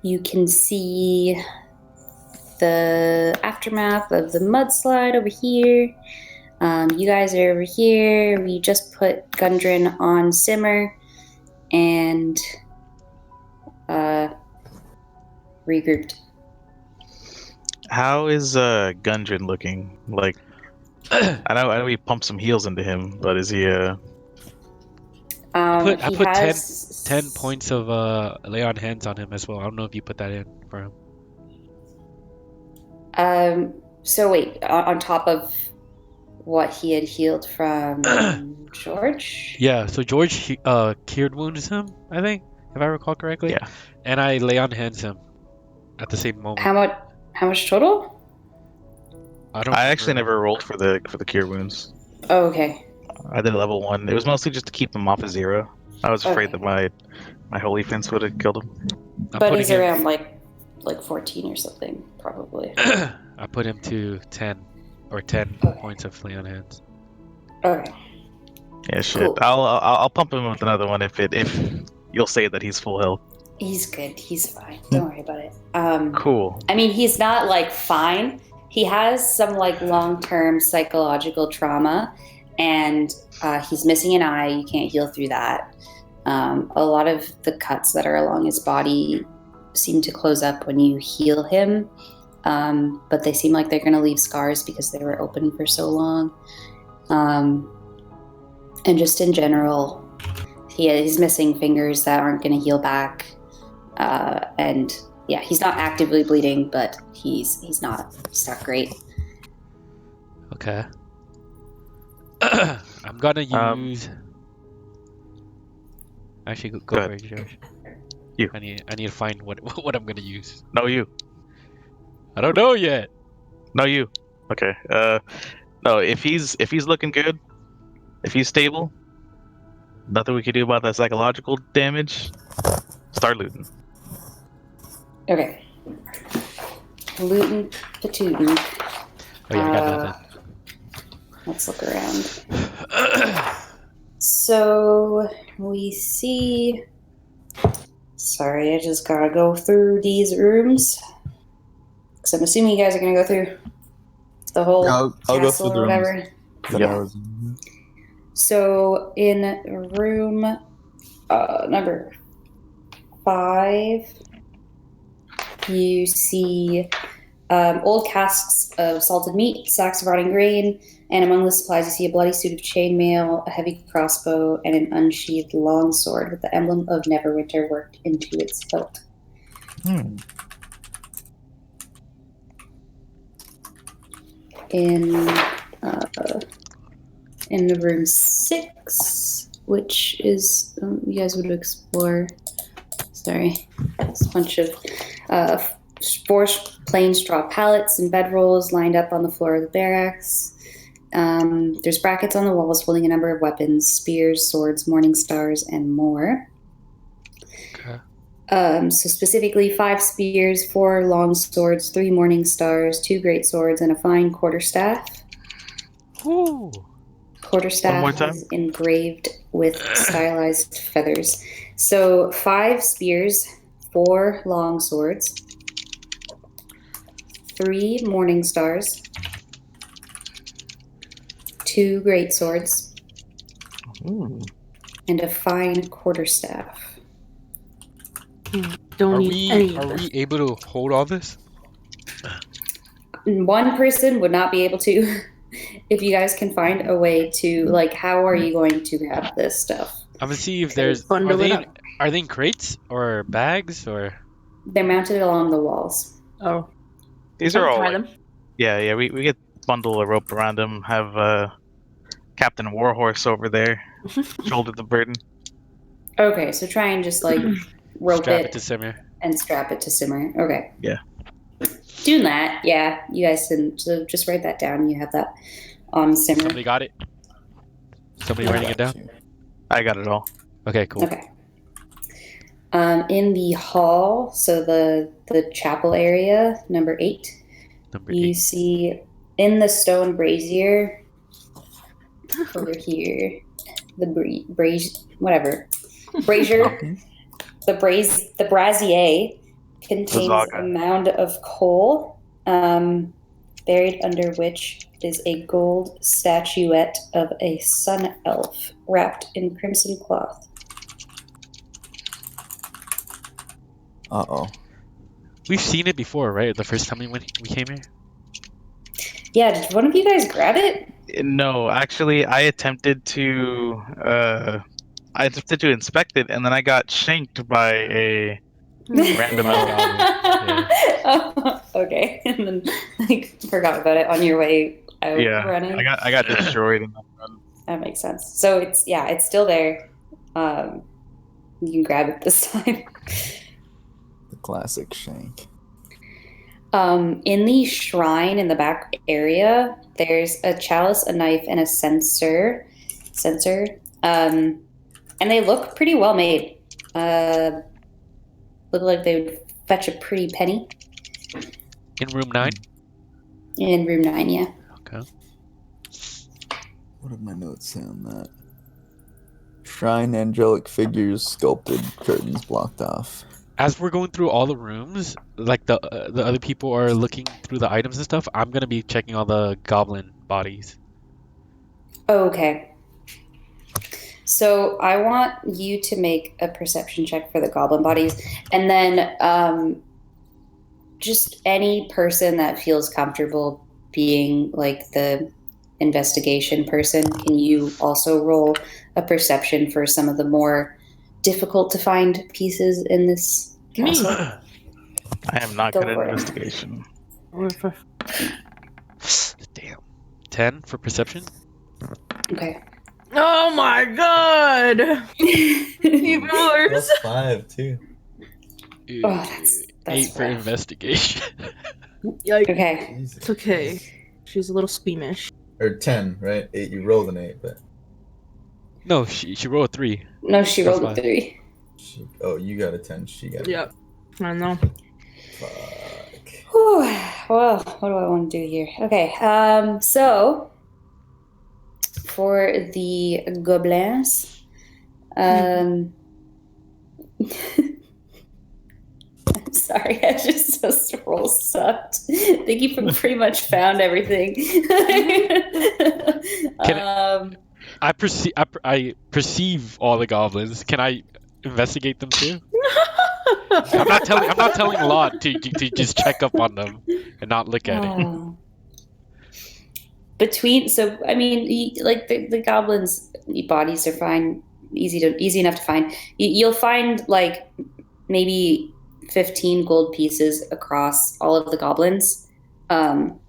You can see the aftermath of the mudslide over here. You guys are over here. We just put Gundren on simmer and regrouped. How is Gunjan looking? Like, I know we pumped some heals into him, but is he I He put has 10 points of lay on hands on him as well. I don't know if you put that in for him. So wait, on top of what he had healed from George? Yeah, so George cured wounds him, I think, if I recall correctly. Yeah. And I lay on hands him at the same moment. How much total? I actually never rolled for the cure wounds. Oh, okay. I did level 1. It was mostly just to keep him off of 0. I was afraid that my holy fence would have killed him. But he's around like 14 or something, probably. I put him to 10 points of lay on hands. Okay. Yeah, shit. Cool. I'll pump him with another one if you'll say that he's full health. He's good. He's fine. Don't worry about it. Cool. I mean, he's not like fine. He has some like long-term psychological trauma, and he's missing an eye. You can't heal through that. A lot of the cuts that are along his body seem to close up when you heal him, but they seem like they're going to leave scars because they were open for so long. And just in general, he's missing fingers that aren't going to heal back. And yeah, he's not actively bleeding, but he's not great. Okay. I'm gonna use. Actually, go for it, Josh. You. I need to find what I'm gonna use. No, you. I don't know yet. No, you. Okay. No, if he's looking good, if he's stable, nothing we can do about that psychological damage. Start looting. Okay. Looting, patootin. Oh yeah, I got nothing. Let's look around. So we see. Sorry, I just gotta go through these rooms. Because I'm assuming you guys are gonna go through the whole I'll go castle through or the whatever. Yeah. So in room number 5, you see old casks of salted meat, sacks of rotting grain, and among the supplies you see a bloody suit of chainmail, a heavy crossbow, and an unsheathed longsword with the emblem of Neverwinter worked into its hilt. In the room 6, which is you guys would explore. Sorry, it's a bunch of 4 plain straw pallets and bedrolls lined up on the floor of the barracks. There's brackets on the walls holding a number of weapons: spears, swords, morning stars, and more. Okay. So specifically 5 spears, 4 long swords, 3 morning stars, 2 great swords, and a fine quarterstaff. Ooh. Quarterstaff is engraved with stylized feathers. So 5 spears, 4 long swords, 3 morning stars, 2 great swords, and a fine quarterstaff. Are we able to hold all this? One person would not be able to. If you guys can find a way to, like, how are you going to grab this stuff? I'm gonna see if there's. Are they in crates or bags or? They're mounted along the walls. Oh, these are all. Tie them. Yeah. We get bundle a rope around them. Have Captain Warhorse over there shoulder the burden. Okay, so try and just like rope strap it to simmer and strap it to simmer. Okay. Yeah. Doing that, yeah. You guys can just write that down. You have that on simmer. Somebody got it. Somebody writing it down. I got it all. Okay, cool. Okay. In the hall, so the chapel area, number 8. You see in the stone brazier over here, the brazier, the brazier. contains a Zaga. mound of coal, buried under which is a gold statuette of a sun elf wrapped in crimson cloth. Uh-oh. We've seen it before, right? The first time we came here. Yeah, did one of you guys grab it? No, actually, I attempted to inspect it, and then I got shanked by a random elf. Oh, okay. And then forgot about it on your way out running. I got destroyed in that run. That makes sense. So it's still there. You can grab it this time. The classic shank. In the shrine in the back area, there's a chalice, a knife, and a censer. And they look pretty well made. Look like they would fetch a pretty penny. In room 9? In room 9, yeah. Okay. What did my notes say on that? Shrine, angelic figures, sculpted, curtains blocked off. As we're going through all the rooms, like the other people are looking through the items and stuff, I'm gonna be checking all the goblin bodies. Okay. So I want you to make a perception check for the goblin bodies, and then just any person that feels comfortable being like the investigation person, can you also roll a perception for some of the more difficult to find pieces in this castle? I am not Go good at for it. investigation. Damn. 10 for perception? Okay. Oh my god! Even worse. +5 too. Oh, that's 8 for rough. investigation. Yikes. Okay. It's okay. She's a little squeamish. Or 10, right? 8. You rolled an 8, but No, she rolled a 3. No, she That's rolled a fine. 3. you got a 10. She got a Yep. I know. Fuck. Whew. Well, what do I want to do here? Okay. So for the goblins, I'm sorry, this roll sucked. I think you pretty much found everything. I perceive all the goblins. Can I investigate them too? I'm not telling a lot to just check up on them and not look at it. Like the goblins' bodies are fine, easy enough to find. You'll find like maybe 15 gold pieces across all of the goblins, but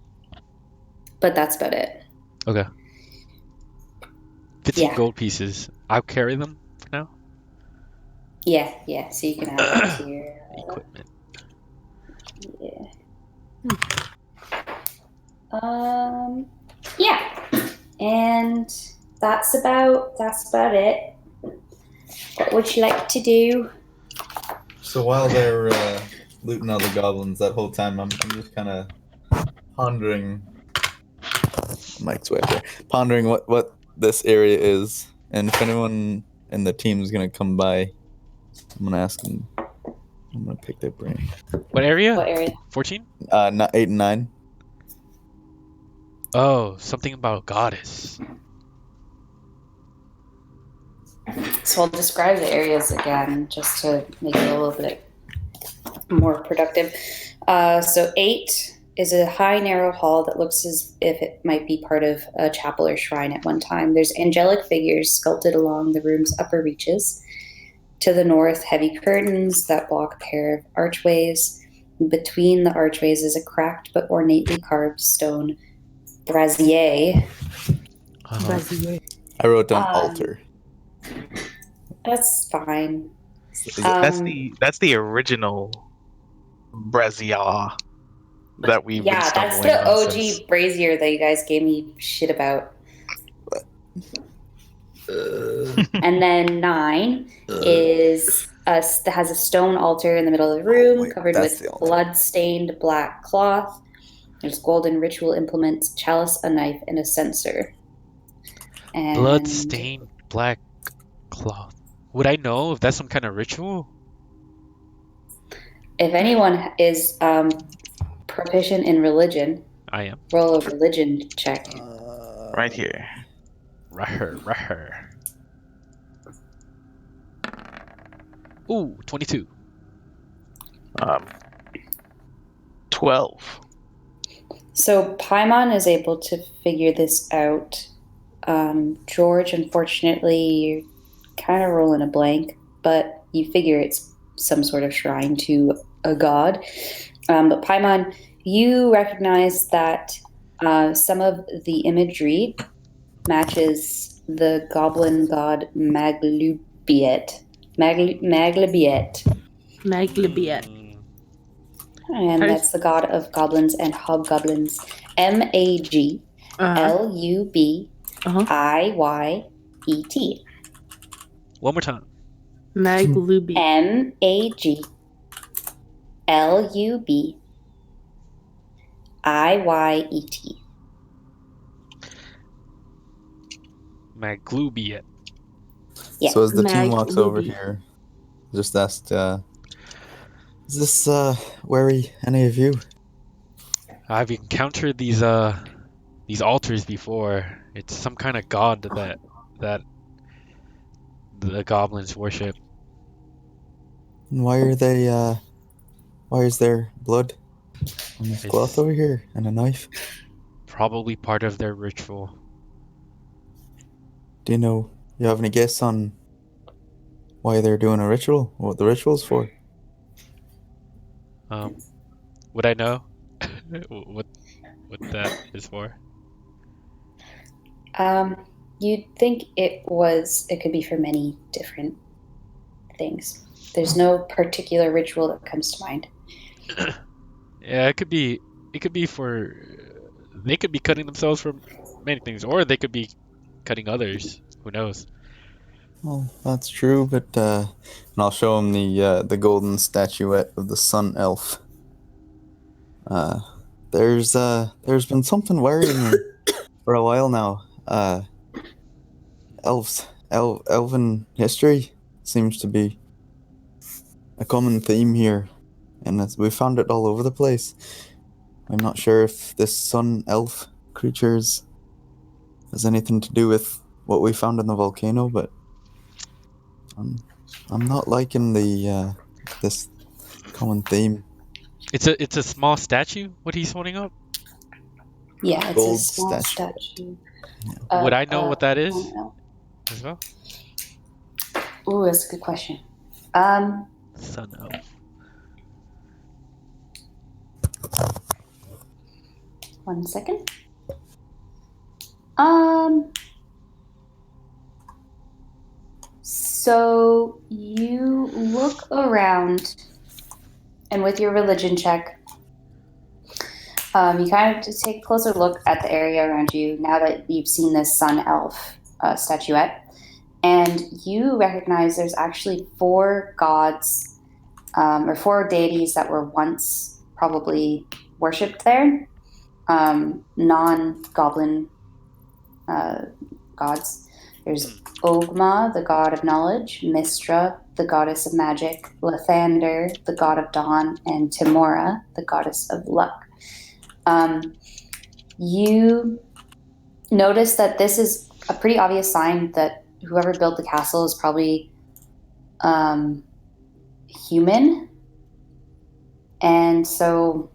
that's about it. Okay. 15 Yeah. gold pieces. I'll carry them for now. Yeah. So you can add that to your Equipment. Yeah, and that's about it. What would you like to do? So while they're looting all the goblins, that whole time I'm just kind of pondering. Mike's way up there. Pondering what this area is, and if anyone in the team is gonna come by, I'm gonna ask them. I'm gonna pick their brain. What area? What area? 14? Not 8 and 9. Oh, something about a goddess. So I'll describe the areas again just to make it a little bit more productive. So 8 is a high, narrow hall that looks as if it might be part of a chapel or shrine at one time. There's angelic figures sculpted along the room's upper reaches. To the north, heavy curtains that block a pair of archways. Between the archways is a cracked but ornately carved stone brazier. I wrote down altar. That's fine. That's the original brazier that we've been Yeah, that's stumbling the on OG since. brazier that you guys gave me shit about. And then 9 has a stone altar in the middle of the room, Wait, covered that's with the altar. blood-stained black cloth. There's golden ritual implements, chalice, a knife, and a censer. And Blood-stained black cloth. Would I know if that's some kind of ritual? if anyone is proficient in religion, I am. roll a religion check. Right here. Raher. Ooh, 22. 12. So Paimon is able to figure this out. George, unfortunately, you're kind of rolling a blank, but you figure it's some sort of shrine to a god. But Paimon, you recognize that some of the imagery matches the goblin god Maglubiet. Maglubiet. Maglabiet. Mm, And that's the god of goblins and hobgoblins. Maglubiet. Uh-huh. Iyet. one more time. Maglubiet. Maglubiet. Maglubiet. Yeah. So as the team walks over Maglubi. here, just asked, is this wary any of you? I've encountered these altars before. It's some kind of god that the goblins worship. And why are they why is there blood on this It's- cloth over here and a knife? Probably part of their ritual. Do you have any guess on why they're doing a ritual? What the ritual's for? Would I know what that is for? You'd think it could be for many different things. There's no particular ritual that comes to mind. Yeah, it could be for they could be cutting themselves for many things, or they could be cutting others. Who knows? Well, that's true, but and I'll show him the golden statuette of the sun elf. There's been something worrying me for a while now. Elven history seems to be a common theme here, and we found it all over the place. I'm not sure if this sun elf creatures has anything to do with what we found in the volcano, but I'm not liking the this common theme. It's a small statue. What he's holding up? Yeah, it's Gold a small statue. statue. Would I know what that is? I don't know. As well. Ooh, that's a good question. Sun elf. One second. So you look around, and with your religion check, you kind of just take a closer look at the area around you now that you've seen this sun elf statuette, and you recognize there's actually 4 gods or 4 deities that were once probably worshipped there, non-goblin gods. There's Ogma, the god of knowledge, Mistra, the goddess of magic, Lathander, the god of dawn, and Timora, the goddess of luck. You notice that this is a pretty obvious sign that whoever built the castle is probably human. And so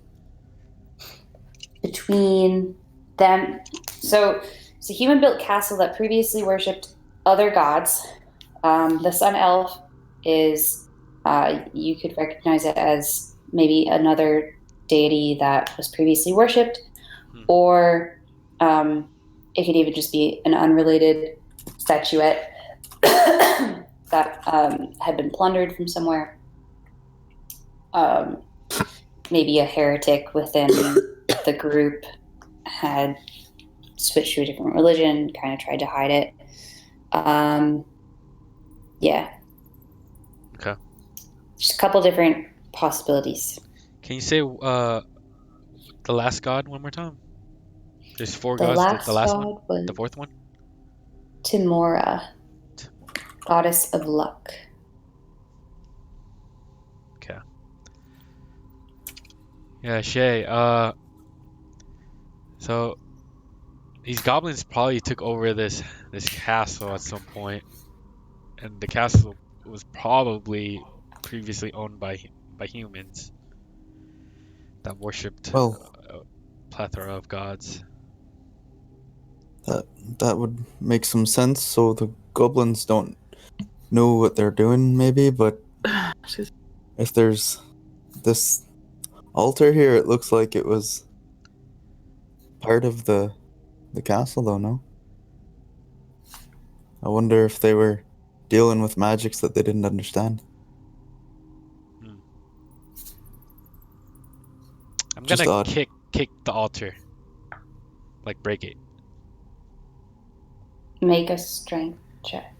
between them, so it's a human-built castle that previously worshipped other gods. The sun elf is, you could recognize it as maybe another deity that was previously worshipped, or it could even just be an unrelated statuette that had been plundered from somewhere. Maybe a heretic within the group had switched to a different religion, kind of tried to hide it. Yeah. Okay. Just a couple different possibilities. Can you say the last god one more time? There's 4 The gods. last The last god one. was The 4th one. Timora, goddess of luck. Okay. Yeah, Shay. So these goblins probably took over this castle at some point, and the castle was probably previously owned by humans that worshipped Well, a plethora of gods. that that would make some sense. So the goblins don't know what they're doing, maybe. But if there's this altar here, it looks like it was part of the castle, though. No, I wonder if they were dealing with magics that they didn't understand. Hmm. I'm Just gonna odd. kick the altar, like break it. Make a strength check.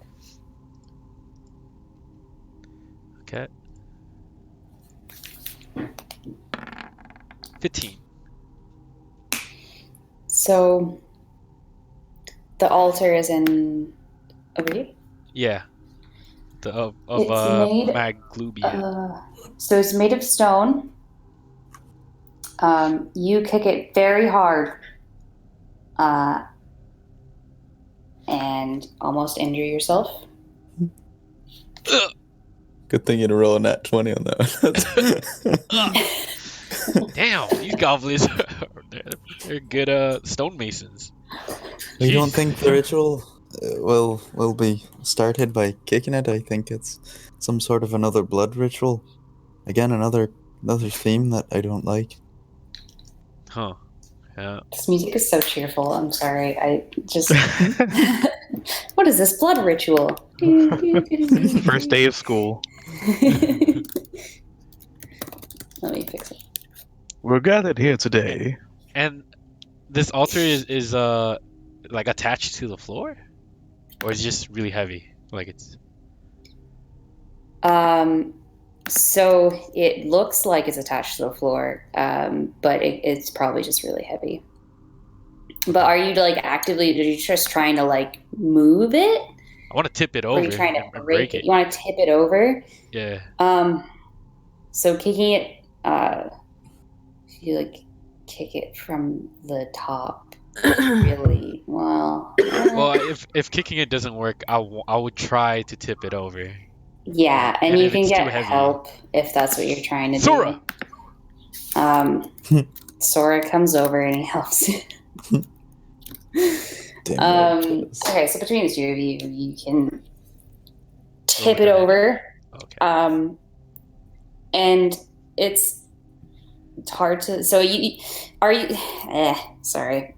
Okay. 15. So the altar is in over here. Yeah. The of It's made Maglubia. So it's made of stone. You kick it very hard, and almost injure yourself. Good thing you didn't roll a nat 20 on that. Damn, these goblins they're good stonemasons. You don't Jeez. think the ritual will be started by kicking it? I think it's some sort of another blood ritual. Again, another theme that I don't like. Huh. Yeah. This music is so cheerful. I'm sorry. I just. What is this blood ritual? First day of school. Let me fix it. We're gathered here today. And this altar is like attached to the floor? Or is it just really heavy? Like it's So it looks like it's attached to the floor, but it's probably just really heavy. But are you like actively? Are you just trying to like move it? I want to tip it Or are over you trying to and break it? You want to tip it over? Yeah. So kicking it, you like kick it from the top. Really well. Well, if kicking it doesn't work, I would try to tip it over. Yeah, and And you if can it's too get heavy- help if that's what you're trying to Sora! do. Sora comes over and he helps you. Damn right it is. Okay, so between the two of you, you can tip Roll it the die. over. Okay. And it's hard to. So you are you? Sorry.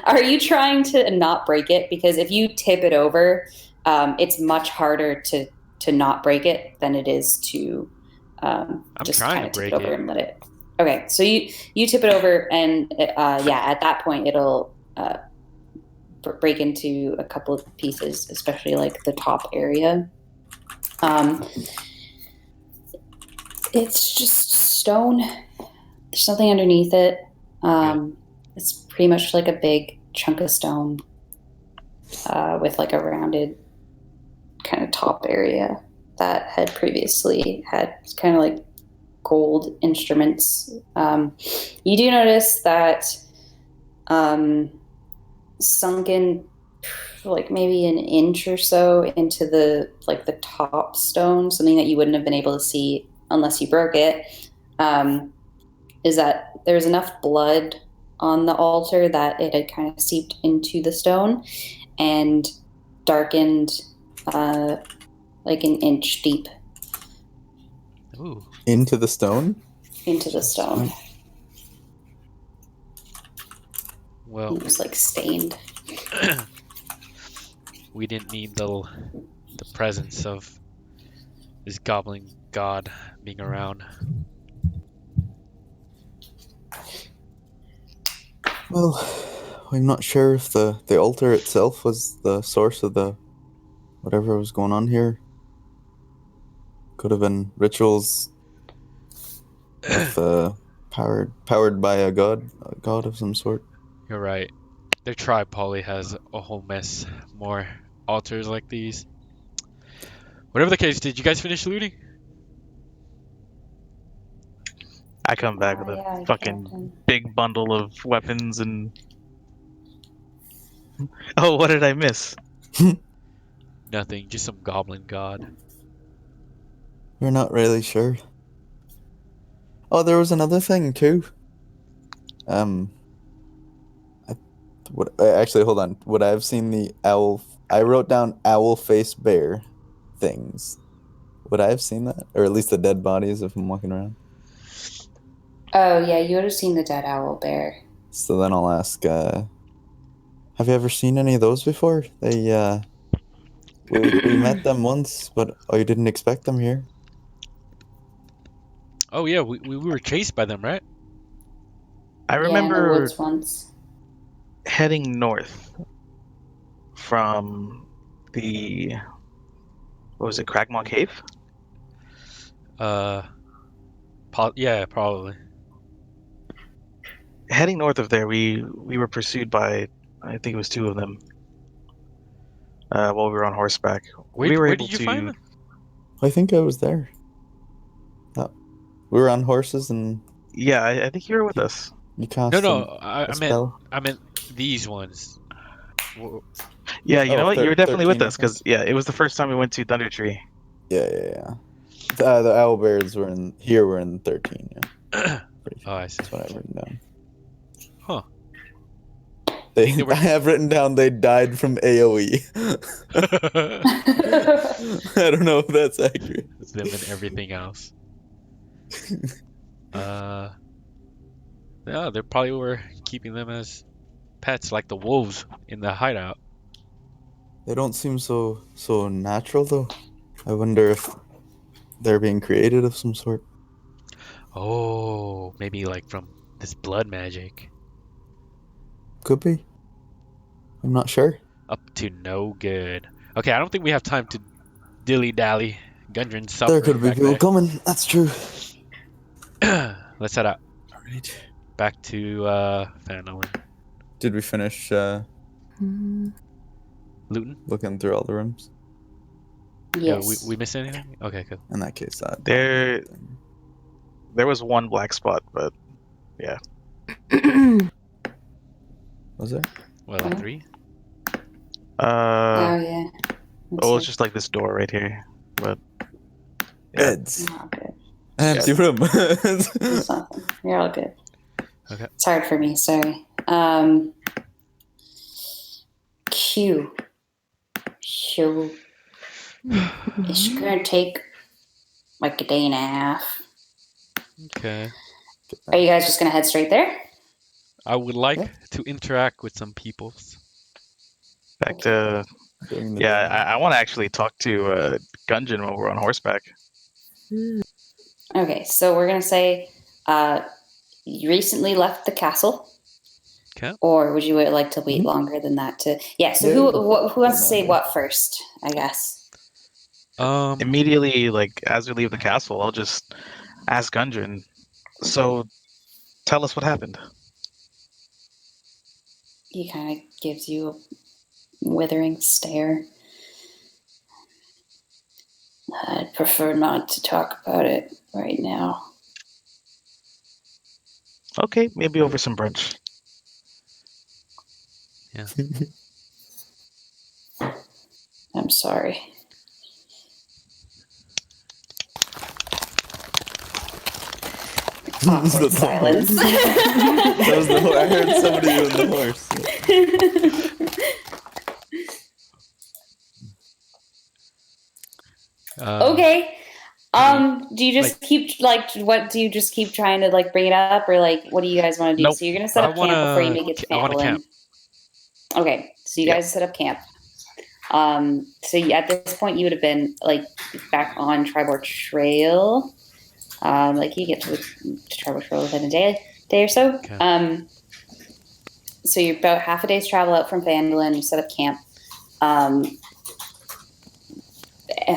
Are you trying to not break it? Because if you tip it over, it's much harder to not break it than it is to just trying kind to of tip break it over it. and let it. Okay, so you tip it over, and yeah, at that point it'll break into a couple of pieces, especially like the top area. It's just stone. There's nothing underneath it. It's pretty much like a big chunk of stone with like a rounded kind of top area that had previously had kind of like gold instruments. You do notice that sunken like maybe an inch or so into the like the top stone, something that you wouldn't have been able to see unless you broke it, is that there's enough blood on the altar that it had kind of seeped into the stone and darkened like an inch deep Ooh. Into the stone? into the stone. Well, It was like stained. we didn't need the presence of this goblin god being around. Well, I'm not sure if the altar itself was the source of the whatever was going on here. Could have been rituals with, powered by a god of some sort. You're right. Their tribe probably has a whole mess more altars like these. Whatever the case, did you guys finish looting? I come back with a yeah, fucking Captain. big bundle of weapons and. Oh, what did I miss? Nothing, just some goblin god. We're not really sure. Oh, there was another thing too. Actually, hold on. Would I have seen the owl? I wrote down owl face bear things. Would I have seen that, or at least the dead bodies if I'm walking around? Oh, yeah, you would have seen the dead owl bear. So then I'll ask. Have you ever seen any of those before? We met them once, but you didn't expect them here. Oh yeah, we were chased by them, right? I Yeah, in the remember woods once. heading north from the. What was it, Cragmaw Cave? Yeah, probably. Heading north of there, we were pursued by, I think it was two of them. While we were on horseback, we were Where able did you to. find them? I think I was there. Oh, we were on horses and Yeah, I think you were with us. you cast No, a spell. I meant these ones. Yeah, you know what? You were definitely with 13 us because it was the first time we went to Thunder Tree. Yeah. The owlbears were in here. We're in 13. Yeah. Pretty sure. Oh, I see. That's what I've written down. Huh. They were- I have written down they died from AOE. I don't know if that's accurate. Them and everything else. Yeah, they probably were keeping them as pets, like the wolves in the hideout. They don't seem so natural though. I wonder if they're being created of some sort. Oh, maybe like from this blood magic. Could be. I'm not sure. Up to no good. Okay, I don't think we have time to dilly-dally. Gundren's There suffering could be back people coming. That's true. there. Let's head out. Alright. Back to Phandelver. Did we finish Luton? looking through all the rooms? Yes. Yeah, we missed anything? Okay, good. In that case, There was one black spot, but was there? Well, like 3? Oh, yeah. Oh, it's just like this door right here. But yeah. Beds. Not good. Empty room. It's nothing. You're all good. Okay. It's hard for me, sorry. Q. So, it's gonna take like a day and a half. Okay. Are you guys just gonna head straight there? I would like Yeah. to interact with some peoples. Back to I want to actually talk to Gunjan while we're on horseback. Okay, so we're gonna say you recently left the castle. Okay. Or would you like to wait longer than that to? Yeah. So Yeah, who wants to say what first? I guess. Immediately, like as we leave the castle, I'll just ask Gunjan. So, tell us what happened. He kind of gives you a withering stare. I'd prefer not to talk about it right now. Okay, maybe over some brunch. Yeah. I'm sorry. Awkward silence. That was the horse. I heard somebody doing the horse. Okay. Do you just keep what do you just keep trying to bring it up, or what do you guys want to do? Nope. So you're gonna set up camp before you make it to I wanna Phandelver. camp. Okay, so you guys set up camp. At this point you would have been back on Tribord Trail. You get to Tribord Trail within a day or so. Okay. So you're about half a day's travel out from Phandelver. You set up camp.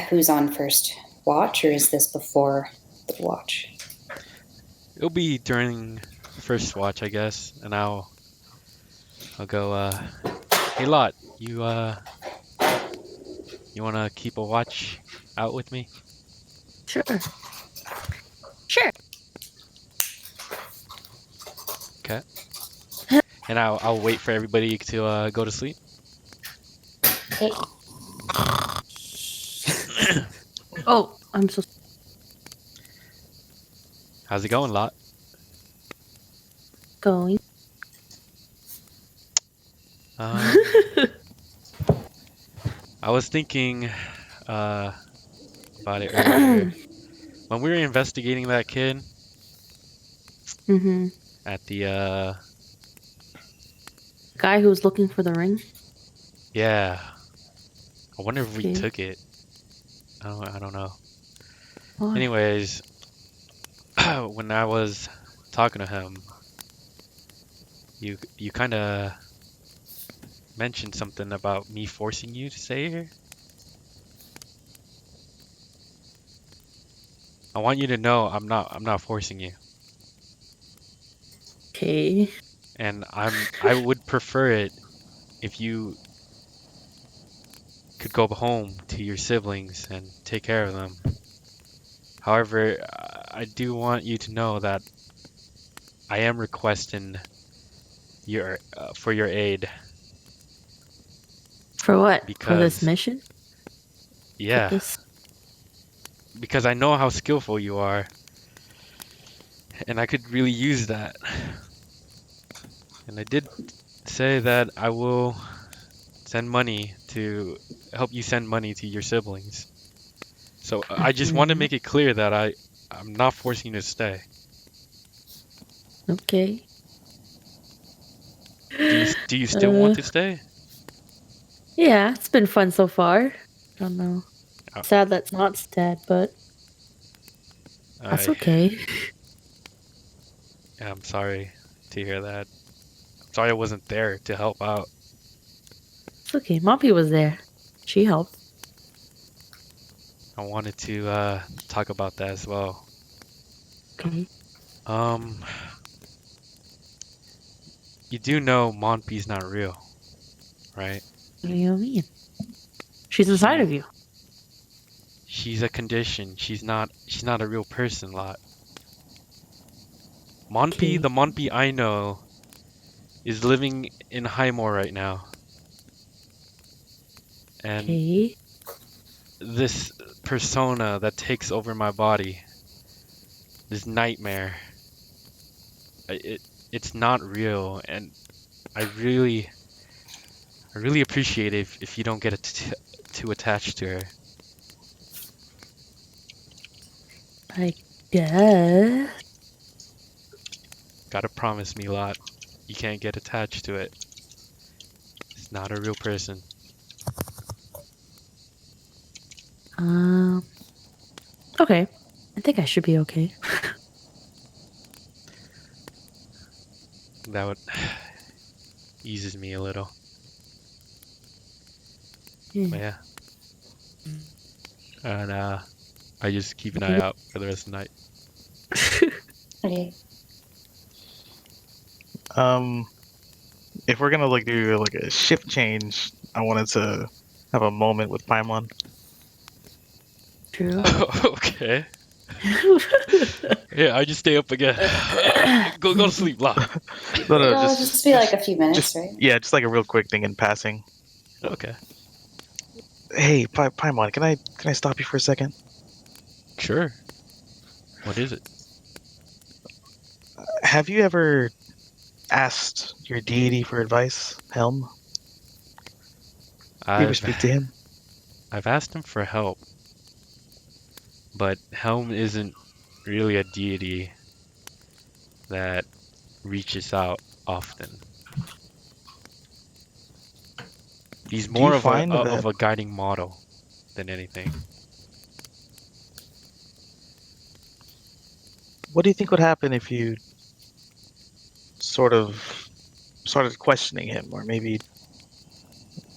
Who's on first watch, or is this before the watch? It'll be during the first watch, I guess, and I'll go. Hey, Lot, you wanna keep a watch out with me? Sure. Sure. Okay. And I'll wait for everybody to go to sleep. Okay. Oh, I'm so How's it going, Lot? going. Um, I was thinking about it earlier. When we were investigating that kid Mm-hmm. at the Guy who was looking for the ring. yeah, I wonder if we Okay. took it. I don't know. Why? Anyways, when I was talking to him, you kind of mentioned something about me forcing you to stay here. I want you to know I'm not forcing you. Okay. And I would prefer it if you could go home to your siblings and take care of them. However, I do want you to know that I am requesting your for your aid For what? For this because mission? For yeah, this? because I know how skillful you are and I could really use that. And I did say that I will send money to help you send money to your siblings. So I just want to make it clear that I'm not forcing you to stay. Okay. Do you still want to stay? Yeah, it's been fun so far. Don't know. Oh. Sad that's not dead, but that's I okay. am sorry to hear that. I'm sorry I wasn't there to help out. It's okay. Moppy was there. She helped. I wanted to talk about that as well. Okay. You do know Monpi's not real, right? What do you mean? She's inside of you. She's a condition. She's not a real person, Lot. Monpi, Okay. the Monpi I know, is living in Highmore right now. And Okay. this persona that takes over my body, this nightmare, it's not real, and I really appreciate it if you don't get too attached to her. I guess. Gotta promise me, Lot, you can't get attached to it. It's not a real person. Okay. I think I should be okay. That would eases me a little. But yeah. And I just keep an eye out for the rest of the night. Okay. If we're gonna like do like a shift change, I wanted to have a moment with Paimon. True. Okay. Yeah, I just stay up again. Go to sleep, La. No, no, It'll just be like a few minutes, just right? yeah, just like a real quick thing in passing. Okay. Hey, Paimon, can I stop you for a second? Sure. What is it? Have you ever asked your deity for advice, Helm? You ever speak to him? I've asked him for help, but Helm isn't really a deity that reaches out often. He's Do you more of find of that- a guiding model than anything. What do you think would happen if you sort of started questioning him, or maybe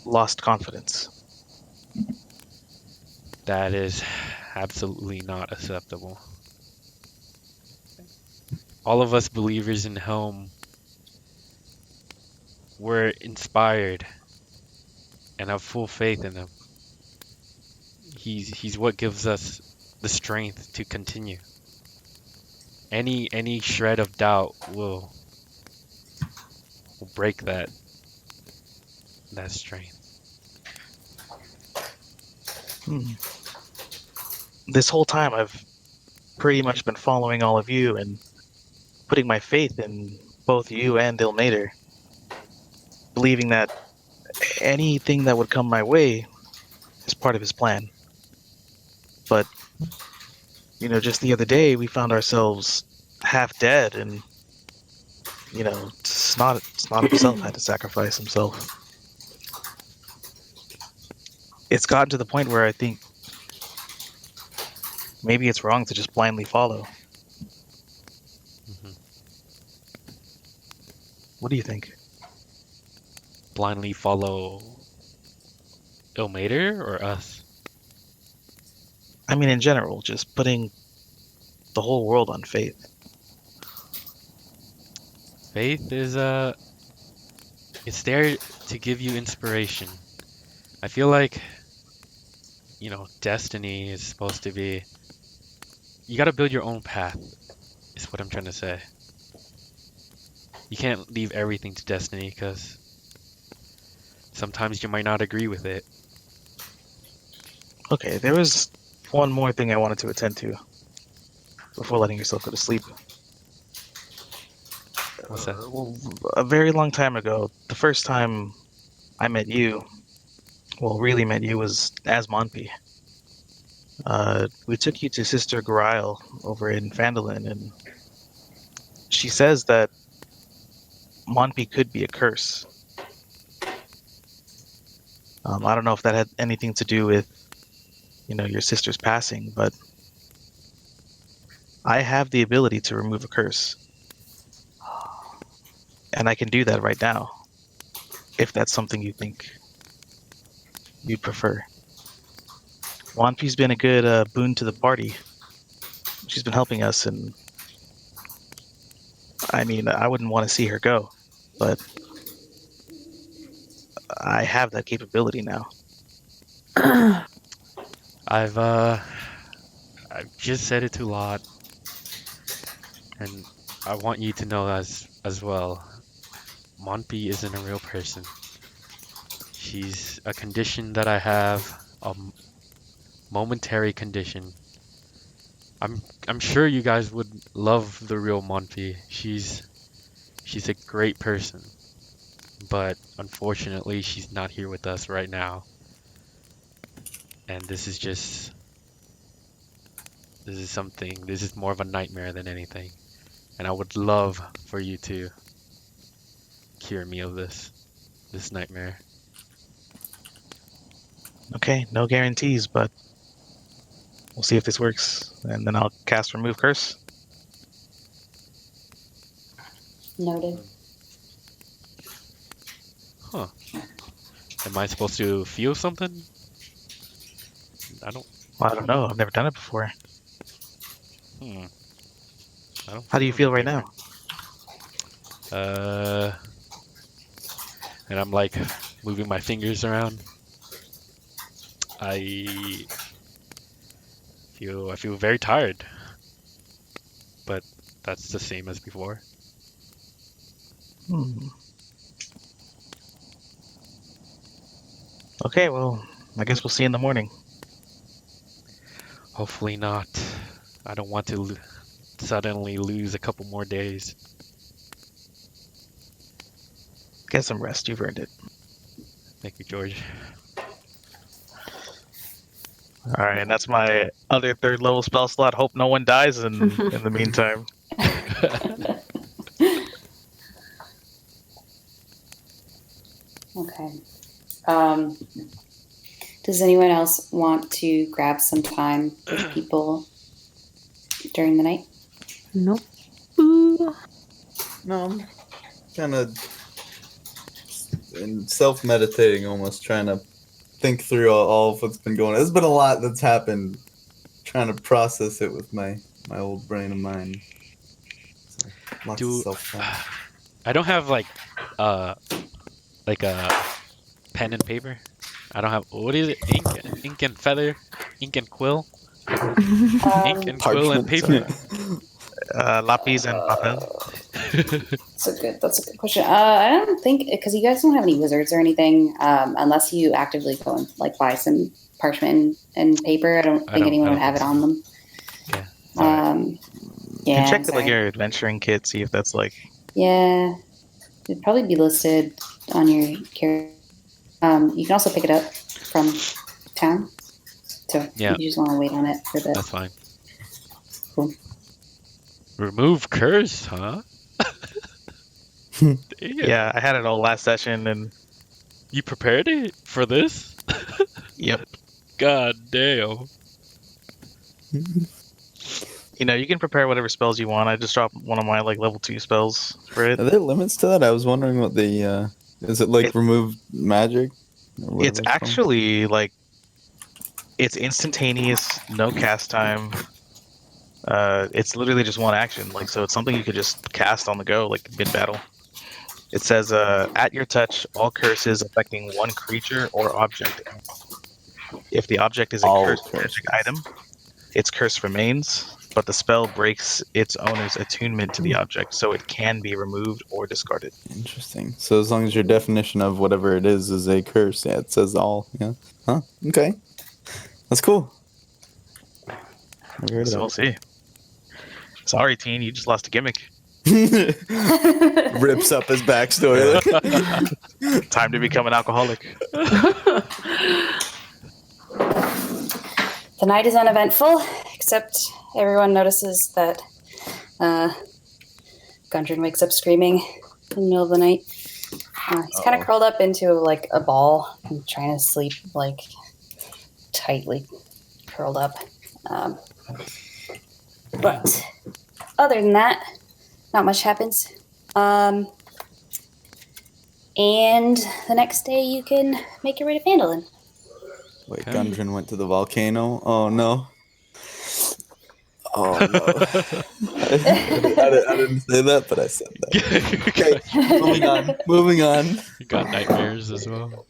lost confidence? That is absolutely not acceptable. All of us believers in Helm were inspired and have full faith in him. He's what gives us the strength to continue. Any shred of doubt will will break that strain. This whole time, I've pretty much been following all of you and putting my faith in both you and Ilmater, believing that anything that would come my way is part of his plan. But, just the other day, we found ourselves half dead, and, it's not himself had to sacrifice himself. It's gotten to the point where I think maybe it's wrong to just blindly follow. Hmm. What do you think? Blindly follow Ilmater or us? I mean, in general, just putting the whole world on faith. Faith is it's there to give you inspiration. I feel like, destiny is supposed to be, you got to build your own path, is what I'm trying to say. You can't leave everything to destiny because sometimes you might not agree with it. Okay, there was one more thing I wanted to attend to before letting yourself go to sleep. What's that? Well, a very long time ago, the first time I met you, really met you, was as Monpy. We took you to Sister Corral over in Phandelver, and she says that Monpy could be a curse. I don't know if that had anything to do with, your sister's passing, but I have the ability to remove a curse. And I can do that right now, if that's something you think you'd prefer. Wanpi's been a good boon to the party. She's been helping us, and I mean, I wouldn't want to see her go, but I have that capability now. I've just said it to Lot, and I want you to know as well. Monpy isn't a real person. She's a condition that I have, a momentary condition. I'm sure you guys would love the real Monpy. She's a great person, but unfortunately she's not here with us right now. And this is more of a nightmare than anything. And I would love for you to cure me of this nightmare. Okay, no guarantees, but we'll see if this works, and then I'll cast Remove Curse. Noted. Huh. Am I supposed to feel something? I don't know. I've never done it before. I don't How do you feel right now? And I'm like moving my fingers around. I feel very tired, but that's the same as before. Okay, well, I guess we'll see you in the morning. Hopefully not. I don't want to suddenly lose a couple more days. Get some rest. You've earned it. Thank you, George. All right, and that's my other 3rd level spell slot. Hope no one dies in the meantime. Okay. Does anyone else want to grab some time with people during the night? Nope. No, I'm kind of self-meditating, almost trying to think through all of what's been going on. There's been a lot that's happened. Trying to process it with my old brain of mine. So, lots of self-talk. I don't have like a pen and paper. I don't have, what is it? Ink and feather, ink and quill, ink and quill and paper. Lapis and papel. That's a good question. I don't think because you guys don't have any wizards or anything, unless you actively go and like buy some parchment and paper. I don't think anyone would have it on them. Yeah. Sorry. You Yeah. can check I'm with like sorry. your adventuring kit, see if that's like. Yeah, it'd probably be listed on your character. You can also pick it up from town. So Yeah. if you just want to wait on it for a bit. That's fine. Cool. Remove curse, huh? Damn. Yeah, I had it all last session, and You prepared it for this? yep. God damn. You know, you can prepare whatever spells you want. I just dropped one of my like level 2 spells for it. Are there limits to that? I was wondering what the is it like remove magic? Or whatever It's called? actually like it's instantaneous, no cast time. It's literally just one action. Like so, it's something you could just cast on the go, like mid battle. It says, at your touch, all curses affecting one creature or object. If the object is a All cursed curses. magic item, its curse remains, but the spell breaks its owner's attunement to the object, so it can be removed or discarded. Interesting. So as long as your definition of whatever it is a curse, yeah, it says all. Yeah. Huh? Okay. That's cool. Never heard So we'll see. Sorry, teen, you just lost a gimmick. of Rips up his backstory. Time to become an alcoholic. The night is uneventful, except everyone notices that Gunjan wakes up screaming in the middle of the night. He's kind of curled up into like a ball and trying to sleep like tightly curled up. But other than that, not much happens. And the next day you can make your way to Phandelver. Wait, Okay. Gundren went to the volcano. Oh no. Oh no. I didn't say that, but I said that. Okay, moving on. You got nightmares as well.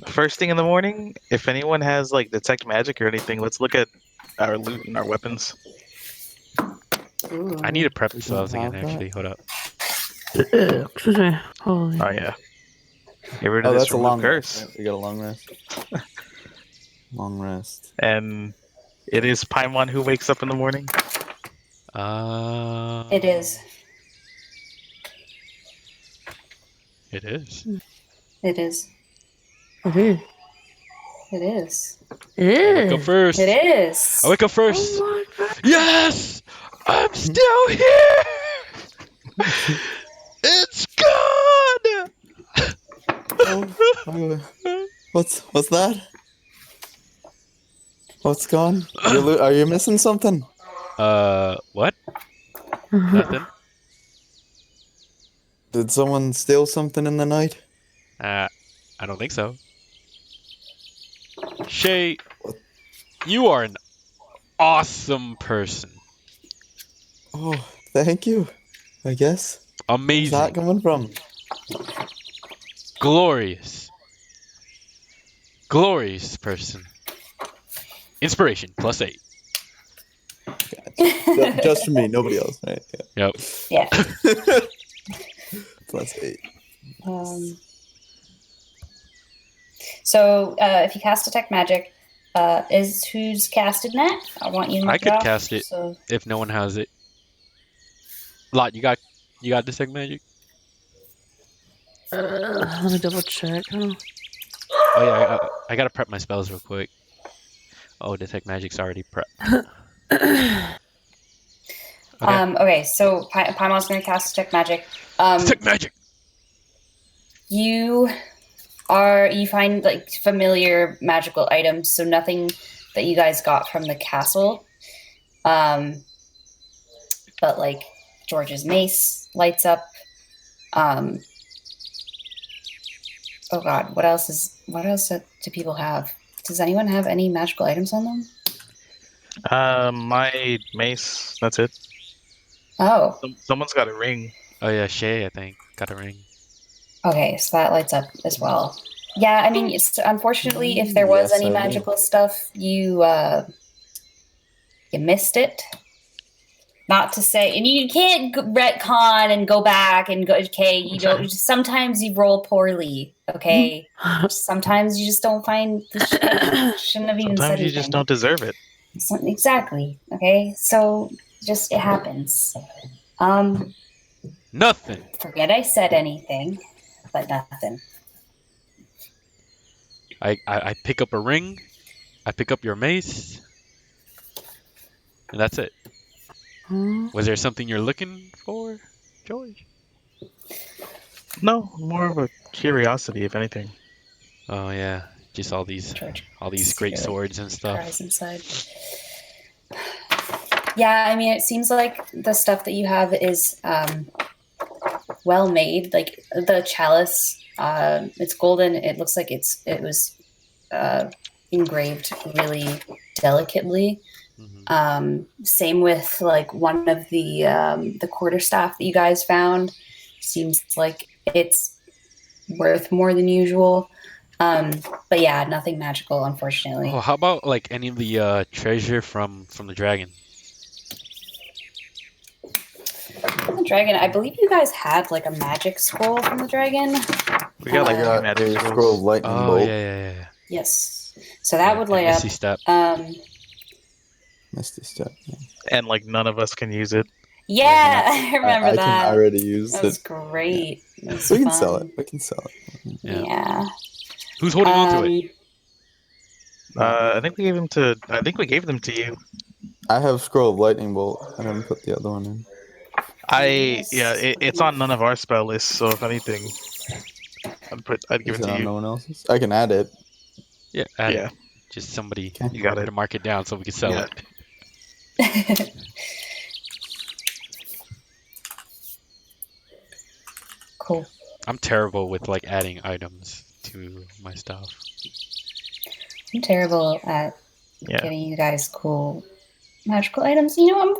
First thing in the morning, if anyone has like detect magic or anything, let's look at our loot and our weapons. I need to prep Doesn't spells again, have that? actually. Hold up. Excuse me. Holy. Oh yeah. Get rid of Oh, this that's a remove long curse. rest. Right? We got a long rest. Long rest. And it is Paimon who wakes up in the morning. It is. It is. It is. Okay. It is. It I wake up is. first. It is. I wake up first. Oh my God. Yes! I'm still here! It's gone! Oh, what's that? What's gone? Are you missing something? What? Nothing? Did someone steal something in the night? I don't think so. Shay, you are an awesome person. Oh, thank you. I guess. Where's Amazing. that coming from? Glorious. Glorious person. Inspiration, +8. Just for me, nobody else, right? Yep. Yeah. +8. So if you cast detect magic, is who's casted that? I want you to I mark could off, cast it. So If no one has it. Lot, you got detect magic? Let me double check. Oh. Oh yeah, I gotta prep my spells real quick. Oh, detect magic's already prepped. Okay. okay, so Paimon's going to cast detect magic. Detect magic. You find like familiar magical items, so nothing that you guys got from the castle. But like George's mace lights up. Oh God, what else do people have? Does anyone have any magical items on them? My mace. That's it. Oh, Someone's got a ring. Oh yeah, Shay, I think, got a ring. okay, so that lights up as well. Yeah, I mean, it's unfortunately, if there was Yes, any I do. magical stuff, you missed it. not to say, and you can't retcon and go back and go. Okay, you don't. Sometimes you roll poorly. Okay, sometimes you just don't find the shit. Shouldn't have even said Sometimes you anything. just don't deserve it. Exactly. Okay, so just it happens. Nothing. Forget I said anything, but nothing. I pick up a ring. I pick up your mace. And that's it. Was there something you're looking for, George? No, more of a curiosity, if anything. Oh yeah, just all these George great secretly swords and stuff. cries inside. Yeah, I mean, it seems like the stuff that you have is well made. Like the chalice, it's golden. It looks like it was engraved really delicately. Same with like one of the quarterstaff that you guys found. Seems like it's worth more than usual. But yeah, nothing magical, unfortunately. Oh, how about like any of the treasure from the dragon? The dragon, I believe you guys had like a magic scroll from the dragon. We got like I got magic a scrolls. scroll of lightning Oh bolt. yeah. Yes. So that would light Misty up. step. Misty step. Yeah. And like none of us can use it. Yeah, I remember I that. can already use That it. was great. Yeah. It was We can fun. sell it. We can sell it. Yeah. Who's holding on to it? I think we gave them to you. I have scroll of lightning bolt. I haven't put the other one in. It's on none of our spell lists, so if anything, I'd give Is it it to on you. no one else's? I can add it. Yeah, add Yeah. it. Just somebody Okay. You got to it. mark it down so we can sell Yeah. it. Cool. I'm terrible with like adding items to my stuff. I'm terrible at Yeah. getting you guys cool magical items. You know,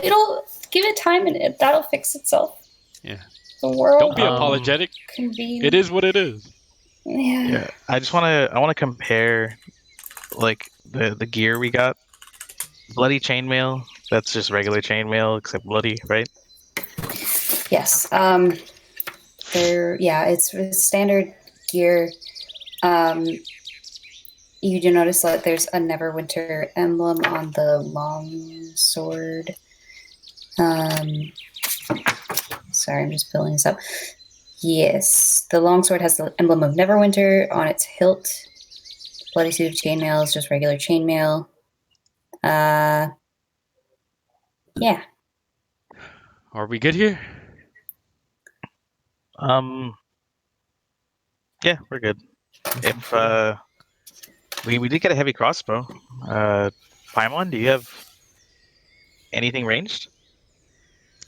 it'll give it time and that'll fix itself. Yeah. The world Don't be Um, apologetic. convene. It is what it is. Yeah. Yeah. I want to compare like the gear we got. Bloody chainmail. That's just regular chainmail except bloody, right? Yes. It's standard gear. You do notice that there's a Neverwinter emblem on the long sword. Sorry, I'm just pulling this up. Yes, the longsword has the emblem of Neverwinter on its hilt. Bloody suit of chainmail is just regular chainmail. Yeah. Are we good here? Yeah, we're good. If we did get a heavy crossbow. Paimon, do you have anything ranged?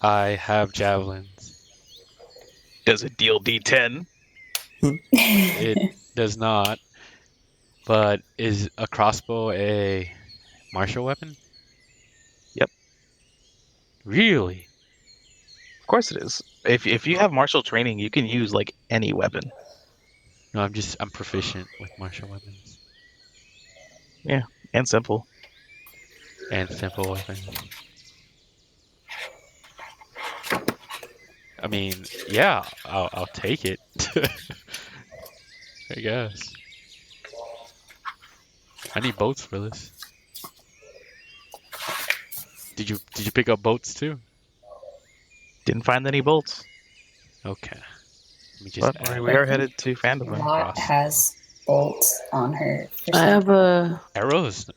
I have javelins. Does it deal D10? It does not. But is a crossbow a martial weapon? Yep. Really? Of course it is. If you have martial training, you can use like any weapon. No, I'm proficient with martial weapons And simple. and simple weapons. I mean, yeah, I'll take it. I guess. I need boats for this. Did you pick up boats too? Didn't find any bolts. Okay. Let me just But add we are headed to Phandelver. Lot has bolts on her. I have a. arrows.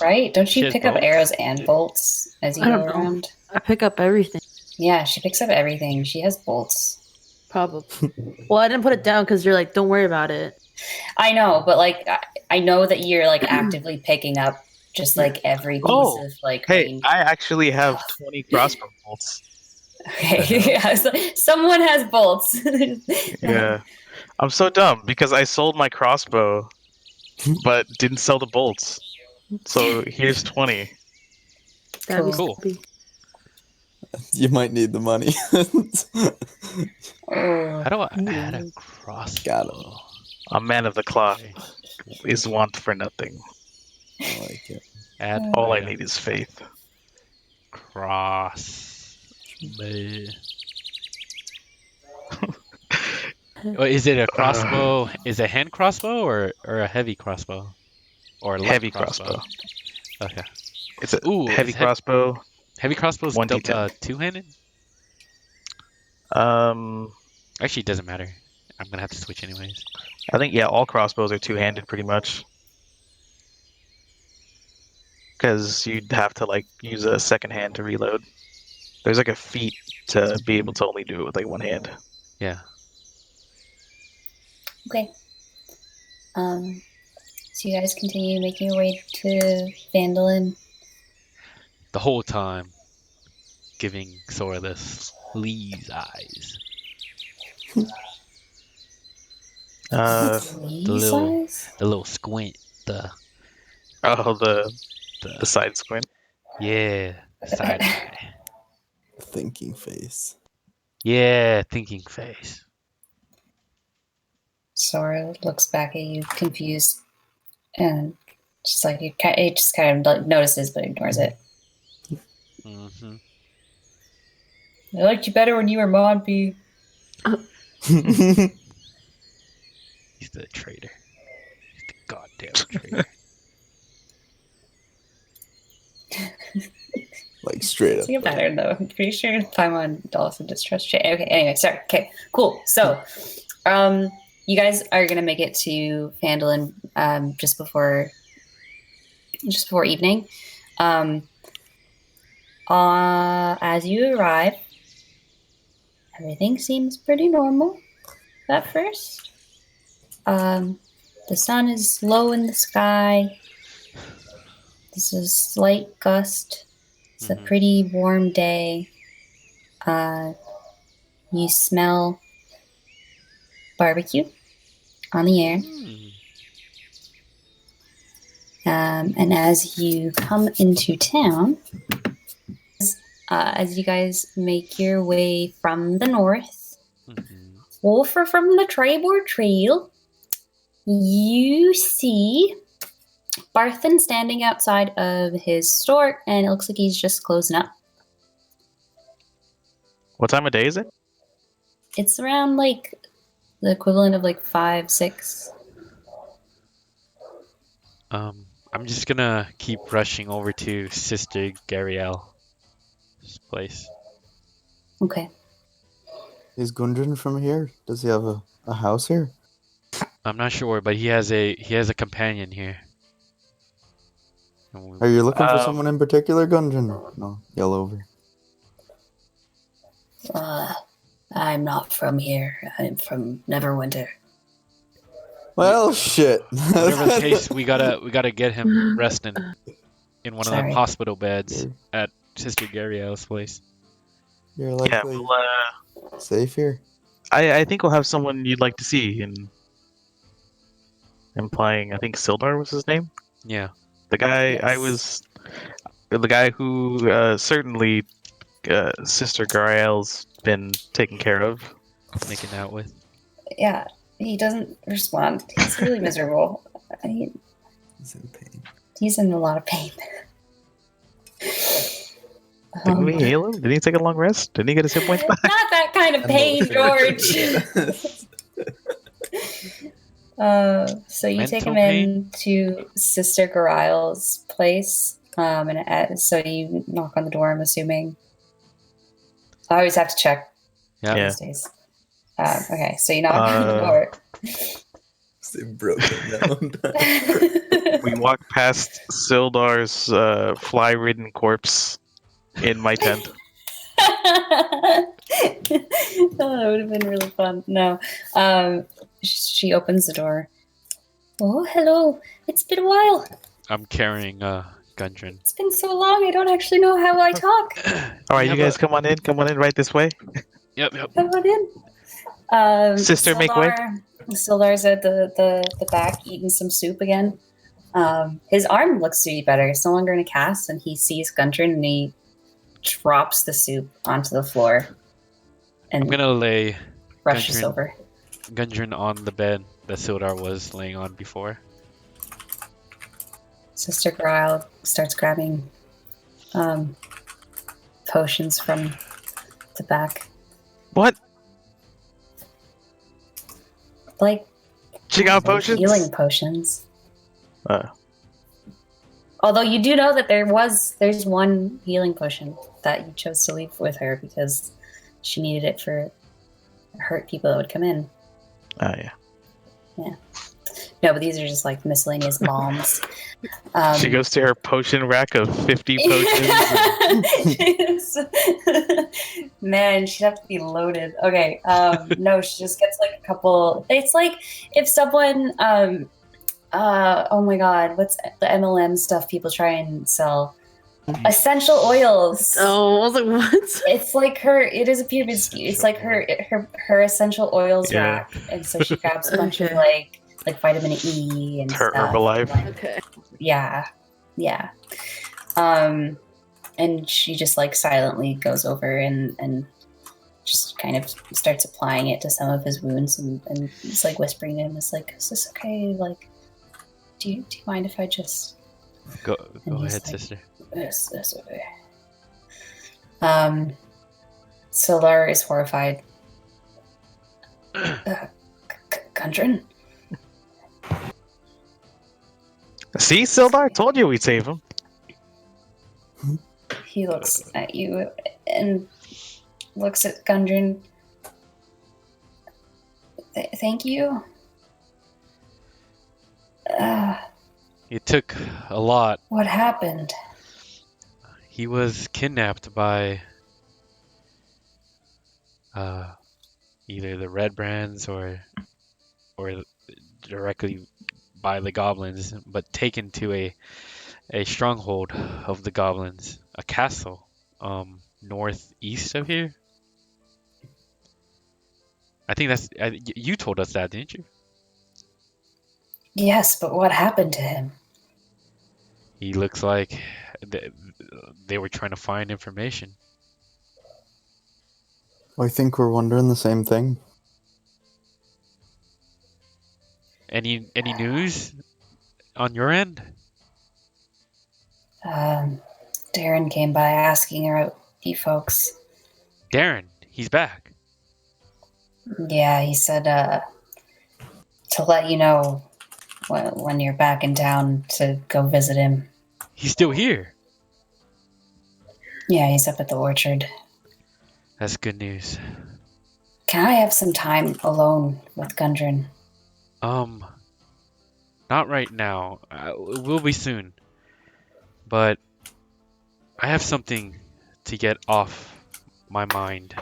Right? Don't She you has pick up bolts? arrows and bolts as you I go don't know. around? I pick up everything. Yeah, she picks up everything. She has bolts. Probably. Well, I didn't put it down because you're like, don't worry about it. I know, but like I know that you're like actively picking up just like every piece Oh, of like Hey, range. I actually have 20 crossbow bolts. Okay, yeah, so someone has bolts. Yeah. I'm so dumb because I sold my crossbow but didn't sell the bolts. So here's 20. That'd be Cool. stupid. You might need the money. Oh, How do I add a crossbow? Got him. A man of the cloth Okay. is want for nothing. I like it. Add All I item. need is faith. Crossbow. Oh, is it a crossbow? Is it a hand crossbow or a heavy crossbow? Or a light Heavy crossbow. Okay. It's a Ooh, heavy is crossbow. heavy crossbows 1d10. two-handed? Actually, it doesn't matter. I'm gonna have to switch anyways. I think all crossbows are two-handed pretty much. Because you'd have to like use a second hand to reload. There's like a feat to be able to only do it with like one hand. Yeah. Okay. So you guys continue making your way to Phandelver. The whole time, giving Sora the sleaze eyes. Little... The little squint. The side squint. Yeah, the side eye. Thinking face. Yeah, thinking face. Sora looks back at you, confused, and just like it just kind of notices but ignores it. Mm-hmm. I liked you better when you were Monty. He's the traitor. He's the goddamn traitor. Like straight up. It's like a pattern though. I'm pretty sure Paimon also distrust shit. Okay, anyway, sorry. Okay, cool. So, you guys are gonna make it to Phandelver just before evening. As you arrive, everything seems pretty normal at first. The sun is low in the sky. There's a slight gust. It's a pretty warm day. You smell barbecue on the air. And as you come into town, as you guys make your way from the north, over from the Tribord Trail, you see Barthen standing outside of his store, and it looks like he's just closing up. What time of day is it? It's around like the equivalent of like 5, 6. I'm just gonna keep rushing over to Sister Gariel's place. Okay. Is Gunjan from here? Does he have a house here? I'm not sure, but he has a companion here. Are you looking for someone in particular, Gunjan? No, yell over. I'm not from here. I'm from Neverwinter. Well, shit. Whatever the case, we gotta get him resting in one of the hospital beds at Sister Gariel's place. You're likely safe here. I think we'll have someone you'd like to see, and implying I think Sildar was his name. Yeah. The guy Yes. the guy who certainly Sister Gariel's been taken care of. Making out with. Yeah, he doesn't respond. He's really miserable. He's in pain. He's in a lot of pain. Didn't we heal him? Didn't he take a long rest? Didn't he get his hit points back? Not that kind of pain, George. So you take Mental him in to Sister Gariel's place, so you knock on the door, I'm assuming. I always have to check Yeah. these days. Okay, so you knock on the door. They broke him down. We walk past Sildar's fly-ridden corpse in my tent. Oh, that would have been really fun. No. She opens the door. Oh, hello. It's been a while. I'm carrying Gunjan. It's been so long, I don't actually know how I talk. All right, you guys come on in right this way. Yep. Come on in. Sister, make way. Sildar's at the back eating some soup again. His arm looks to be better. It's no longer in a cast, and he sees Condren and he drops the soup onto the floor. And I'm gonna lay rushes over. Gunjan on the bed that Sildar was laying on before. Sister Corral starts grabbing potions from the back. What? Like She got potions? healing potions. Uh, Although you do know that there's one healing potion that you chose to leave with her because she needed it for hurt people that would come in. oh, yeah. No, but these are just like miscellaneous bombs. She goes to her potion rack of 50 potions. Man, she'd have to be loaded. Okay. No, she just gets like a couple. It's like if someone oh my god, what's the MLM stuff people try and sell? Essential oils. Oh, I was like, what? It's like it is a pyramid scheme. It's like her essential oils Yeah. rack. And so she grabs a bunch of Okay. like vitamin E and Her stuff. Herbalife. Like, Okay. yeah. And she just like silently goes over and just kind of starts applying it to some of his wounds and it's like whispering to him, it's like, is this okay? Like, do you mind if I just Go And he's ahead, like- sister. Yes, that's okay. Solar is horrified. Condren? See, Sildar? Told you we'd save him. He looks at you and looks at Gunjan. Thank you. It took a lot. What happened? He was kidnapped by either the Red Brands or directly by the Goblins, but taken to a stronghold of the Goblins, a castle, northeast of here. I think you told us that, didn't you? Yes, but what happened to him? He looks like they were trying to find information. I think we're wondering the same thing. Any news on your end? Darren came by asking about you folks. Darren, he's back. Yeah, he said to let you know when you're back in town to go visit him. He's still here. Yeah, he's up at the orchard. That's good news. Can I have some time alone with Gundren? Not right now. It will be soon. But I have something to get off my mind.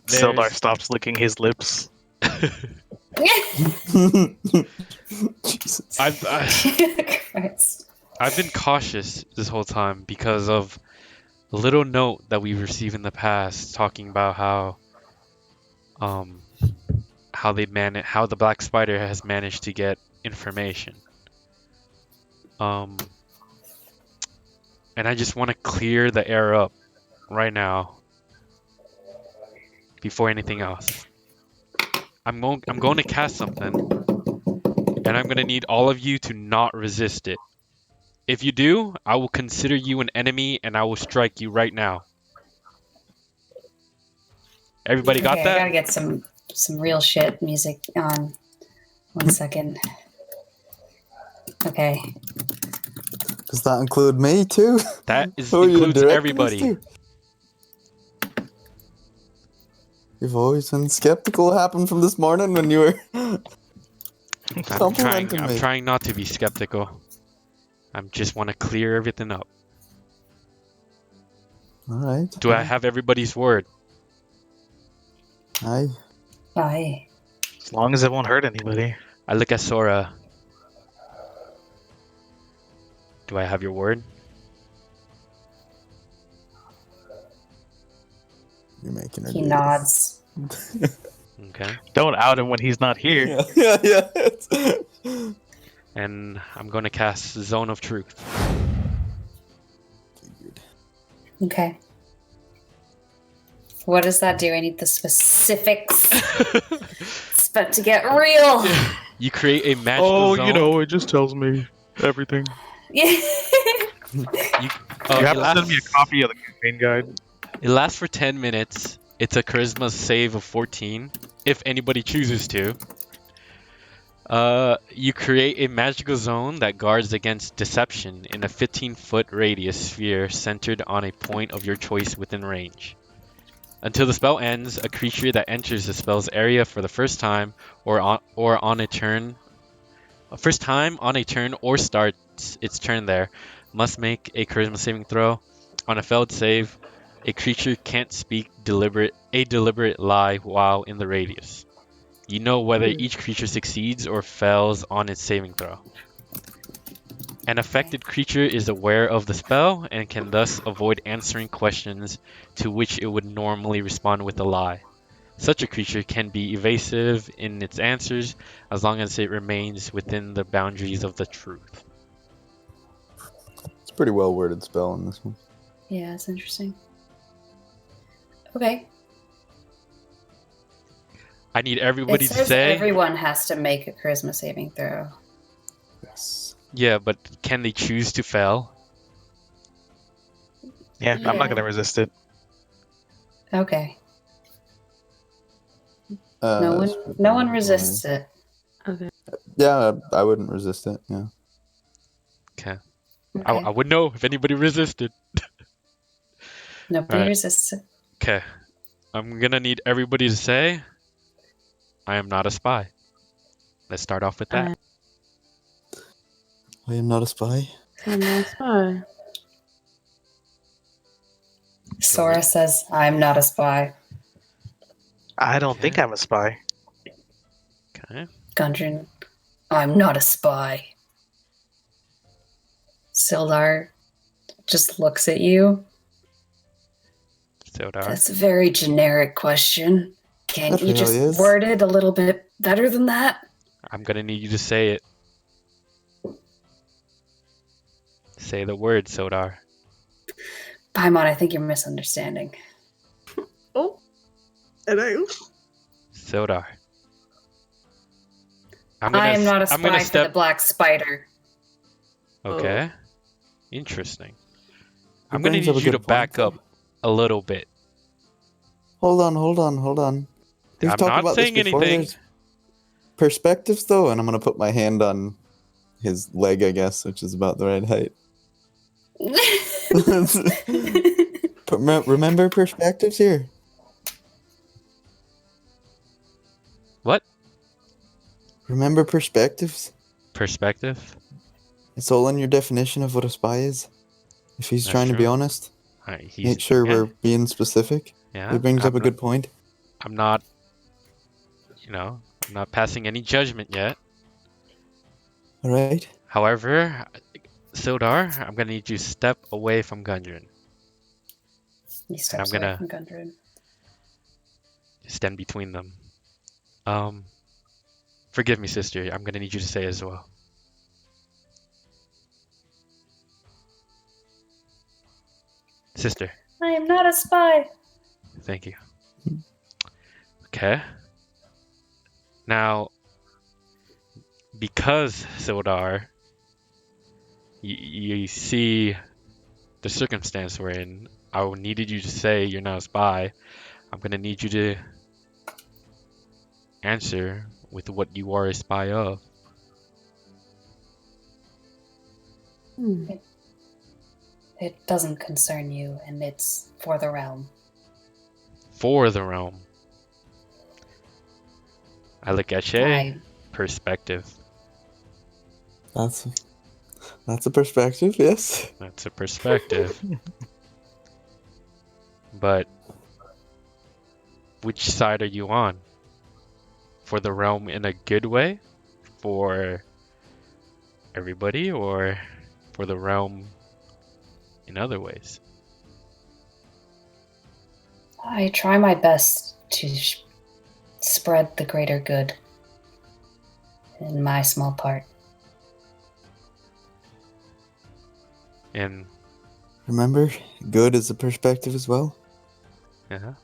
Sildar stops licking his lips. Jesus. Christ. I've been cautious this whole time because of a little note that we received in the past talking about how the Black Spider has managed to get information. And I just want to clear the air up right now before anything else. I'm going to cast something, and I'm going to need all of you to not resist it. If you do, I will consider you an enemy, and I will strike you right now. Everybody got Okay, that? I gotta get some real shit music on. 1 second. Okay. Does that include me too? That Who are you includes directing everybody. this to? You've always been skeptical. What happened from this morning when you were complimenting I'm me? trying not to be skeptical. I just want to clear everything up. All right. Do I have everybody's word? Aye. Bye. As long as it won't hurt anybody. I look at Sora. Do I have your word? You're making her He do nods. Okay. Don't out him when he's not here. this. Yeah. And I'm going to cast Zone of Truth. Figured. Okay. What does that do? I need the specifics. It's about to get real. You create a magical zone. it just tells me everything. Yeah. Oh, You it have to send me a lasts, copy of the campaign guide. it lasts for 10 minutes. It's a charisma save of 14, if anybody chooses to. You create a magical zone that guards against deception in a 15-foot radius sphere centered on a point of your choice within range. Until the spell ends, a creature that enters the spell's area for the first time or on a turn, or starts its turn there, must make a charisma saving throw. On a failed save, a creature can't speak a deliberate lie while in the radius. You know whether each creature succeeds or fails on its saving throw. An affected creature is aware of the spell and can thus avoid answering questions to which it would normally respond with a lie. Such a creature can be evasive in its answers as long as it remains within the boundaries of the truth. It's a pretty well worded spell in this one. Yeah, it's interesting. Okay. I need It everybody to says say, everyone has to make a charisma saving throw. Yes. yeah, but can they choose to fail? Yeah, I'm Yeah. not gonna resist it. Okay. That's No one resists it. Okay. Yeah, I wouldn't resist it. Yeah. Okay. Okay. I would know if anybody resisted. Nobody Alright. resists it. Okay. I'm gonna need everybody to say, I am not a spy. Let's start off with that. I am not a spy. I'm not a spy. Sora says, I'm not a spy. I don't think I'm a spy. Okay. Gunjan, I'm not a spy. Sildar just looks at you. Sildar. That's a very generic question. Can't That you really just is. word it a little bit better than that? I'm gonna need you to say it. Say the word, Sildar. Paimon, I think you're misunderstanding. Oh, hello. Sildar. I am not a I'm gonna spy for the step. black spider. Okay. Interesting. He I'm gonna brings need up a you to good point, back though. up a little bit. Hold on. We've I'm talked not about this saying before. anything. There's perspectives, though, and I'm gonna put my hand on his leg, I guess, which is about the right height. Remember perspectives here. What? Remember perspectives. Perspective? It's all in your definition of what a spy is. If he's That's trying to be true. honest, He's, make sure yeah, we're being specific. yeah. He brings I'm up a not- good point. I'm not, I'm not passing any judgment yet. All right. However, Sildar, I'm gonna need you to step away from Gunjan. He steps I'm away gonna- from Gundren. Stand between them. Forgive me, sister. I'm gonna need you to say as well. Sister, I am not a spy. thank you. Okay. Now, because Sildar, you see the circumstance we're in, I needed you to say you're not a spy. I'm gonna need you to answer with what you are a spy of. It doesn't concern you, and it's for the realm. For the realm. I look at Shay. Perspective. That's a perspective, yes. That's a perspective. But which side are you on? For the realm in a good way? For everybody? Or for the realm in other ways? I try my best to spread the greater good in my small part. And Remember, good is a perspective as well. yeah,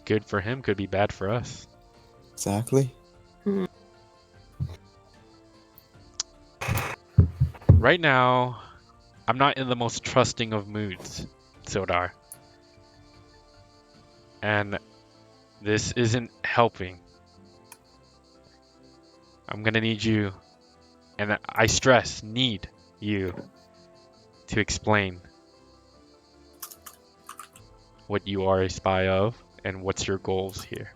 good for him could be bad for us. Exactly. Right now, I'm not in the most trusting of moods, Sildar. And this isn't helping. I'm gonna need you, and I stress, need you to explain what you are a spy of and what's your goals here.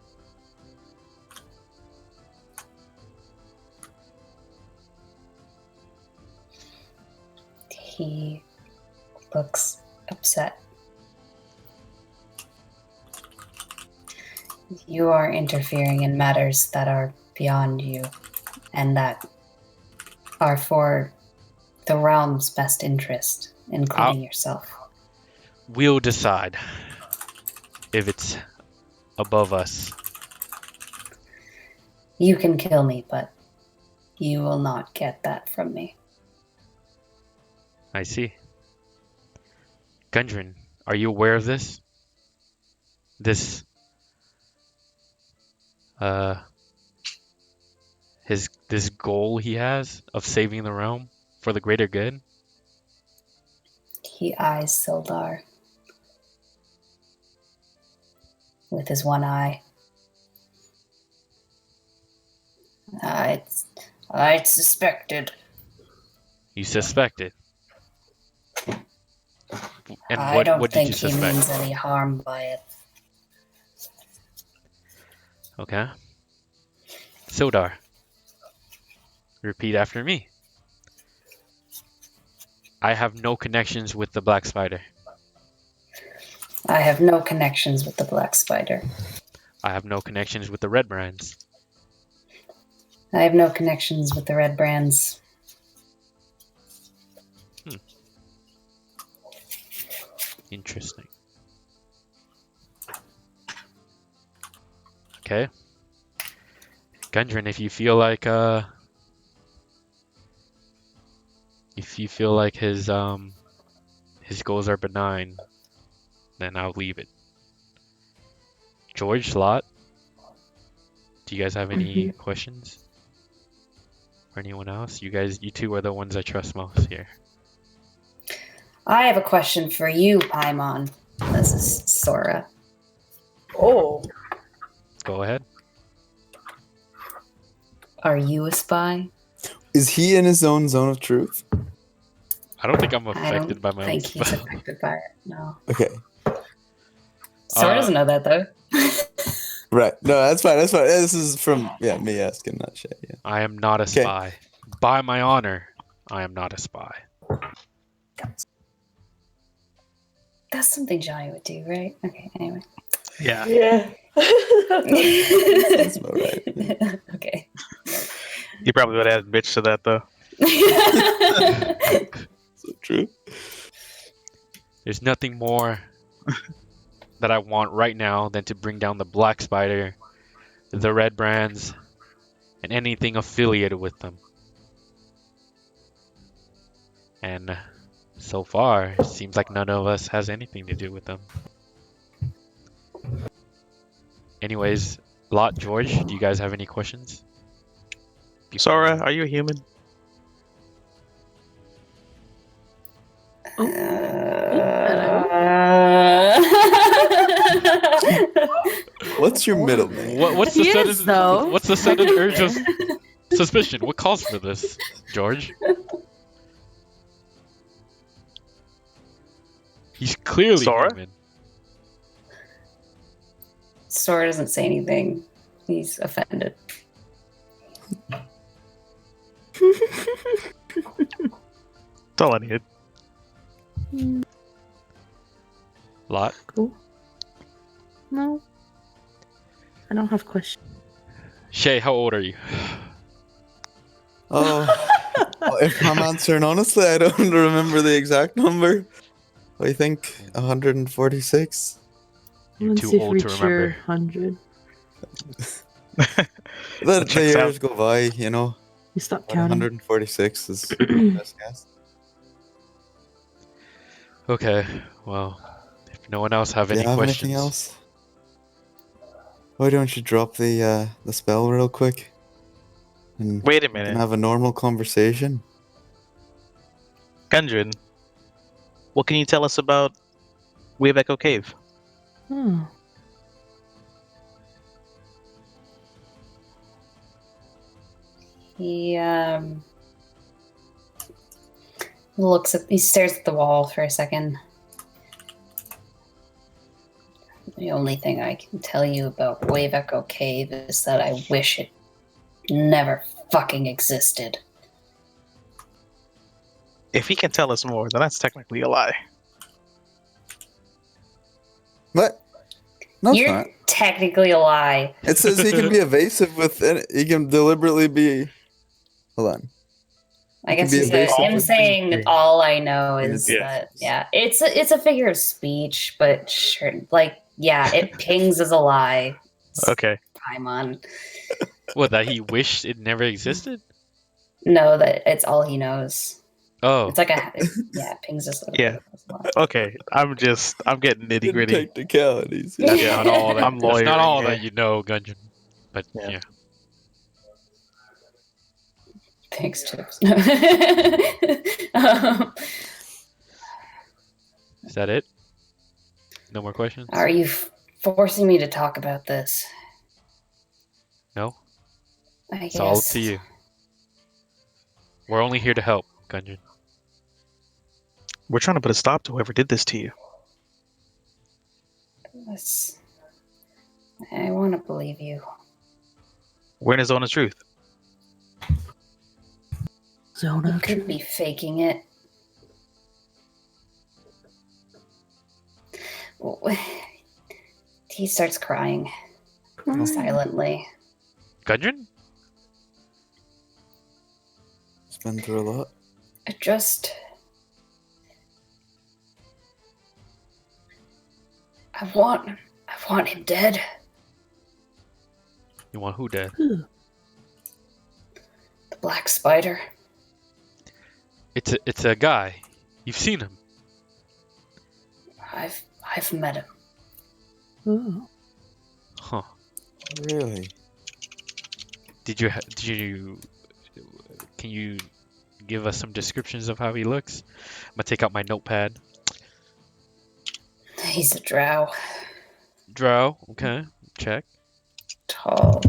He looks upset. You are interfering in matters that are beyond you and that are for the realm's best interest, including yourself. We'll decide if it's above us. You can kill me, but you will not get that from me. I see. Gundren, are you aware of this? This this goal he has of saving the realm for the greater good? He eyes Sildar with his one eye. I suspected. You suspected. And I don't what did think you he suspect? means any harm by it. Okay. Sildar, repeat after me. I have no connections with the Black Spider. I have no connections with the Black Spider. I have no connections with the Red Brands. I have no connections with the Red Brands. Interesting. Okay. Gundren, if you feel like his goals are benign, then I'll leave it. George, Lot, do you guys have any questions? Or anyone else? You two are the ones I trust most here. I have a question for you, Paimon. This is Sora. Oh. Go ahead. Are you a spy? Is he in his own zone of truth? I don't think I'm I affected by don't my own think he's spell. affected by it. No. Okay. Sora doesn't know that though. Right. No, that's fine. That's fine. This is from me asking, not Shay. Yeah. I am not a Okay. spy. By my honor, I am not a spy. That's something Johnny would do, right? Okay, anyway. Yeah. Yeah. That's about right. Okay. You probably would add bitch to that though. So true. There's nothing more that I want right now than to bring down the Black Spider, the Red Brands, and anything affiliated with them. And so far, it seems like none of us has anything to do with them. Anyways, Lot, George, do you guys have any questions? Sora, are you a human? What's your middle name? What's the He sudden is, though. What's the sudden urge of suspicion? What calls for this, George? He's clearly Sora? human. Sora doesn't say anything. He's offended. That's all I needed. Lot. Cool. No. I don't have questions. Shay, how old are you? Oh, if I'm answering honestly, I don't remember the exact number. I think 146. You're Once too you've old to reached your remember. 100, The checks years out. go by, you know. you stop But counting. 146 is my best guess. Okay, well, if no one else have Do any you have questions, anything else? Why don't you drop the spell real quick? And Wait a we can minute. have a normal conversation. Gunjan, What can you tell us about Wave Echo Cave? Oh. He he stares at the wall for a second. The only thing I can tell you about Wave Echo Cave is that I wish it never fucking existed. If he can tell us more, then that's technically a lie. What? No, it's You're not. technically a lie. It says he can be evasive with any, he can deliberately be. Hold on. I It can guess be it's evasive him with saying that all I know is Yeah. that it's a figure of speech, but sure, like it pings as a lie. Okay. Paimon. What, that he wished it never existed? No, that it's all he knows. Oh, It's like it pings as a Yeah. lie. Okay. I'm getting nitty gritty. Technicalities. that's Yeah. not all that. I'm That's not lawyering all here. that you know, Gunjan. But Yeah. yeah. Thanks, Chips. Is that it? No more questions? Are you forcing me to talk about this? No? I guess. It's all up to you. We're only here to help, Gunjan. We're trying to put a stop to whoever did this to you. I want to believe you. We're in a zone of truth. Zone You of could truth. be faking it. He starts crying silently. Gunjan? It's been through a lot. I want him dead. You want who dead? Ooh. The black spider. It's a guy. You've seen him. I've met him. Ooh. Huh. Really? Did you can you give us some descriptions of how he looks? I'm gonna take out my notepad. He's a drow. Drow, okay. Check. Tall.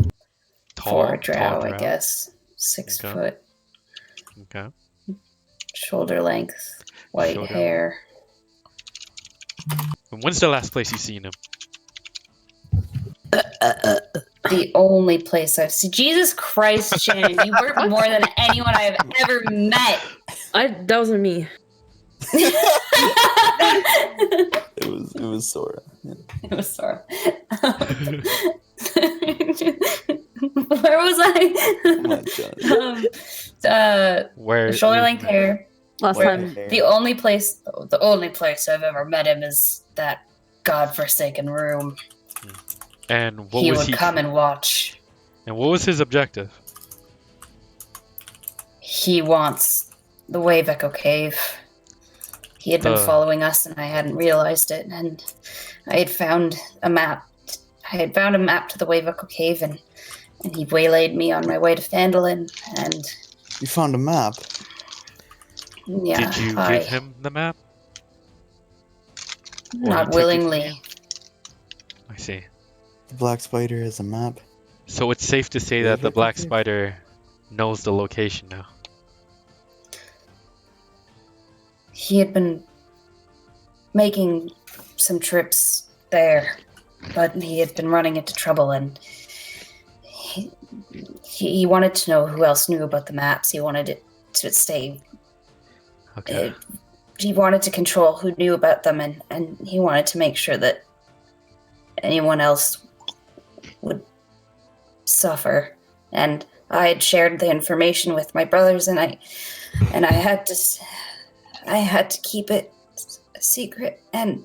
Tall. For a drow, tall I guess. 6 Okay. foot. Okay. Shoulder length. White Shoulder hair. And when's the last place you seen him? The only place I've seen. Jesus Christ, Shannon, you work more than anyone I have ever met. That wasn't me. It was Sora. Yeah. It was Sora. Where was I? Come on, John. Where Shoulder length hair. Last Where- time. The only place I've ever met him is that godforsaken room. And what He was would he come and watch. and what was his objective? He wants the Wave Echo Cave. He had been following us, and I hadn't realized it. And I had found a map. I had found a map to the Wave Echo Cave, and he waylaid me on my way to Phandelver. And You found a map. yeah, Did you I give him the map? Or he not took it from willingly. you? I see. The black spider has a map. So it's safe to say Yeah, that the that's black okay. spider knows the location now. He had been making some trips there, but he had been running into trouble, and he wanted to know who else knew about the maps. He wanted it to stay. Okay. He wanted to control who knew about them, and he wanted to make sure that anyone else would suffer. And I had shared the information with my brothers, and I had to keep it a secret, and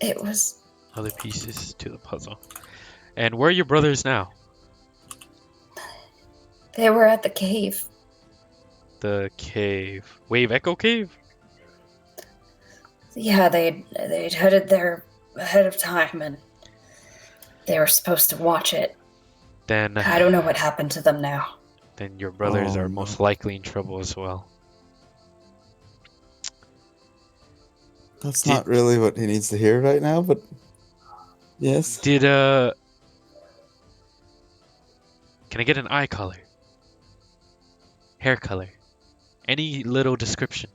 it was. Other pieces to the puzzle. And where are your brothers now? They were at the cave. The cave. Wave Echo Cave? Yeah, they'd headed there ahead of time, and they were supposed to watch it. Then I don't know what happened to them now. then your brothers Oh, are no. most likely in trouble as well. That's not really what he needs to hear right now, but yes. Can I get an eye color? Hair color? Any little description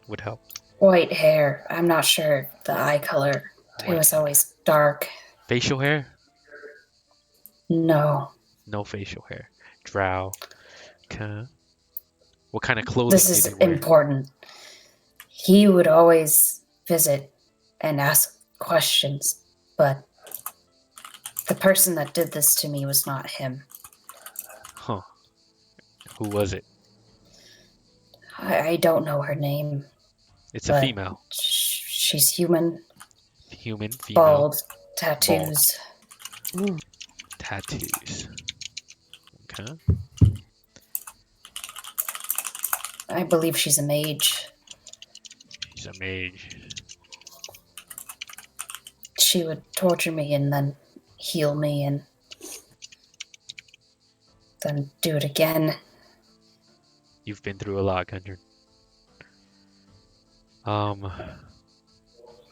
would help. White hair. I'm not sure the eye color. It was always dark. Facial hair? No. No facial hair. Drow. Okay. What kind of clothing This did is he wear? important. He would always visit and ask questions, but the person that did this to me was not him. Huh. Who was it? I don't know her name. It's a But female. She's human, Human, female. bald, tattoos. Tattoos. Okay. I believe she's a mage. She's a mage. She would torture me and then heal me and then do it again. You've been through a lot, Gunjan.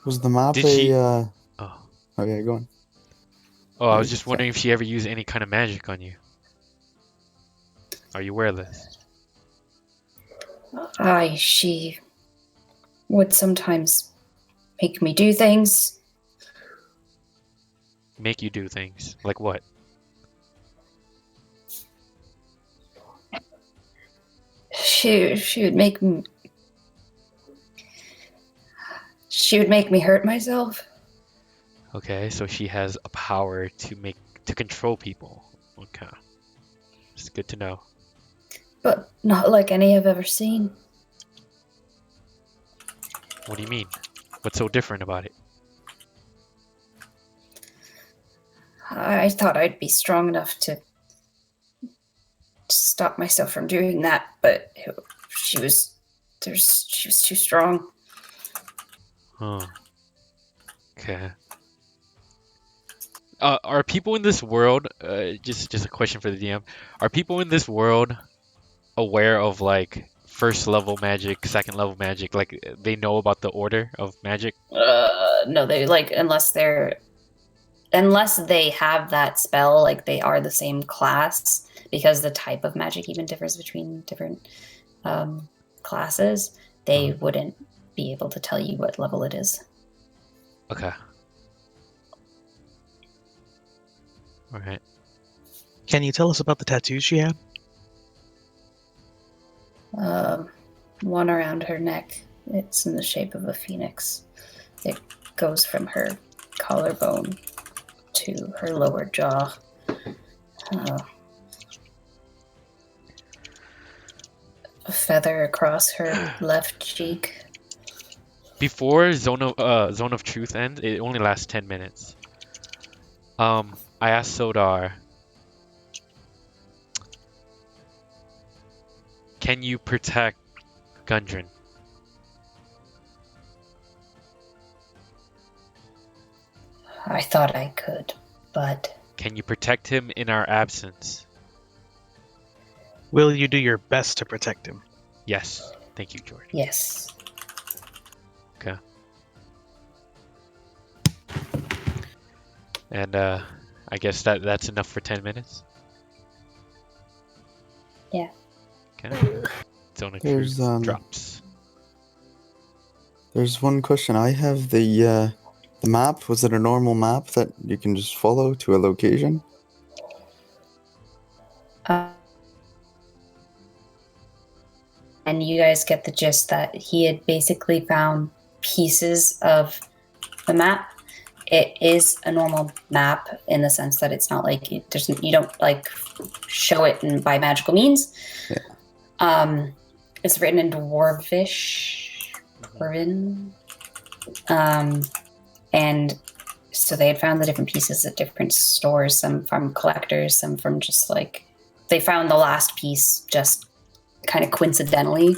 Was the map Did she- Oh, Oh. okay, go on. Oh, I was just wondering if she ever used any kind of magic on you. Are you aware of this? She would sometimes make me do things. Make you do things. Like what? She would make me. She would make me hurt myself. Okay, so she has a power to control people. Okay. It's good to know. But not like any I've ever seen. What do you mean? What's so different about it? I thought I'd be strong enough to stop myself from doing that, but she was too strong. Huh. Okay. Are people in this world, just a question for the DM, are people in this world aware of like first level magic, second level magic, like they know about the order of magic? No, they unless they have that spell, like they are the same class, because the type of magic even differs between different classes. They wouldn't be able to tell you what level it is. Okay. All right. Can you tell us about the tattoos she had? One around her neck. It's in the shape of a phoenix. It goes from her collarbone to her lower jaw. A feather across her left cheek. Before Zone of Truth ends, it only lasts 10 minutes. I asked Sodar, can you protect Gunjan? I thought I could, but Can you protect him in our absence? Will you do your best to protect him? Yes. Thank you, George. yes. Okay. And I guess that's enough for 10 minutes? Yeah. Okay. Zone of There's, Truth drops. There's one question. I have the map. Was it a normal map that you can just follow to a location? And you guys get the gist that he had basically found pieces of the map. It is a normal map in the sense that it's not like you don't like show it by magical means. Yeah. It's written in Dwarvish, Dwarven, and so they had found the different pieces at different stores. Some from collectors, some from just like they found the last piece just kind of coincidentally.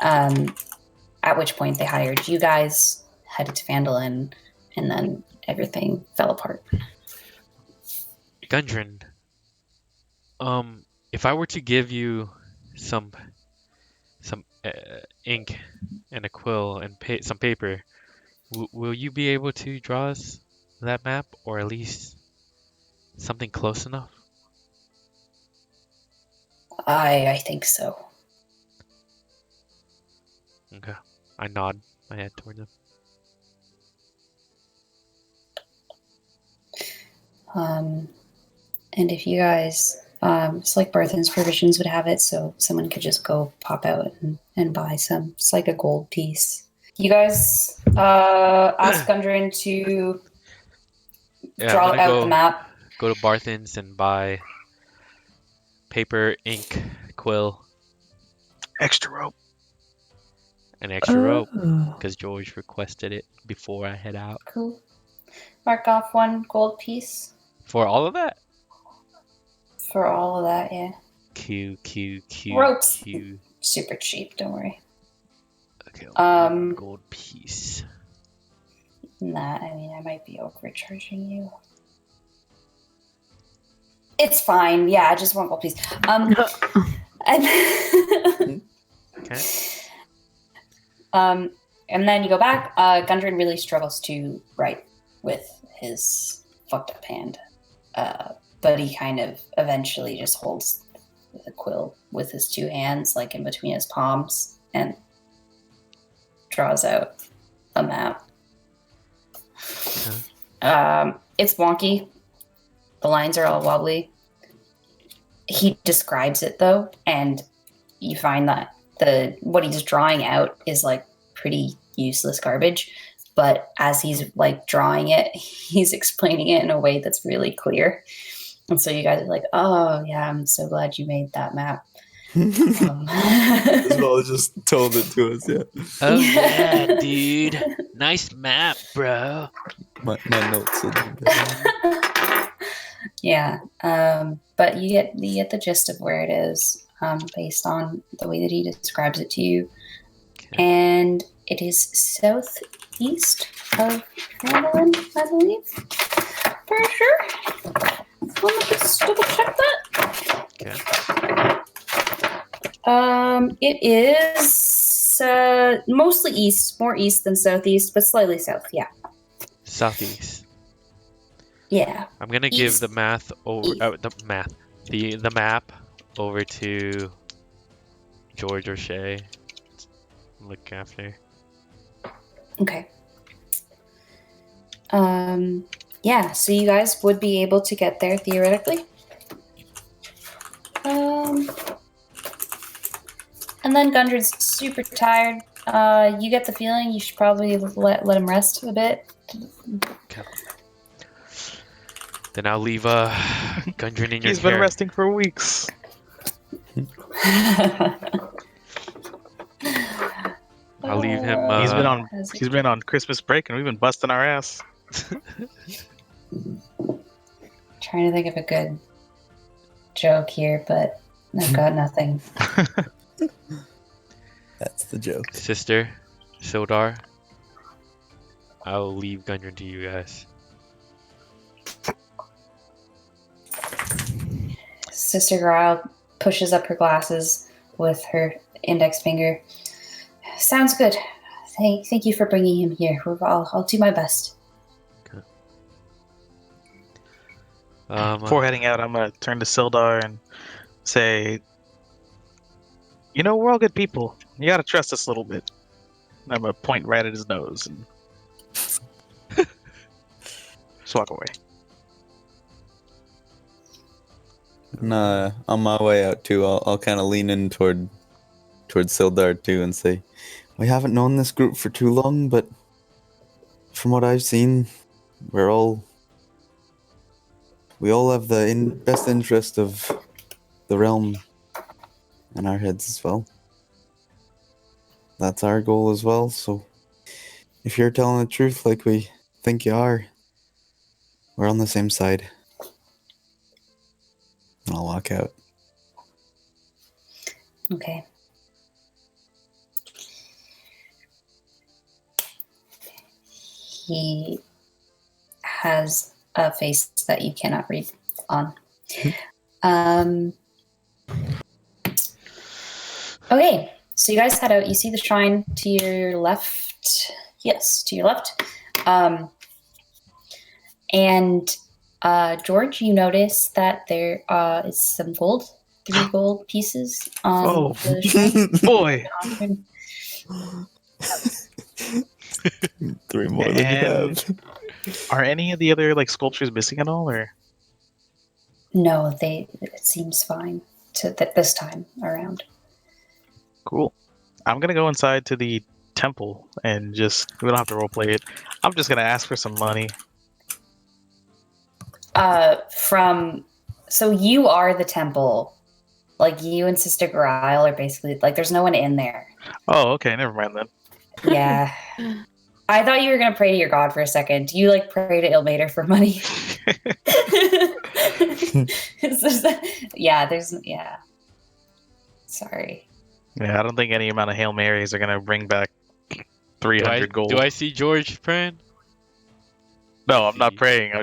At which point they hired you guys, headed to Phandelver, and then everything fell apart. Gundren, if I were to give you some ink and a quill and some paper, will you be able to draw us that map, or at least something close enough? I think so. Okay. I nod my head towards him. And if you guys, it's like Berthan's provisions would have it, so someone could just go pop out and buy some. It's like a gold piece. You guys ask Gundren to draw I'm gonna out the map. Go to Barthen's and buy paper, ink, quill, Extra rope. an extra rope, Oh. because George requested it before I head out. Cool. Mark off 1 gold piece For all of that? for all of that, yeah. Q. Ropes. Super cheap, don't worry. Okay, 1 Um, gold piece. Nah, I mean, I might be overcharging you. It's fine. Yeah, just 1 gold piece. And Okay. and then you go back. Gundren really struggles to write with his fucked up hand. But he kind of eventually just holds the quill with his 2 hands, like in between his palms, and draws out a map. It's wonky. The lines are all wobbly. He describes it though, and you find that what he's drawing out is like pretty useless garbage. But as he's like drawing it, he's explaining it in a way that's really clear. And so you guys are like, oh yeah, I'm so glad you made that map. As well, just told it to us. Yeah. Oh yeah, dude. Nice map, bro. My notes. Yeah, but you get the gist of where it is based on the way that he describes it to you. Okay. And it is southeast of Phandelver, I believe. For sure. Let me just double check that. Okay. It is mostly east, more east than southeast, but slightly south. Yeah. Southeast. Yeah. I'm gonna give East. the map over to George or Shay. Look after. Okay. Yeah, so you guys would be able to get there theoretically. And then Gundren's super tired. You get the feeling you should probably let him rest a bit. Okay. Then I'll leave Gundren in your He's care. been resting for weeks. I'll leave him. He's been on Christmas break, and we've been busting our ass. Trying to think of a good joke here, but I've got nothing. That's the joke. Sister, Sildar, I'll leave Gundren to you guys. Sister Corral pushes up her glasses with her index finger. Sounds good. Thank you for bringing him here. I'll do my best. Okay. Before heading out, I'm gonna turn to Sildar and say, "You know, we're all good people. You gotta trust us a little bit." And I'm gonna point right at his nose and just walk away. And on my way out too, I'll kind of lean in towards Sildar too and say, "We haven't known this group for too long, but from what I've seen, we all have the best interest of the realm in our heads as well. That's our goal as well. So if you're telling the truth like we think you are, we're on the same side." And I'll walk out. Okay. He has a face that you cannot read on. Okay, So you guys head out. You see the shrine to your left. Yes, to your left. And George, you notice that there is some gold, 3 gold pieces on Oh. the shrine. Boy. Three more than you And- have. Are any of the other like sculptures missing at all, or? No, it seems fine this time around. Cool. I'm gonna go inside to the temple and we don't have to roleplay it. I'm just gonna ask for some money. So you are the temple. Like, you and Sister Corral are basically, like, there's no one in there. Oh, okay, never mind then. Yeah. I thought you were going to pray to your god for a second. Do you, like, pray to Ilmater for money? Yeah. Sorry. Yeah, I don't think any amount of Hail Marys are gonna bring back 300 gold. Do I see George praying? No, I'm not praying. I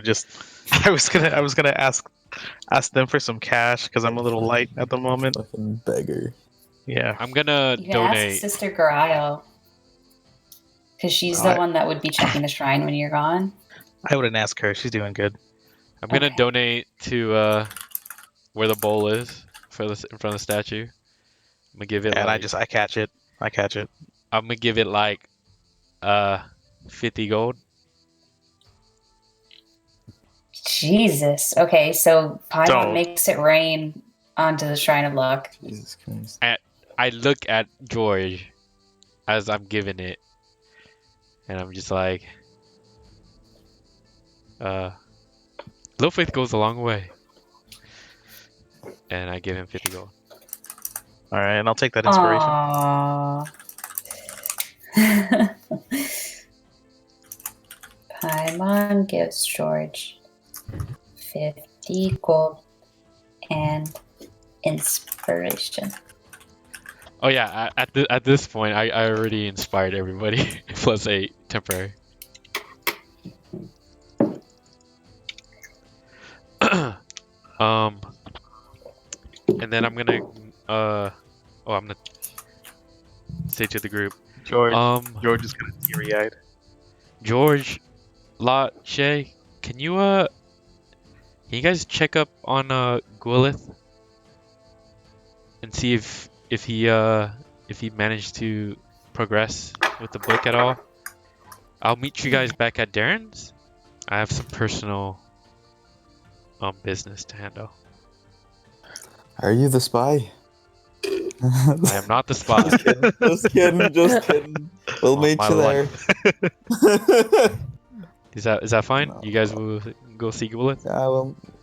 was gonna ask them for some cash because I'm a little light at the moment. Fucking beggar. Yeah. I'm gonna You can donate. ask Sister Corral. Because she's the one that would be checking the shrine when you're gone. I wouldn't ask her. She's doing good. I'm gonna Okay. donate to where the bowl is in front of the statue. I'm gonna give it. And like, I catch it. I'm gonna give it like 50 gold. Jesus. Okay, so Paimon Don't. makes it rain onto the Shrine of Luck. Jesus Christ. I look at George as I'm giving it, and I'm just like, little faith goes a long way. And I give him 50 gold. All right, and I'll take that inspiration. Aww. Paimon gives George 50 gold and inspiration. Oh yeah, at this point, I already inspired everybody. Plus 8 temporary. And then I'm gonna I'm gonna say to the group, George is kind of teary-eyed. George, Lot, Shay, can you guys check up on Gwyleth and see if he managed to progress with the book at all? I'll meet you guys back at Darren's. I have some personal business to handle. Are you the spy? I am not the spy. Just kidding. We'll Oh, meet my you there. Is that fine? No. You guys will go see Gwyleth? Yeah,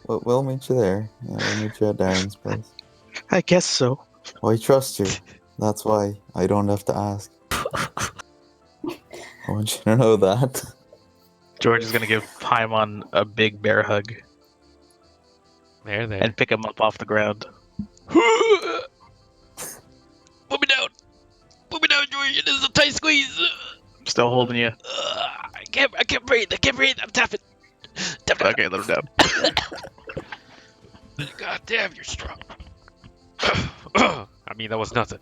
we'll meet you there. Yeah, we'll meet you at Darren's place. I guess so. Well, I trust you. That's why I don't have to ask. I want you to know that. George is gonna give Paimon a big bear hug There. and pick him up off the ground. Put me down, George. This is a tight squeeze. I'm still holding you. I can't breathe. I'm tapping. Okay, let him down. God damn, you're strong. I mean, that was nothing.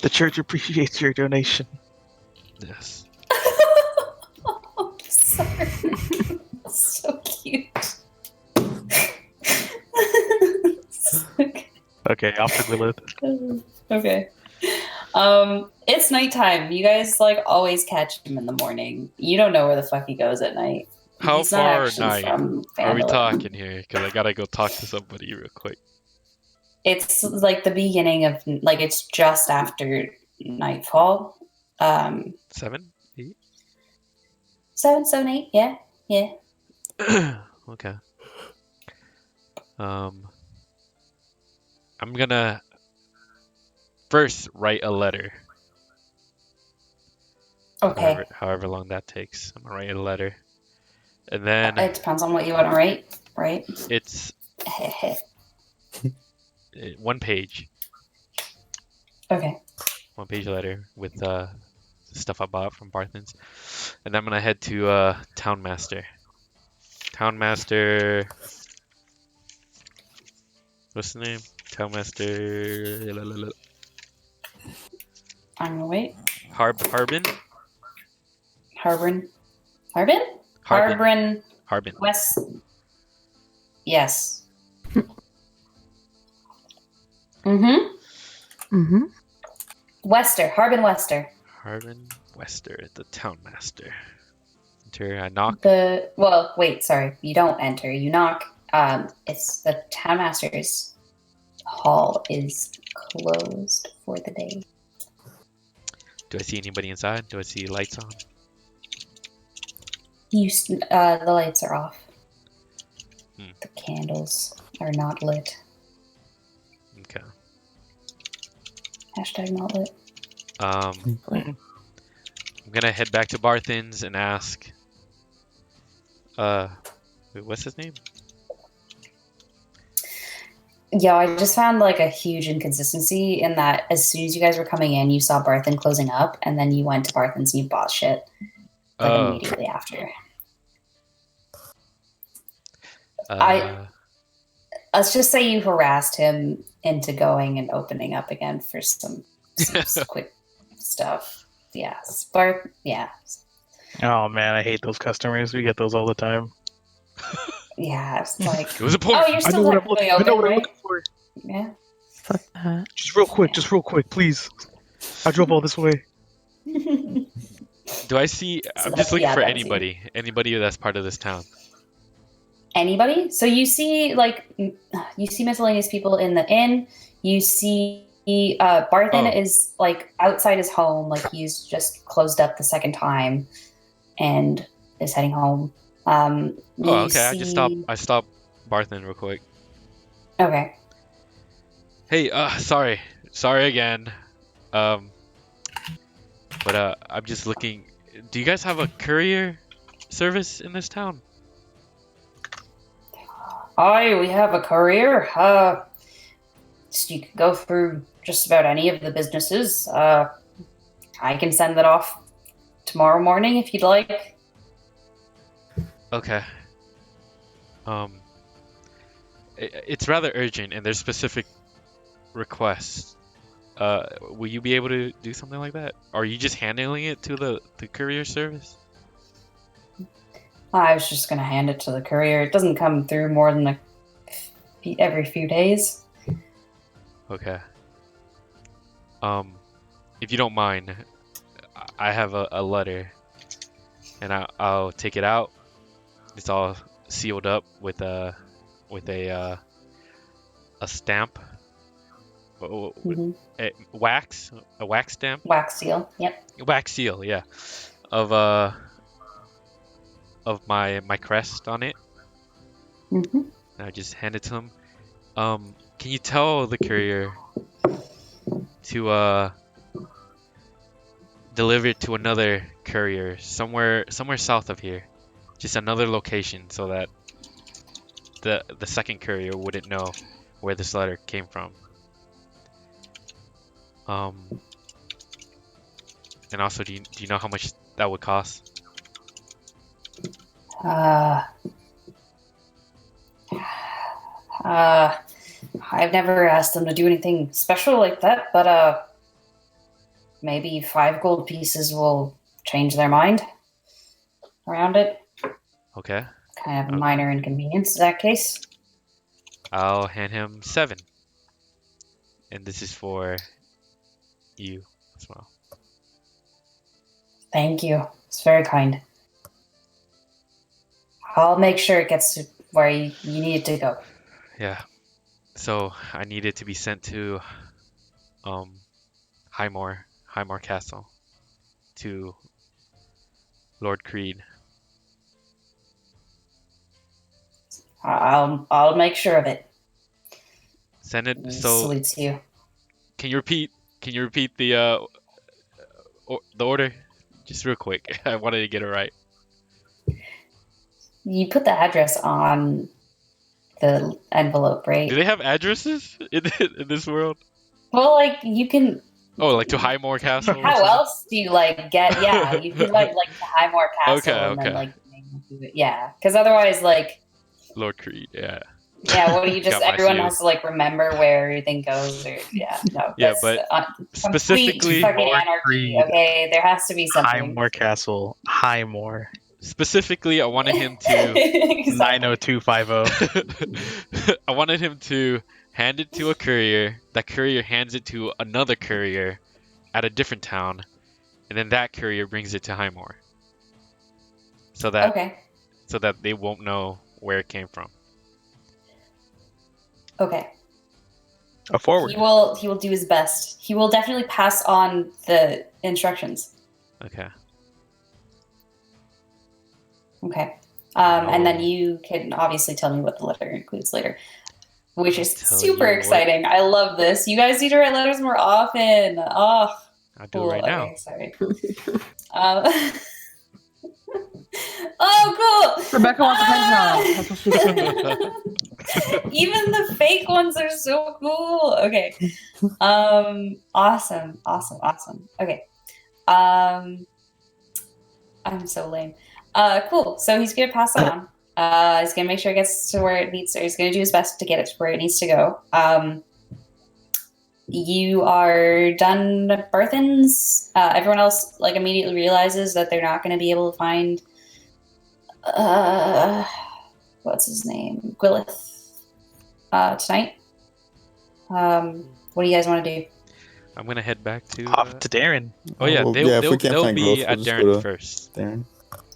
The church appreciates your donation. Yes. Oh, sorry. So cute. Okay, off to Gwyleth. Okay. It's nighttime. You guys like always catch him in the morning. You don't know where the fuck he goes at night. How He's not far actually night from are we Phandelver. talking here? Because I gotta go talk to somebody real quick. It's like the beginning of it's just after nightfall. 7, 8. 7, 8. Yeah. Okay. I'm gonna first write a letter. Okay. However long that takes. I'm gonna write a letter. And then It depends on what you want to write, right? it's 1 page. Okay. 1 page letter with stuff I bought from Barthen's. And then I'm gonna head to Townmaster. Townmaster. What's the name? Townmaster. I'm gonna wait. Harbin? Harbin? Harbin. West. Yes. Mm-hmm. Wester. Harbin Wester. Harbin Wester, the town master. Enter, I knock. Well, wait, sorry. You don't enter. You knock. It's the town master's hall is closed for the day. Do I see anybody inside? Do I see lights on? The lights are off. Hmm. The candles are not lit. Okay. Hashtag not lit. I'm gonna head back to Barthen's and ask. What's his name? Yeah, I just found like a huge inconsistency in that as soon as you guys were coming in, you saw Barthen closing up, and then you went to Barthen's and you bought shit like immediately after. Let's just say you harassed him into going and opening up again for some quick stuff. Yeah, yeah. Oh man, I hate those customers. We get those all the time. Yeah, it's like, It was a point. oh, you're still technically I know open, what I'm right? looking for. Yeah. Fuck that. Just real quick, please. I drove all this way. Do I see? I'm just looking for anybody that's part of this town. Anybody? So you see miscellaneous people in the inn. You see Barthen is like outside his home, like he's just closed up the second time and is heading home. Okay. I stopped Barthen real quick. Okay. Hey, sorry again. But I'm just looking. Do you guys have a courier service in this town? We have a courier. So you can go through just about any of the businesses. I can send that off tomorrow morning if you'd like. Okay. It's rather urgent, and there's specific requests. Will you be able to do something like that? Or are you just handling it to the courier service? I was just gonna hand it to the courier. It doesn't come through more than every few days. Okay. If you don't mind, I have a letter, and I'll take it out. It's all sealed up with a stamp. Mm-hmm. A wax stamp. Wax seal. Yep. Wax seal, yeah. Of my crest on it. Mm-hmm. And I just hand it to him. Can you tell the courier to deliver it to another courier somewhere south of here, just another location, so that the second courier wouldn't know where this letter came from. And also, do you know how much that would cost? I've never asked them to do anything special like that, but maybe 5 gold pieces will change their mind around it. Okay. Kind of a minor inconvenience in that case. I'll hand him 7. And this is for you as well. Thank you. It's very kind. I'll make sure it gets to where you need it to go. Yeah. So I need it to be sent to Highmore Castle, to Lord Creed. I'll make sure of it. Send it. He So salutes you. Can you repeat the order? Just real quick. I wanted to get it right. You put the address on the envelope, right? Do they have addresses in this world? Well, like you can. Oh, like to Highmore Castle? or How something? else do you like get? Yeah, you could like the Highmore Castle Okay, and then okay. like yeah, because otherwise like Lord Creed, yeah. Yeah, what do you just? Got my Everyone seal. has to like remember where everything goes, or no. Yeah, That's but complete specifically- fucking Lord anarchy. Creed. Okay, there has to be something. Highmore Castle. Highmore. Specifically, I wanted him to. Exactly. 90250. I wanted him to hand it to a courier. That courier hands it to another courier at a different town, and then that courier brings it to Highmore, so that Okay. they won't know where it came from. Okay. A forward. He will do his best. He will definitely pass on the instructions. Okay. Okay. And then Oh. you can obviously tell me what the letter includes later, which is Tell super you what. exciting. I love this. You guys need to write letters more often. Oh, I'll do cool. it right now. Okay, sorry. Oh, cool. Rebecca wants a pen Ah! pal. That's what she said. Even the fake ones are so cool. Okay. Awesome. Okay. I'm so lame. Cool. So he's gonna pass that on. He's gonna make sure it gets to where it needs to. He's gonna do his best to get it to where it needs to go. You are done Berthans. Everyone else like immediately realizes that they're not gonna be able to find what's his name? Gwyleth tonight. What do you guys want to do? I'm gonna head back to. Off to Darren. Oh yeah, Well, yeah, if we can't they'll find be growth, at we'll just Darren go to- first. Darren.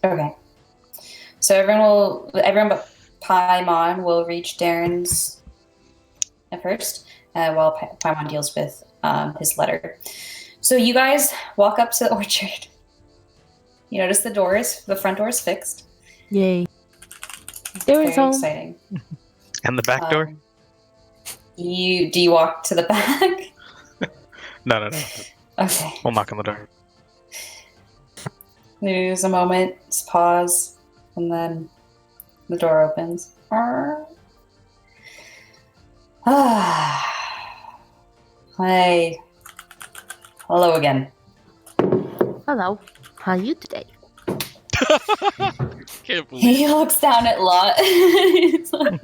Okay. So everyone but Paimon will reach Darren's at first, while Paimon deals with his letter. So you guys walk up to the orchard. You notice the front door is fixed. Yay. Very Darren's home. exciting. And the back door? Do you walk to the back? No. Okay. We'll knock on the door. There's a moment, just pause, and then the door opens. Hey. Hello again. Hello. How are you today? Can't believe. He looks down at Lot. It's like,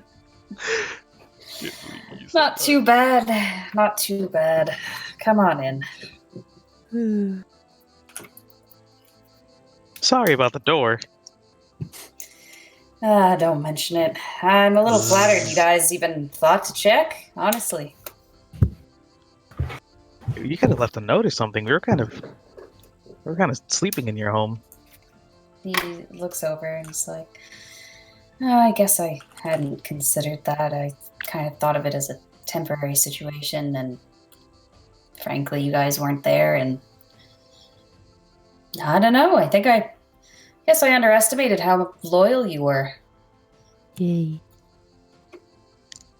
Can't believe you said not that. too bad. Not too bad. Come on in. Sorry about the door. Don't mention it. I'm a little flattered you guys even thought to check, honestly. You could have left a note or something. We were kind of sleeping in your home. He looks over and he's like, I guess I hadn't considered that. I kind of thought of it as a temporary situation, and frankly, you guys weren't there, and I don't know. I guess I underestimated how loyal you were. Yay.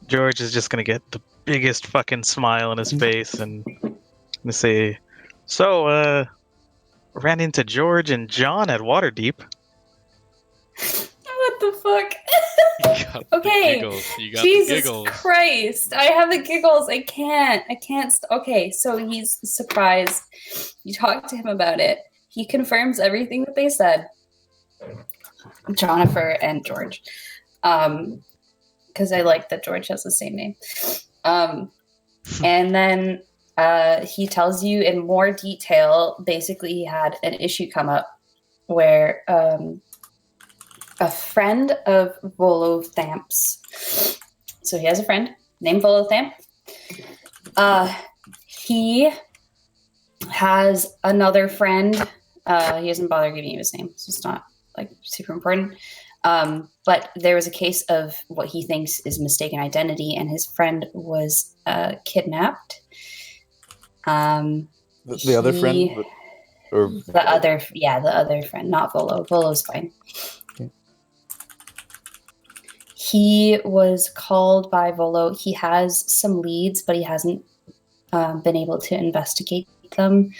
George is just gonna get the biggest fucking smile on his face and gonna say, "So, ran into George and John at Waterdeep." What the fuck? You got Okay. the giggles. You got Jesus the giggles. Christ. I have the giggles. I can't. Okay, so he's surprised. You talk to him about it. He confirms everything that they said. Jonnifer and George. Because I like that George has the same name. And then he tells you in more detail, basically he had an issue come up where a friend of Volo Thamp's, so he has a friend named Volo Thamp. He has another friend. He doesn't bother giving you his name. It's just not like super important. But there was a case of what he thinks is mistaken identity, and his friend was kidnapped. The other friend? Or The other friend, not Volo. Volo's fine. Okay. He was called by Volo. He has some leads, but he hasn't been able to investigate them.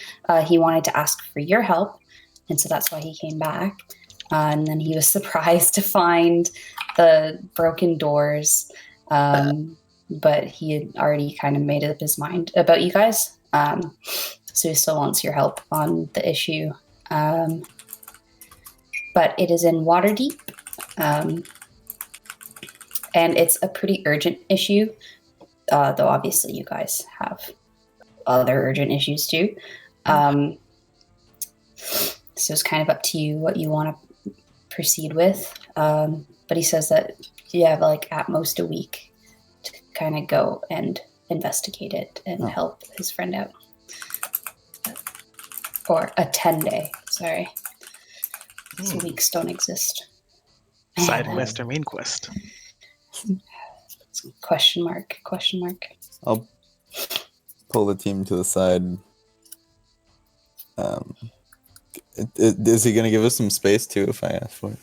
He wanted to ask for your help, and so that's why he came back. And then he was surprised to find the broken doors, but he had already kind of made up his mind about you guys. So he still wants your help on the issue. But it is in Waterdeep. and it's a pretty urgent issue, though obviously you guys have other urgent issues too. So it's kind of up to you what you want to proceed with. But he says that you have like at most a week to kind of go and investigate it and help his friend out. Or a 10-day, sorry. So weeks don't exist. Side quest or main quest? Question mark. I'll pull the team to the side. Is he going to give us some space too if I ask for it?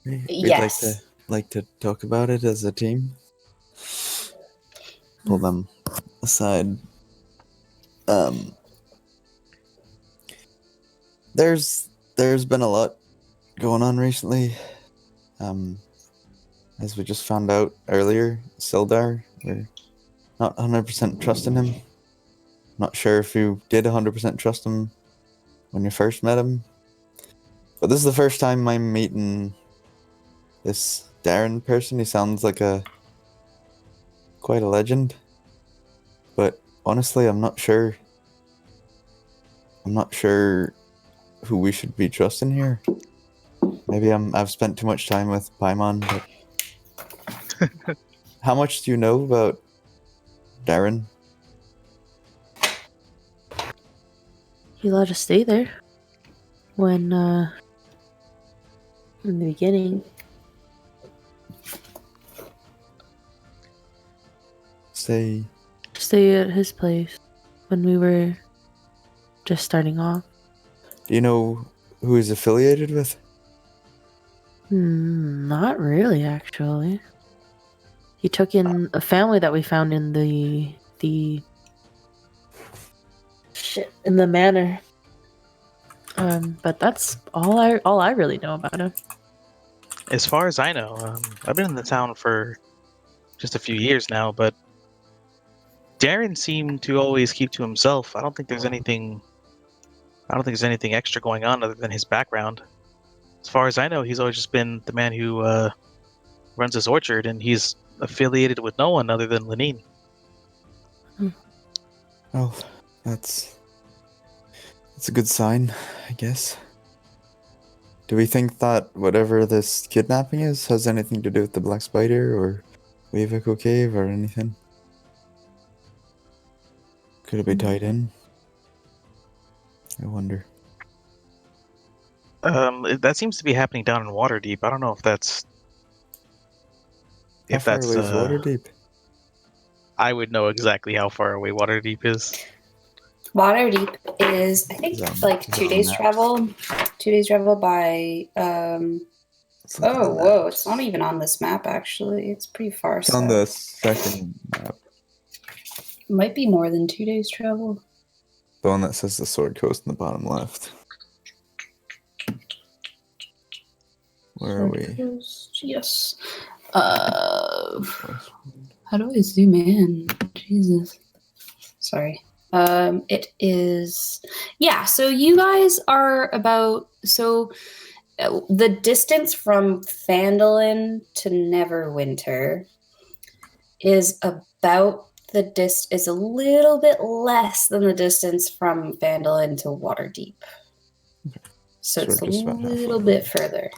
We'd Yes. like to talk about it as a team. Pull them aside. There's been a lot going on recently. As we just found out earlier, Sildar, we're not 100% trusting him. Not sure if you did 100% trust him when you first met him. But this is the first time I'm meeting this Darren person. He sounds like quite a legend. But honestly, I'm not sure who we should be trusting here. Maybe I've spent too much time with Paimon, but how much do you know about Darren? He let us stay there when in the beginning. Stay At his place when we were just starting off. Do you know who he's affiliated with? Not really, actually. He took in a family that we found in the in the manor. But that's all I really know about him. As far as I know, I've been in the town for just a few years now, but Darren seemed to always keep to himself. I don't think there's anything extra going on other than his background. As far as I know, he's always just been the man who runs his orchard, and he's affiliated with no one other than Lenine. Oh, that's a good sign, I guess. Do we think that whatever this kidnapping is has anything to do with the Black Spider or Weavico Cave or anything? Could it be tied in? I wonder. That seems to be happening down in Waterdeep. I don't know if that's How far away is Waterdeep? I would know exactly how far away Waterdeep is. Waterdeep is, I think, like 2 days travel. 2 days travel by. Whoa! It's not even on this map. Actually, it's pretty far. It's on the second map. Might be more than 2 days travel. The one that says the Sword Coast in the bottom left. Where are we? Yes. How do I zoom in? Jesus. Sorry. It is. Yeah. So you guys are about. So the distance from Phandelver to Neverwinter is about is a little bit less than the distance from Phandelver to Waterdeep. Okay. So it's a little bit further.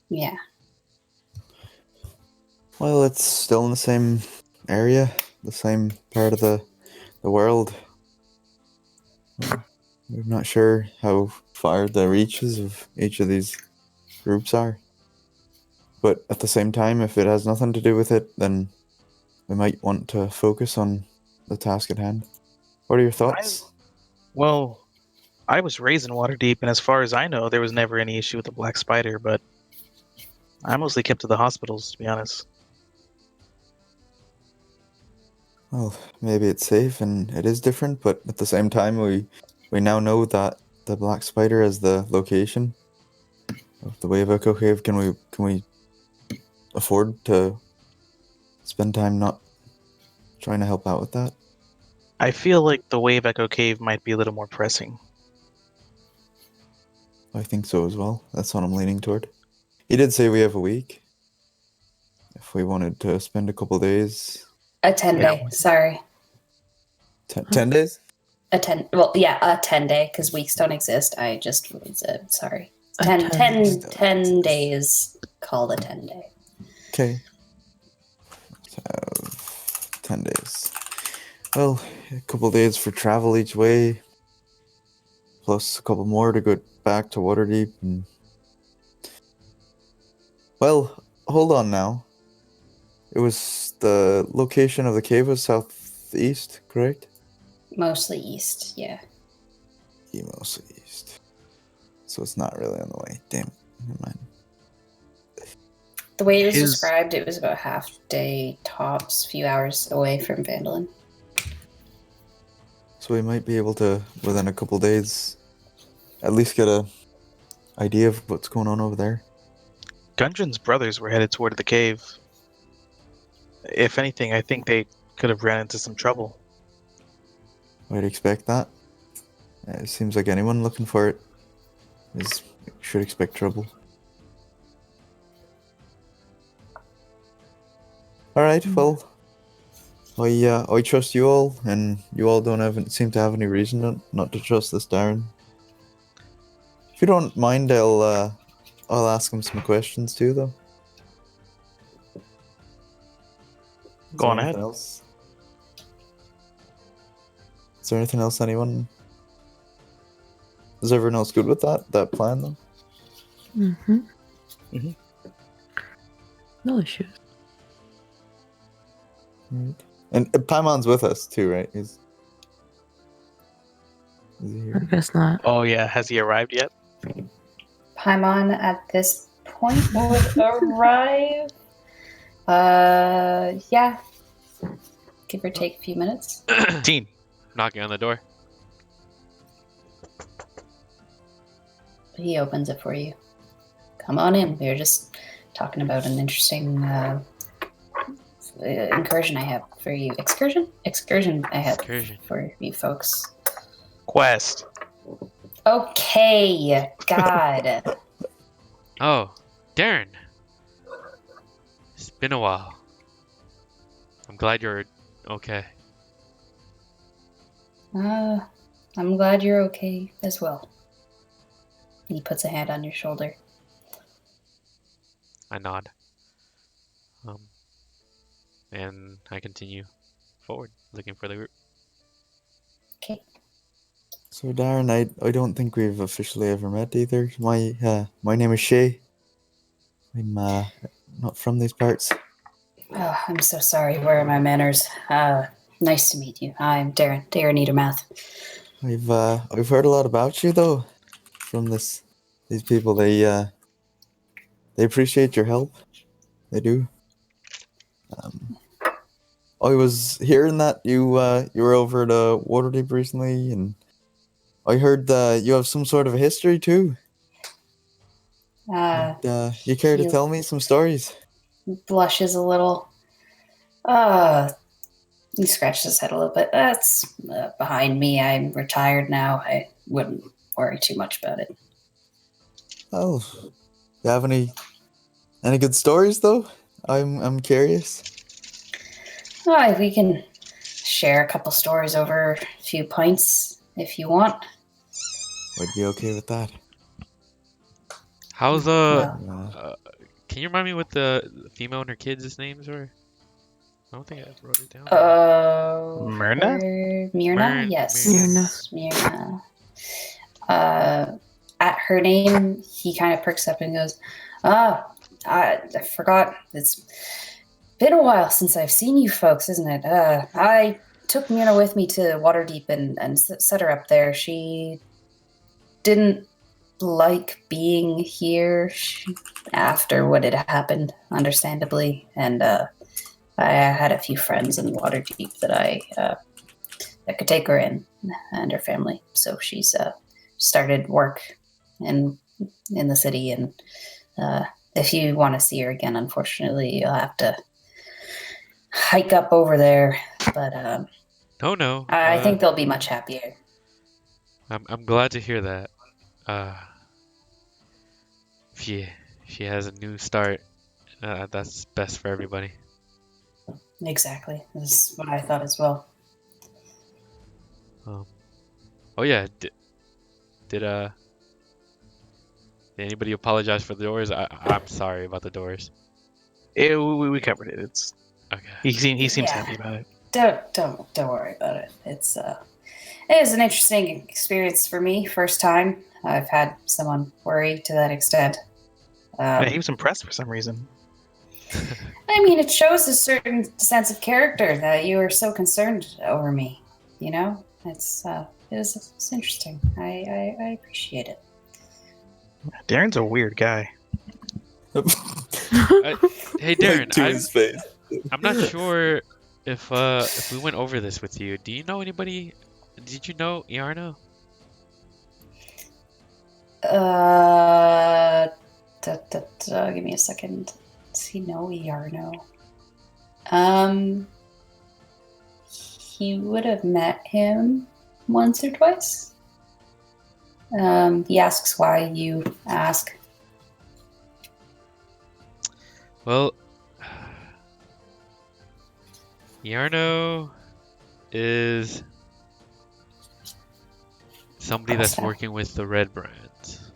Yeah. Well, it's still in the same area, the same part of the world. We're not sure how far the reaches of each of these groups are. But at the same time, if it has nothing to do with it, then we might want to focus on the task at hand. What are your thoughts? I was raised in Waterdeep, and as far as I know, there was never any issue with the Black Spider, but I mostly kept to the hospitals, to be honest. Well, maybe it's safe and it is different, but at the same time, we now know that the Black Spider is the location of the Weavico Cave. Can we afford to spend time not trying to help out with that? I feel like the Wave Echo Cave might be a little more pressing. I think so as well. That's what I'm leaning toward. He did say we have a week. we wanted to spend a couple days. A 10-day. Sorry. 10 days? A 10-day, because weeks don't exist. I just sorry. A 10 10 days called a 10-day. Okay. Let's have 10 days. Well, a couple days for travel each way, plus a couple more to go back to Waterdeep. And... Well, hold on now. It was the location of the cave was southeast, correct? Mostly east, yeah. Yeah, mostly east. So it's not really on the way. Damn. Never mind. The way it was His- described, it was about half day tops, few hours away from Phandelver. So we might be able to, within a couple days, at least get a idea of what's going on over there. Gunjan's brothers were headed toward the cave. If anything, I think they could have ran into some trouble. I'd expect that. It seems like anyone looking for it should expect trouble. Alright, well, I trust you all, and you all don't seem to have any reason not to trust this Darren. If you don't mind, I'll ask him some questions too, though. Is Go on there ahead. anything else? Is there anything else anyone... Is everyone else good with that plan, though? Mm-hmm. Mhm. No issues. Right. And Paimon's with us too, right? Is he I here? guess not. Oh yeah, has he arrived yet? Paimon at this point would arrive. Yeah. Give or take a few minutes. Teen. Knocking on the door. He opens it for you. Come on in. We were just talking about an interesting incursion I have for you. Excursion? Excursion I have Excursion. for you folks. Quest. Okay. God. Oh, Darren. It's been a while. I'm glad you're okay. I'm glad you're okay as well. He puts a hand on your shoulder. I nod. And I continue forward, looking for the group. Okay. So Darren, I don't think we've officially ever met either. My name is Shay. I'm not from these parts. Oh, I'm so sorry. Where are my manners? Nice to meet you. I'm Darren Niedermath. I've heard a lot about you though, from these people. They appreciate your help. They do. I was hearing that you were over to Waterdeep recently, and I heard you have some sort of a history too. You care to he- tell me some stories? Blushes a little. He scratches his head a little bit. That's behind me. I'm retired now. I wouldn't worry too much about it. Oh, you have any good stories though? I'm curious. We can share a couple stories over a few pints if you want. I'd be okay with that. How's Well, can you remind me what the female and her kids' names were? I don't think I wrote it down. Myrna? Myrna? Yes. Myrna. Myrna. At her name, he kind of perks up and goes, I forgot. It's been a while since I've seen you folks, isn't it? I took Myrna with me to Waterdeep and set her up there. She didn't like being here after what had happened, understandably. And I had a few friends in Waterdeep that could take her in and her family. So she's started work in the city. And if you want to see her again, unfortunately, you'll have to hike up over there. But No. I think they'll be much happier. I'm glad to hear that. She has a new start That's best for everybody. Exactly. This is what I thought as well. Oh yeah, did anybody apologize for the doors? I'm sorry about the doors. We covered it. It's Okay. he seems Yeah. happy about it. Don't worry about it. It is an interesting experience for me. First time I've had someone worry to that extent. Yeah, he was impressed for some reason. I mean, it shows a certain sense of character that you are so concerned over me. You know, it's interesting. I appreciate it. Darren's a weird guy. Hey Darren, Like, to his face. I'm not sure if we went over this with you. Do you know anybody? Did you know Iarno? Give me a second. Does he know Iarno? He would have met him once or twice. He asks why you ask. Well, Iarno is somebody that's working with the Red Brands.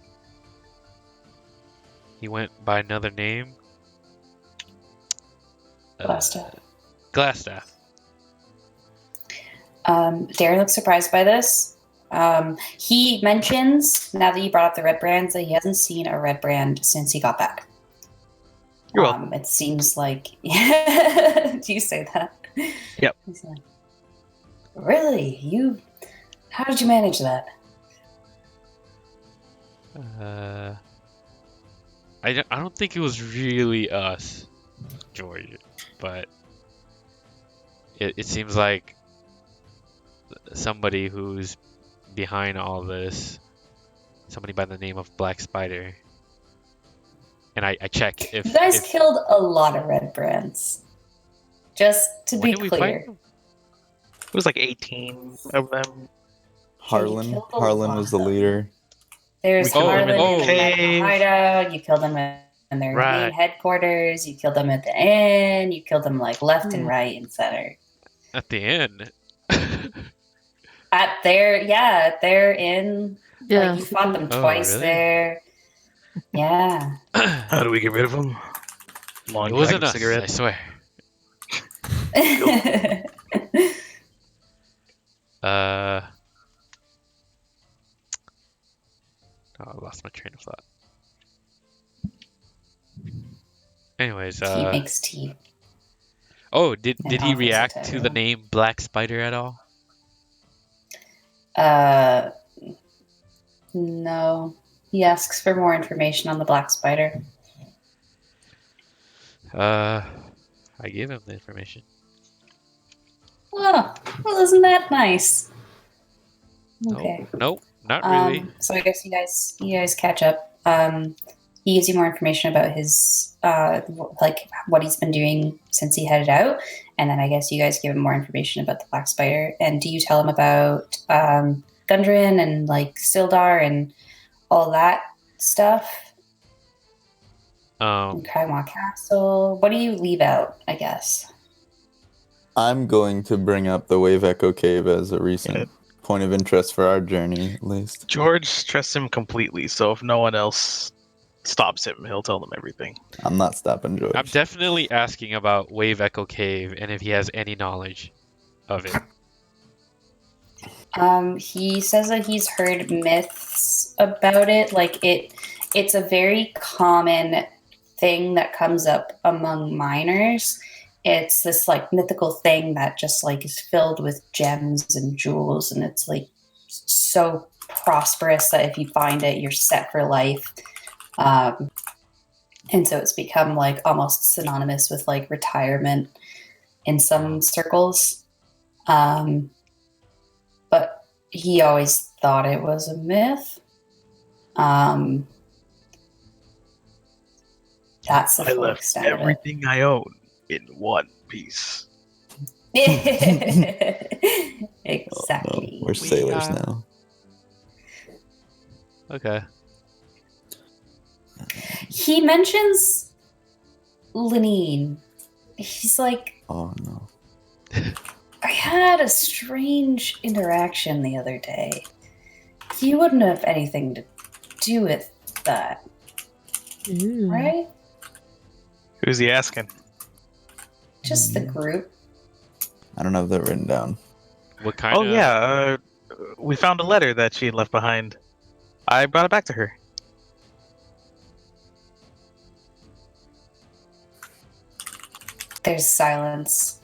He went by another name. Glassstaff. Glassstaff. Darren looks surprised by this. He mentions, now that you brought up the Red Brands, that he hasn't seen a Red Brand since he got back. You're welcome. It seems like... Do you say that? Yep. Really? How did you manage that? I don't think it was really us, George, but it seems like somebody who's behind all this, somebody by the name of Black Spider. And I check if you guys killed a lot of Red Brands. Just to when be did we fight clear. them? It was like 18 of them. Harlan. killed a Harlan lot was the of them. leader. There's We killed them Harlan in the in the cave. hideout. You killed them in their Right. main headquarters. You killed them at the inn. You killed them like left and right and center. At the end. At their inn. Yeah. Like you fought them Oh, twice really? there. Yeah. How do we get rid of them? Long It pack wasn't of us, I cigarettes. swear. Oh, I lost my train of thought. Anyways, He makes tea. oh, did and he offers it react to to the everyone. name Black Spider at all? No. He asks for more information on the Black Spider. I gave him the information. Oh, well, isn't that nice? Okay. Nope, not really. So I guess you guys catch up. He gives you more information about his like what he's been doing since he headed out, and then I guess you guys give him more information about the Black Spider. And do you tell him about Gundren and like Sildar and all that stuff? And Kaiwa Castle. What do you leave out? I guess. I'm going to bring up the Wave Echo Cave as a recent Yeah. point of interest for our journey, at least. George trusts him completely, so if no one else stops him, he'll tell them everything. I'm not stopping George. I'm definitely asking about Wave Echo Cave and if he has any knowledge of it. He says that he's heard myths about it. Like it's a very common thing that comes up among miners. It's this like mythical thing that just like is filled with gems and jewels, and it's like so prosperous that if you find it, you're set for life. And so it's become like almost synonymous with like retirement in some circles. But he always thought it was a myth. That's the I full left extent of it. everything I own in one piece. Exactly. We're sailors are- now. Okay. He mentions Lenine. He's like, Oh no. I had a strange interaction the other day. You wouldn't have anything to do with that, Ooh. right? Who's he asking? Just the group. I don't have that written down. What kind Oh of? yeah, we found a letter that she had left behind. I brought it back to her. There's silence.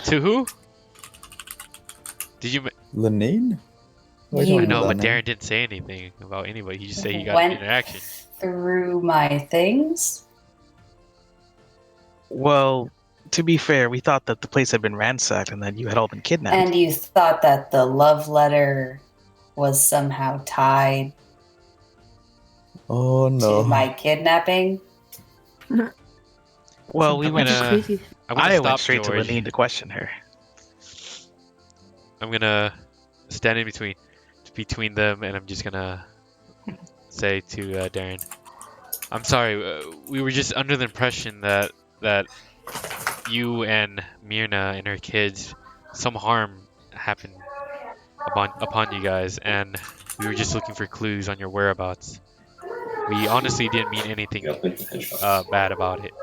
To who? Did you? Lenine? What are You- talking No, about but now? Darren didn't say anything about anybody. He just said he got Went an interaction. through my things. Well, to be fair, we thought that the place had been ransacked and that you had all been kidnapped. And you thought that the love letter was somehow tied Oh no. to my kidnapping? Well, we I'm went. gonna- crazy. I'm gonna I stop went straight George. to Lenine to question her. I'm gonna stand in between them, and I'm just gonna say to Darren, "I'm sorry. We were just under the impression that you and Myrna and her kids, some harm happened upon you guys, and we were just looking for clues on your whereabouts. We honestly didn't mean anything bad about it."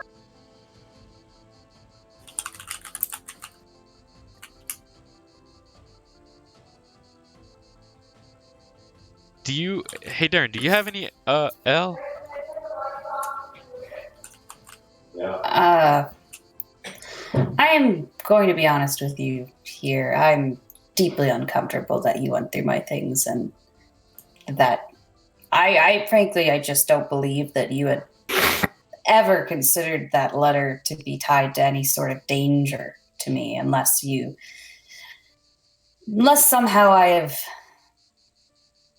Hey Darren, do you have any L? I am going to be honest with you here. I'm deeply uncomfortable that you went through my things and that I frankly, I just don't believe that you had ever considered that letter to be tied to any sort of danger to me unless somehow I have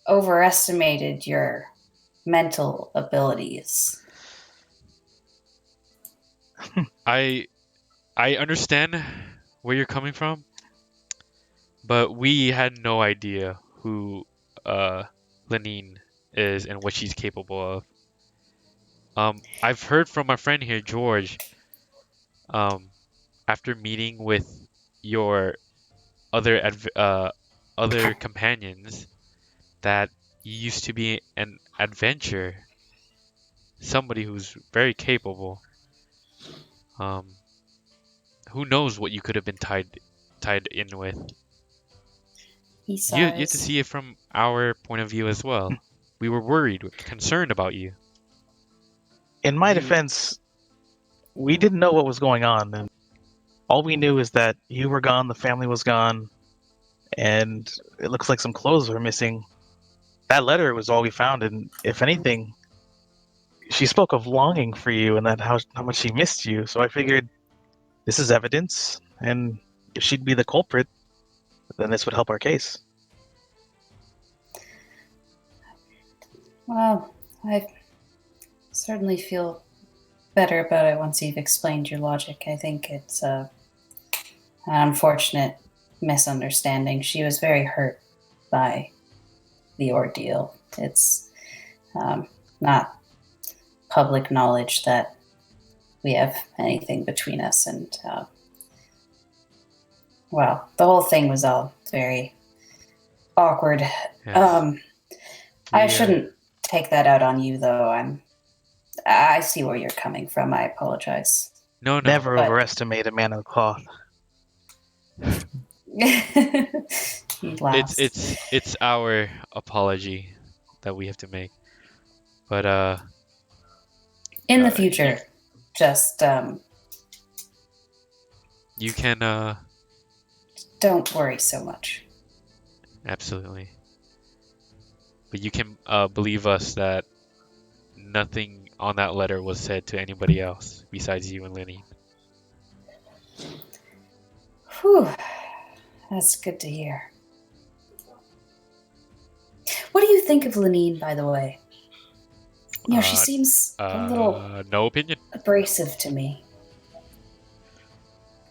overestimated your mental abilities. I understand where you're coming from, but we had no idea who Lenine is and what she's capable of. I've heard from my friend here, George, after meeting with your other companions, that you used to be an adventurer, somebody who's very capable. Who knows what you could have been tied in with? He You have to sighs. see it from our point of view as well. We were worried, concerned about you. In my You- defense, we didn't know what was going on, and all we knew is that you were gone, the family was gone, and it looks like some clothes were missing. That letter was all we found, and if anything, she spoke of longing for you and that how much she missed you. So I figured this is evidence, and if she'd be the culprit, then this would help our case. Well, I certainly feel better about it once you've explained your logic. I think it's an unfortunate misunderstanding. She was very hurt by the ordeal. It's not public knowledge that we have anything between us, and well, the whole thing was all very awkward. Yes. I We, shouldn't take that out on you, though. I see where you're coming from. I apologize. No. Never but- overestimate a man of the cloth. He laughs. It's our apology that we have to make. But In the future, just you can don't worry so much. absolutely. But you can believe us that nothing on that letter was said to anybody else besides you and Lenny. Whew. That's good to hear. What do you think of Lenine, by the way? You know, she seems a little No opinion. abrasive to me.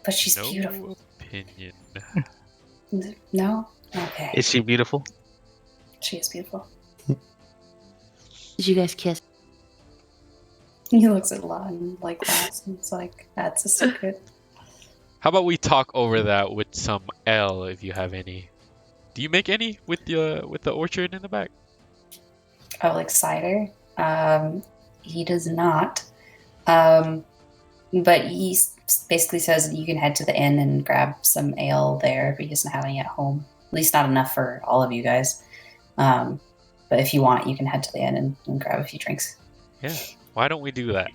But she's No beautiful. opinion. No? Okay. Is she beautiful? She is beautiful. Did you guys kiss? He looks at Lon like that, and it's like, that's a secret. How about we talk over that with some ale, if you have any? Do you make any with the orchard in the back? Oh, like cider? He does not. But he basically says that you can head to the inn and grab some ale there, but he doesn't have any at home. At least not enough for all of you guys. But if you want, you can head to the inn and grab a few drinks. Yeah. Why don't we do that?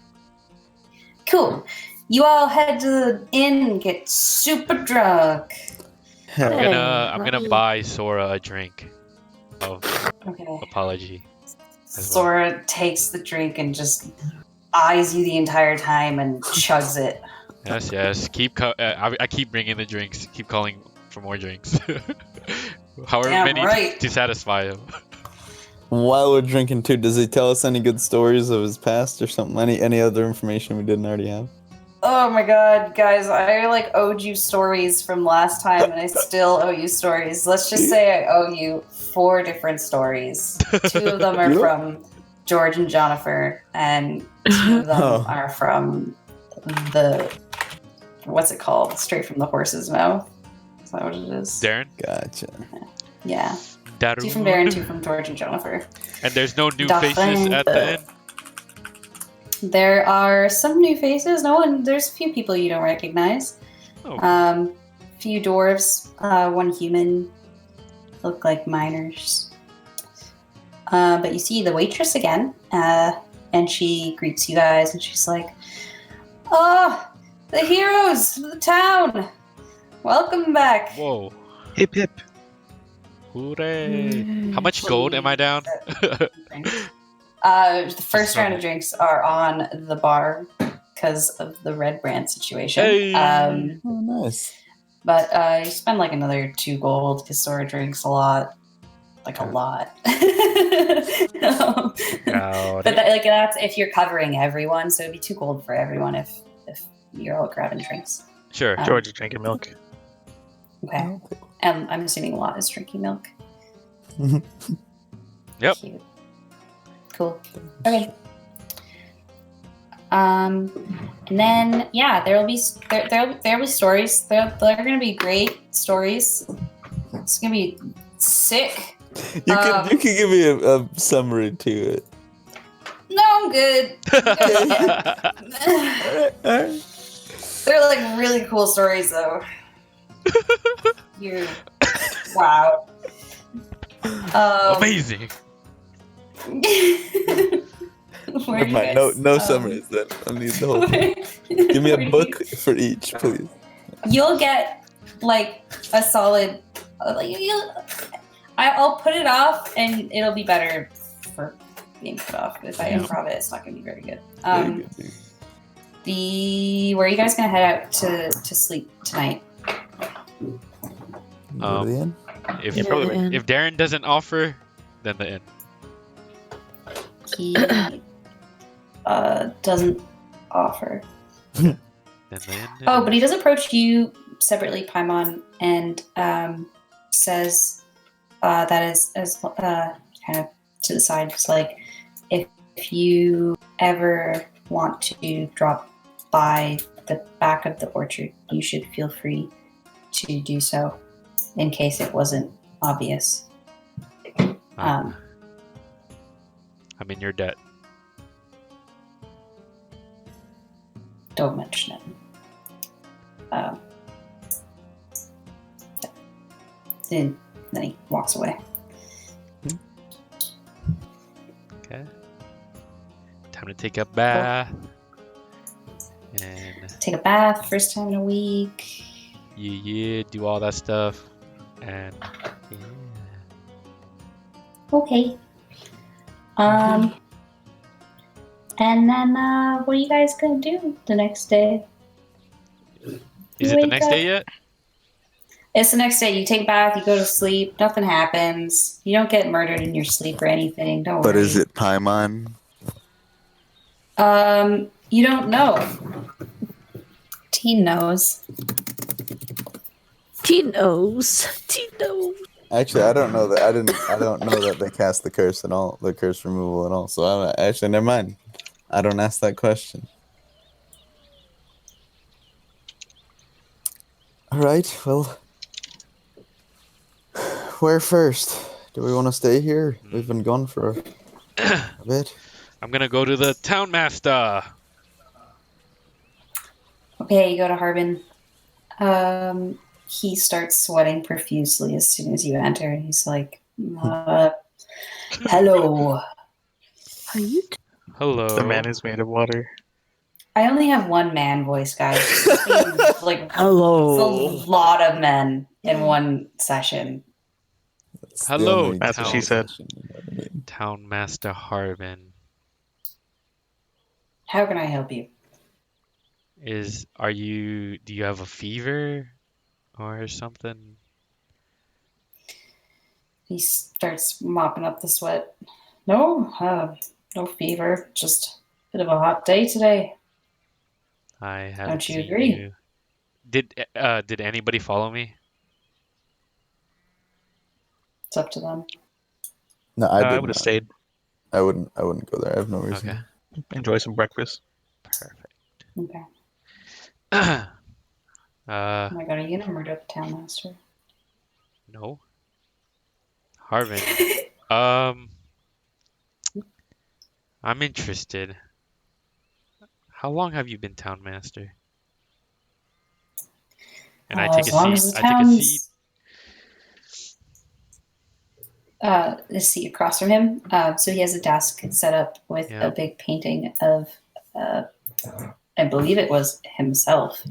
Cool. You all head to the inn and get super drunk. I'm Hey, gonna buddy. buy Sora a drink of Okay. apology. as well. Sora takes the drink and just eyes you the entire time and chugs it. Yes. I keep bringing the drinks. Keep calling for more drinks. However Damn many right. to satisfy him. While we're drinking too, does he tell us any good stories of his past or something? Any other information we didn't already have? Oh my god, guys, I like owed you stories from last time and I still owe you stories. Let's just say I owe you 4 different stories. 2 of them are Yep. from George and Jennifer, and 2 of them Oh. are from the, what's it called? Straight from the horse's mouth. Is that what it is? Darren? Gotcha. Yeah. 2 Darren. from Darren, 2 from George and Jennifer. And there's no new Darren. faces at the end? There are some new faces. There's a few people you don't recognize. Oh. Few dwarves, 1 human, look like miners. But you see the waitress again, and she greets you guys, and she's like, "Oh, the heroes of the town! Welcome back." Whoa. Hip hip. Hooray. How much gold am I down? The first round of drinks are on the bar because of the red brand situation. Hey. Oh, nice. But you spend like another 2 gold because Sora drinks a lot. Like a lot. But that's if you're covering everyone, so it'd be 2 gold for everyone if you're all grabbing drinks. Sure. George is drinking milk. Okay. And I'm assuming a lot is drinking milk. Yep. Cute. Cool. Okay. And then there'll be stories. They're gonna be great stories. It's gonna be sick. You could give me a summary to it. No, I'm good. Alright. They're like really cool stories though. Wow. Amazing. Where Never do you mind. guys, No summaries then. I need the whole thing. Give me where a do book for each, please. You'll get like a solid. I'll put it off, and it'll be better for being put off. If I improv it, it's not gonna be very good. Very good, dude. Where are you guys gonna head out to sleep tonight? You go to the end? If Yeah, probably. if Darren doesn't offer, then the inn. He doesn't offer. Then the inn. Oh, but he does approach you separately, Paimon, and says that is kind of to the side, just like if you ever want to drop by the back of the orchard, you should feel free to do so, in case it wasn't obvious. I'm in your debt. Don't mention it. And then he walks away. Okay. Time to take a bath. And Take a bath first time in a week. do all that stuff. And yeah. Okay. And then what are you guys gonna do the next day? Is it the Wake next up. day yet? It's the next day. You take a bath, you go to sleep, nothing happens. You don't get murdered in your sleep or anything. Don't But worry. is it Paimon? You don't know. Teen knows. Tino's. Actually, I don't know that. I don't know that they cast the curse and all, the curse removal and all. So I'm actually never mind. I don't ask that question. All right, well, where first? Do we want to stay here? We've been gone for a bit. I'm gonna go to the town master. Okay, you go to Harbin. He starts sweating profusely as soon as you enter, and he's like, hello. Are you? Hello. The man is made of water. I only have one man voice, guys. Like, Hello. it's a lot of men in one session. That's Hello, the only That's what she said. session, you know what I mean? Town Master Harbin. How can I help you? Do you have a fever or something? He starts mopping up the sweat. No, no fever. Just a bit of a hot day today. I haven't Don't you seen agree? you. Did anybody follow me? It's up to them. No, I I did would have not. stayed. I wouldn't go there. I have no reason. Okay. Enjoy some breakfast. Perfect. Okay. uh, Oh my god, are you gonna murder the town master? no. Harvin. Um, I'm interested. How long have you been town master? And I take As a long seat. as the I take a seat. town's the seat across from him. So he has a desk set up with Yeah. a big painting of, I believe it was himself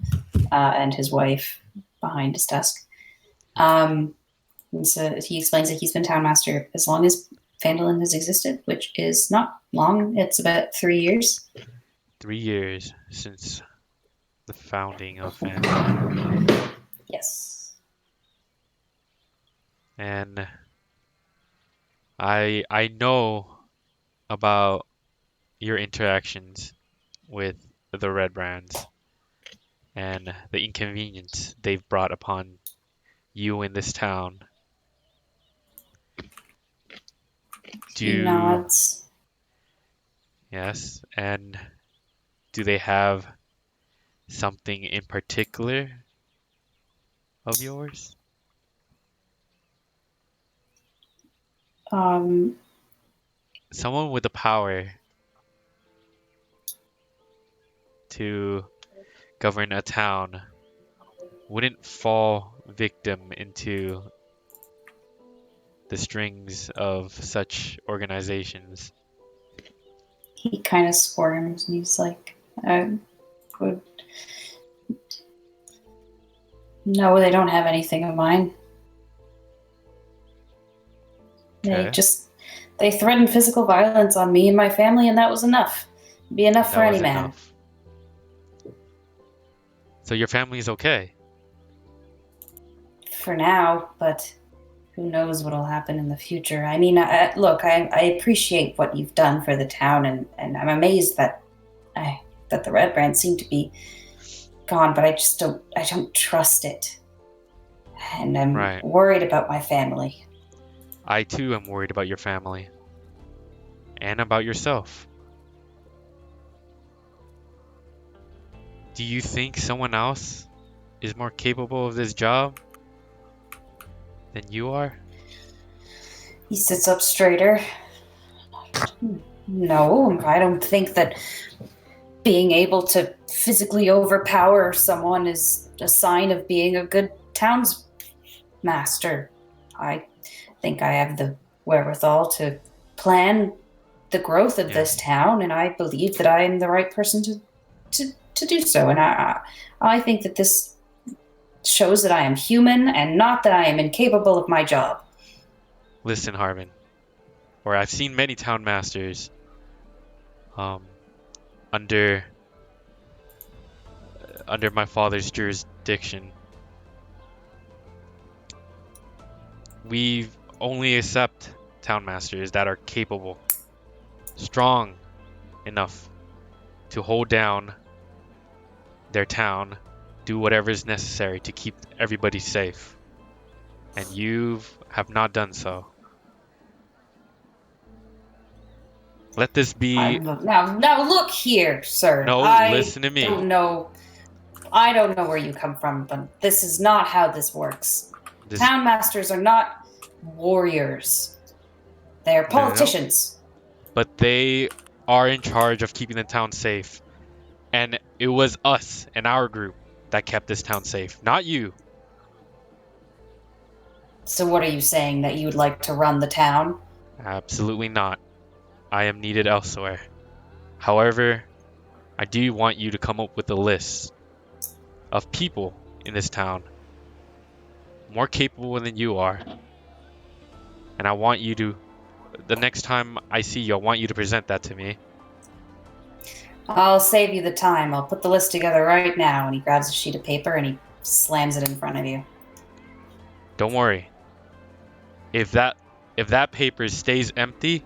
and his wife behind his desk. And so he explains that he's been town master as long as Phandelver has existed, which is not long. It's about 3 years. 3 years since the founding of Phandelver. Yes. And I know about your interactions with the Red Brands and the inconvenience they've brought upon you in this town. He nods. Yes, and do they have something in particular of yours? Someone with the power to govern a town wouldn't fall victim into the strings of such organizations. He kind of squirms and he's like, I would. No, they don't have anything of mine. Okay. They threatened physical violence on me and my family, and that was enough. It'd be enough for That any was man. enough. So your family's okay? For now, but who knows what'll happen in the future. I mean, look, I appreciate what you've done for the town, and I'm amazed that the Red Brand seem to be gone, but I don't trust it. And I'm Right. worried about my family. I too am worried about your family. And about yourself. Do you think someone else is more capable of this job than you are? He sits up straighter. No, I don't think that being able to physically overpower someone is a sign of being a good townsmaster. I think I have the wherewithal to plan the growth of this town, and I believe that I am the right person to do so. And I think that this shows that I am human and not that I am incapable of my job. Listen, Harvin, or I've seen many town masters under my father's jurisdiction. We only accept town masters that are capable, strong enough to hold down their town, do whatever is necessary to keep everybody safe. And you have not done so. Let this be. Now look here, sir. No, I listen to me. I don't know where you come from, but this is not how this works. This, Town masters are not warriors. They are No. politicians. but they are in charge of keeping the town safe. And it was us and our group that kept this town safe, not you. So what are you saying, that you would like to run the town? Absolutely not. I am needed elsewhere. However, I do want you to come up with a list of people in this town more capable than you are. And I want you to, the next time I see you, I want you to present that to me. I'll save you the time. I'll put the list together right now. And he grabs a sheet of paper and he slams it in front of you. Don't worry. If that paper stays empty,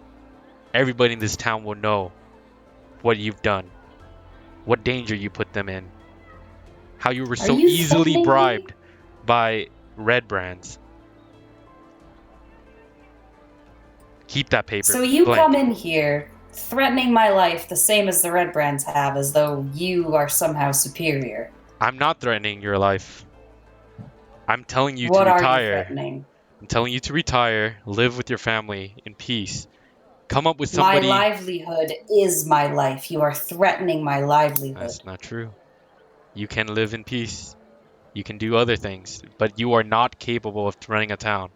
everybody in this town will know what you've done, what danger you put them in, how you were so you easily threatening me? bribed by red brands. Keep that paper. So you blank. come in here threatening my life the same as the Red Brands have, as though you are somehow superior. I'm not threatening your life. I'm telling you What to are you retire. threatening? I'm telling you to retire, live with your family in peace. Come up with My somebody. livelihood is my life. You are threatening my livelihood. That's not true. You can live in peace. You can do other things, but you are not capable of running a town.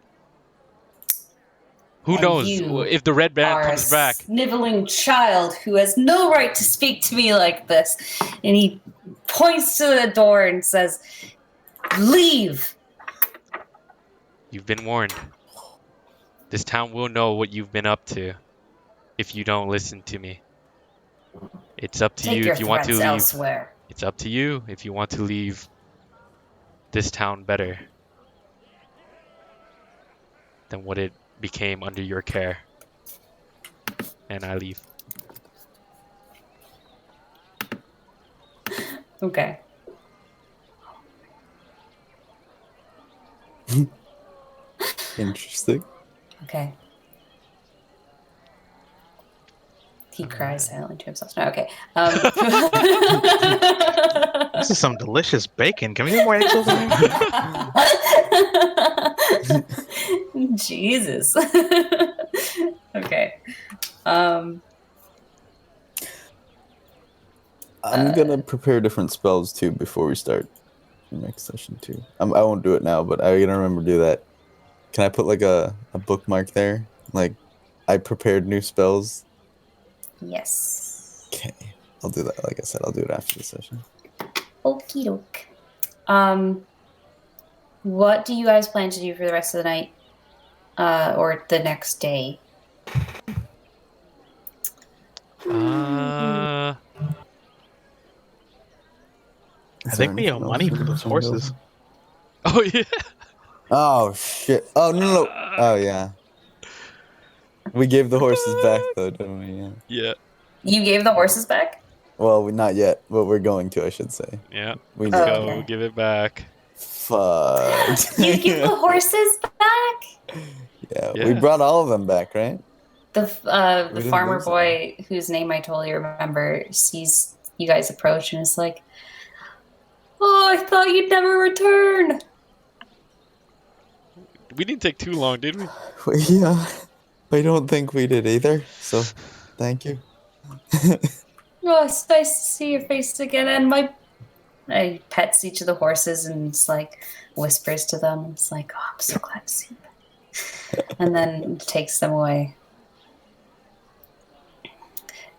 Who And knows you if the red band are comes a back? sniveling child who has no right to speak to me like this. And he points to the door and says, "Leave." You've been warned. This town will know what you've been up to if you don't listen to me. It's up to Take you your if you want to threats leave. elsewhere. It's up to you if you want to leave this town better than what it became under your care. And I leave. Okay. Interesting. Okay. He cries silently to himself. No, okay. This is some delicious bacon. Can we get more eggs over there? Jesus. Okay. I'm gonna prepare different spells too before we start the next session too. I won't do it now, but I'm gonna remember to do that. Can I put like a bookmark there? Like, I prepared new spells. Yes. Okay, I'll do that. Like I said, I'll do it after the session. Okie doke. What do you guys plan to do for the rest of the night? Or the next day? I think we owe money for those horses. Oh yeah. Oh shit! Oh no! Oh yeah. We gave the horses back though, didn't we? Yeah. Yeah. You gave the horses back? Well, not yet, but we're going to. I should say. Yeah. We Let's need. go. Okay. Give it back. Fuck. You give the horses back? Yeah, Yeah. we brought all of them back, right? The didn't farmer lose them. boy, whose name I totally remember, sees you guys approach and is like, "Oh, I thought you'd never return." We didn't take too long, did we? Yeah, I don't think we did either. So, thank you. Oh, it's nice to see your face again. And I pets each of the horses and it's like whispers to them. It's like, "Oh, I'm so glad to see you." And then takes them away.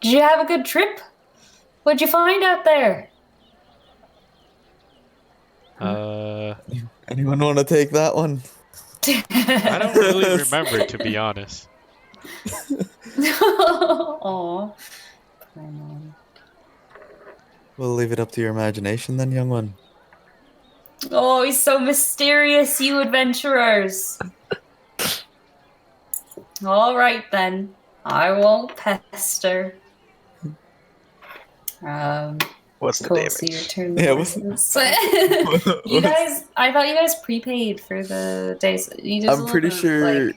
Did you have a good trip? What'd you find out there? Anyone want to take that one? I don't really remember, to be honest. Aw. Poor mom. We'll leave it up to your imagination then, young one. Oh, he's so mysterious, you adventurers. All right, then. I won't pester. What's the Cool, damage? so your turn. Yeah, You guys, I thought you guys prepaid for the days. You just I'm pretty sure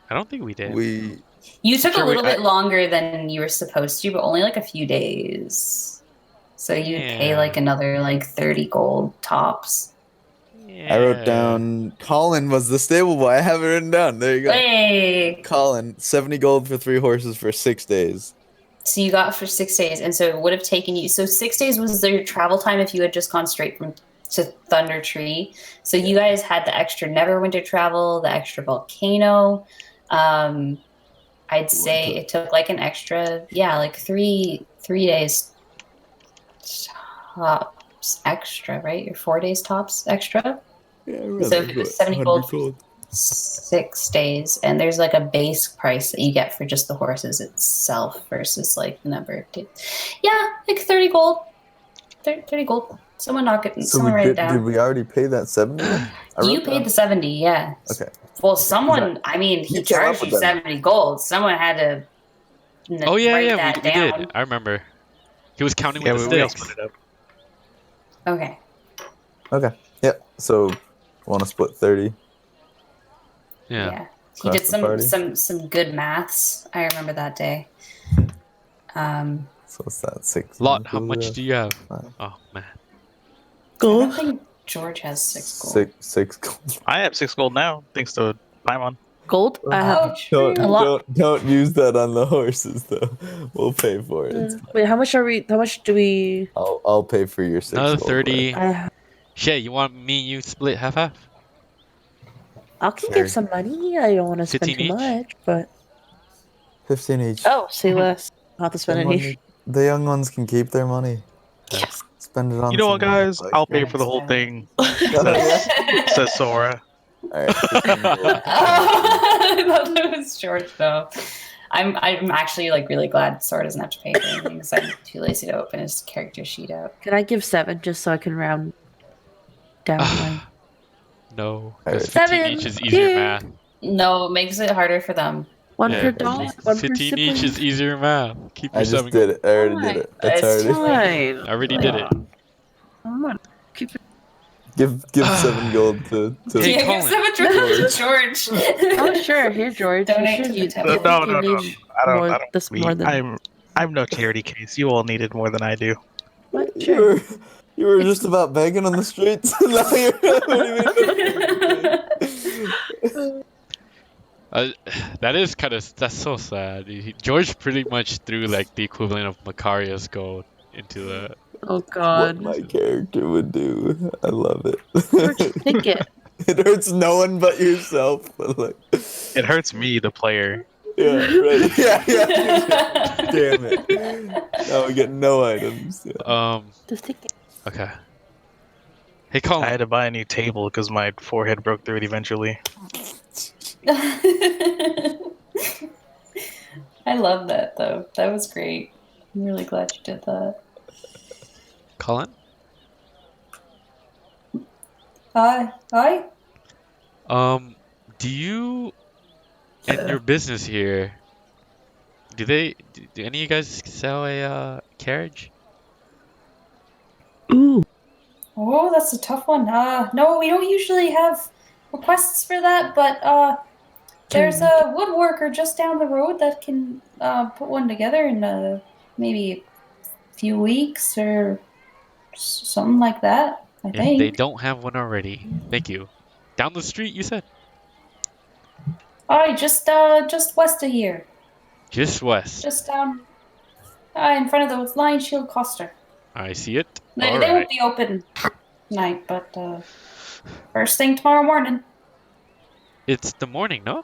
I don't think we did. we You took Sure, a little bit longer than you were supposed to, but only like a few days. So you'd pay like another like 30 gold tops. Yeah. I wrote down Colin was the stable boy. I have it written down. There you go. Hey! Colin, 70 gold for 3 horses for 6 days. So you got for 6 days, and so it would have taken you. So 6 days was your travel time if you had just gone straight to Thunder Tree. So you guys had the extra Neverwinter travel, the extra volcano. I'd say it took like an extra, like 3 days tops extra, right? Your 4 days tops extra. Yeah, So if it was 70 gold, 6 days, and there's like a base price that you get for just the horses itself versus like the number of days. Yeah, like 30 gold. 30 gold. Someone knock it. So someone write it down. did we already pay that 70? You paid the 70, yeah. Okay. Well, someone, I mean, he You came up charged with you that. 70 gold. Someone had to Oh yeah, write yeah, that we down. did. I remember. He was counting Yeah, with we the all sticks. split it up. Okay. Okay. Yep. So, want to split 30? Yeah. He Across did the party? some good maths. I remember that day. So what's that? 6. Lot, how much do you have? Five. Oh man. I Gold. don't think George has 6 gold. 6 gold. I have 6 gold now, thanks to Paimon. Gold. I have Oh, a lot. Don't use that on the horses though. We'll pay for it. It's fine. Wait, how much do we? I'll pay for your 6 Another gold. 30. I Shay, you want me and you split half? I can Sure. give some money. I don't want to spend 15 too each? much, but 15 each. oh, say less. Not to spend any. The young ones can keep their money. Yes. Spend it on. You know what, someone guys? else. I'll pay for the whole thing, says Sora. All right. 15 gold. I thought that was George though. I'm actually like really glad Sora doesn't have to pay for anything because I'm too lazy to open his character sheet out. Can I give 7 just so I can round down my? No, Alright. 'cause 15 7. each is easier Yeah. math. No, it makes it harder for them. One Yeah. per dog. One per 15 each sibling. is easier math. Keep I your just 7 did it. I already did it. That's It's already. Fine. I already did it. I'm gonna keep it. Give 7 gold to. Hey, Yeah, Colin. give 7 to George. Oh sure, here George. Donate You to the should- temple. you No, think no, you no. need I don't. more- I don't. this more than I'm no charity case. You all needed more than I do. what? You Sure. were just about begging on the streets. Now you're. What do you mean? That's so sad. George pretty much threw like the equivalent of Macarius gold into the. Oh What God. my character would do. I love it. George, take it. It hurts no one but yourself. But like, It hurts me, the player. yeah, right. Yeah. Damn it. Now we get no items. Yeah. Just take it. Okay. Hey, Colin. I had to buy a new table because my forehead broke through it eventually. I love that though. That was great. I'm really glad you did that. Colin. Hi. Do you and your business here? Do any of you guys sell a carriage? Ooh. Oh, that's a tough one. No, we don't usually have requests for that, but there's a woodworker just down the road that can put one together in maybe a few weeks or something like that. I If think. they don't have one already, thank you. Down the street, you said? Oh, just west of here, Just west. just in front of the Lion Shield Coster. I see it. They Alright. won't be open tonight, but first thing tomorrow morning. It's the morning, no?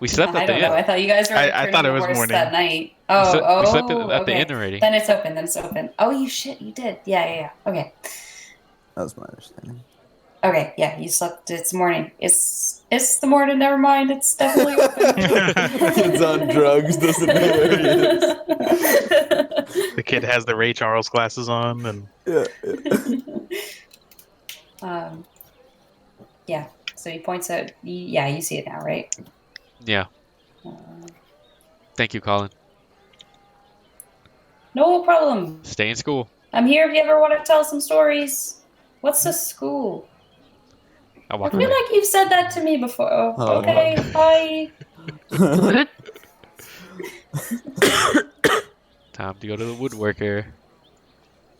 We slept I at the don't know. I inn. thought you guys were I returning thought it the was horse morning. that night. We Oh, slept at the okay. inn already. Then it's open. Oh, you did. Yeah. Okay. That was my understanding. Okay, yeah, you slept. It's morning. It's the morning. Never mind. It's definitely open. Kid's on drugs, doesn't know where he is. The kid has the Ray Charles glasses on, and Yeah. Yeah. So he points out. Yeah, you see it now, right? Yeah. Thank you, Colin. No problem. Stay in school. I'm here if you ever want to tell some stories. What's the school? I I walk feel away. like you've said that to me before. Oh. Okay, bye. Time to go to the woodworker.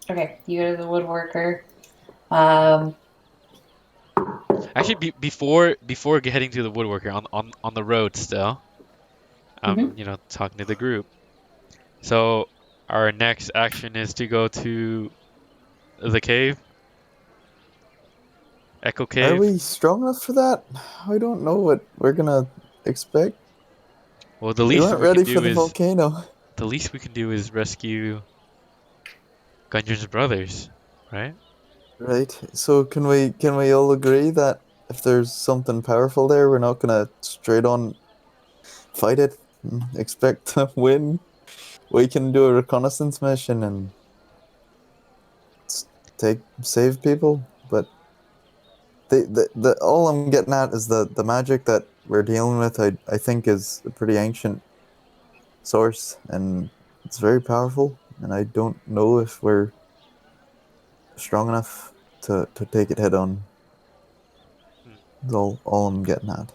Okay, you go to the woodworker. Um, Actually, before heading to the woodworker on the road still, Mhm. talking to the group. So our next action is to go to the cave, Echo Are Cave. we strong enough for that? I don't know what we're gonna expect. Well, the We least weren't we can ready for do the is volcano. rescue Gunjan's brothers, right? Right. So can we all agree that if there's something powerful there, we're not gonna straight on fight it and expect to win? We can do a reconnaissance mission and save people, but the all I'm getting at is the magic that we're dealing with. I think is a pretty ancient source, and it's very powerful. And I don't know if we're strong enough to take it head on. Hmm. Is all I'm getting at.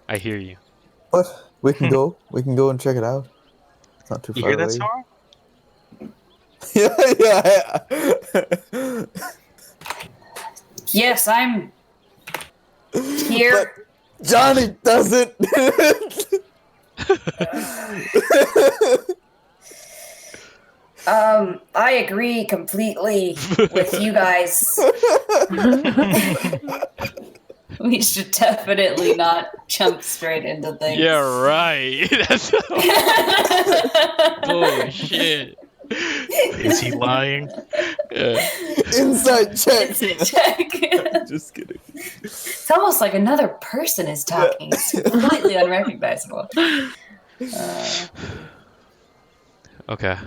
I hear you. But we can go. We can go and check it out. It's not too You far hear that away. song? yeah. yes, I'm here. But Johnny doesn't. I agree completely with you guys. We should definitely not jump straight into things. Yeah, right. That's bullshit. Is he lying? Yeah. Inside check. Check. Just kidding. It's almost like another person is talking. It's completely unrecognizable. Okay.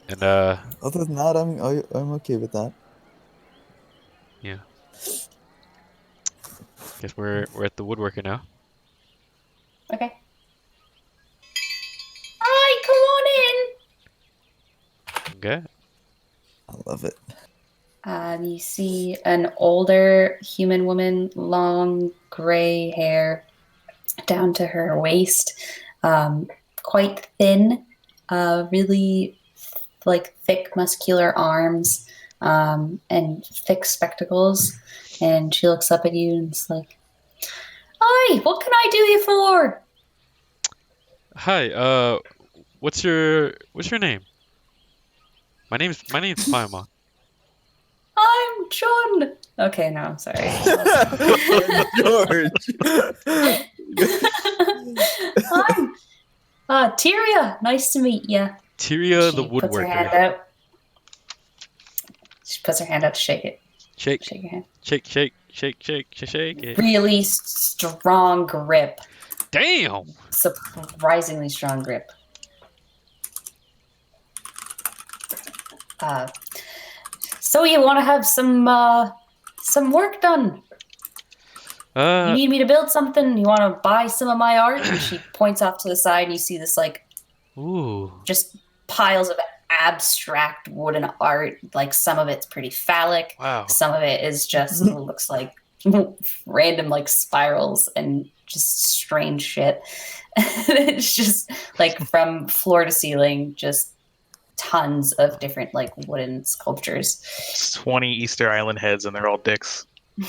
And Other than that, I'm okay with that. yeah. Guess we're at the woodworker now. Okay. Alright, come on in. Okay. I love it. You see an older human woman, long gray hair down to her waist, quite thin, really like thick muscular arms, and thick spectacles. And she looks up at you and is like, "Hi, what can I do you for?" Hi. What's your name? My name's Paimon. I'm John. Okay, no, I'm sorry. George. I'm Tyria. Nice to meet you. Tyria the Puts her hand woodworker. out. She puts her hand out to shake it. Shake, Shake your hand. shake it. Really strong grip. Damn. Surprisingly strong grip. So you want to have some work done? You need me to build something? You want to buy some of my art? And she points off to the side, and you see this Ooh. just piles of abstract wooden art. Like some of it's pretty phallic. Wow. Some of it is just looks like random spirals and just strange shit. It's just from floor to ceiling, just tons of different wooden sculptures. It's 20 Easter Island heads and they're all dicks. You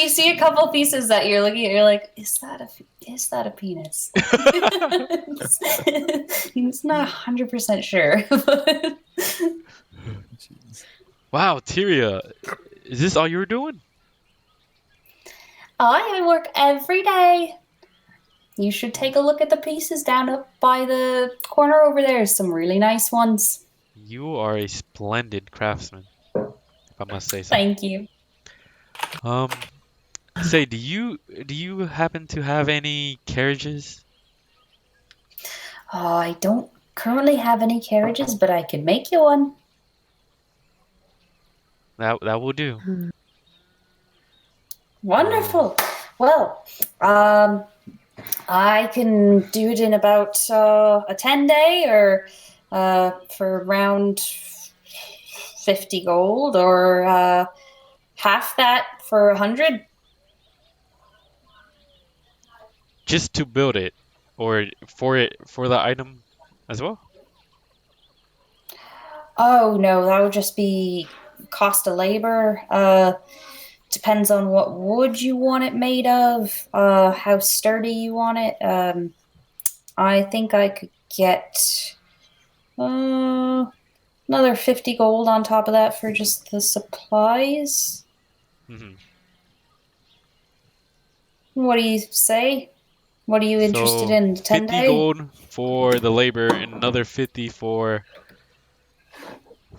see a couple pieces that you're looking at, you're like, is that a penis? It's not 100% sure. Wow, Tyria, is this all you were doing? I work every day. You should take a look at the pieces down up by the corner over there. Some really nice ones. You are a splendid craftsman, if I must say so. Thank you. Say, do you happen to have any carriages? I don't currently have any carriages, but I could make you one. That will do. Wonderful. Well, I can do it in about a 10-day, or for around 50 gold, or half that for 100. Just to build it, or for the item as well? Oh no, that would just be cost of labor. Depends on what wood you want it made of, how sturdy you want it. I think I could get another 50 gold on top of that for just the supplies. Hmm. What do you say? What are you interested So in? 10 50 day? gold for the labor and another 50 for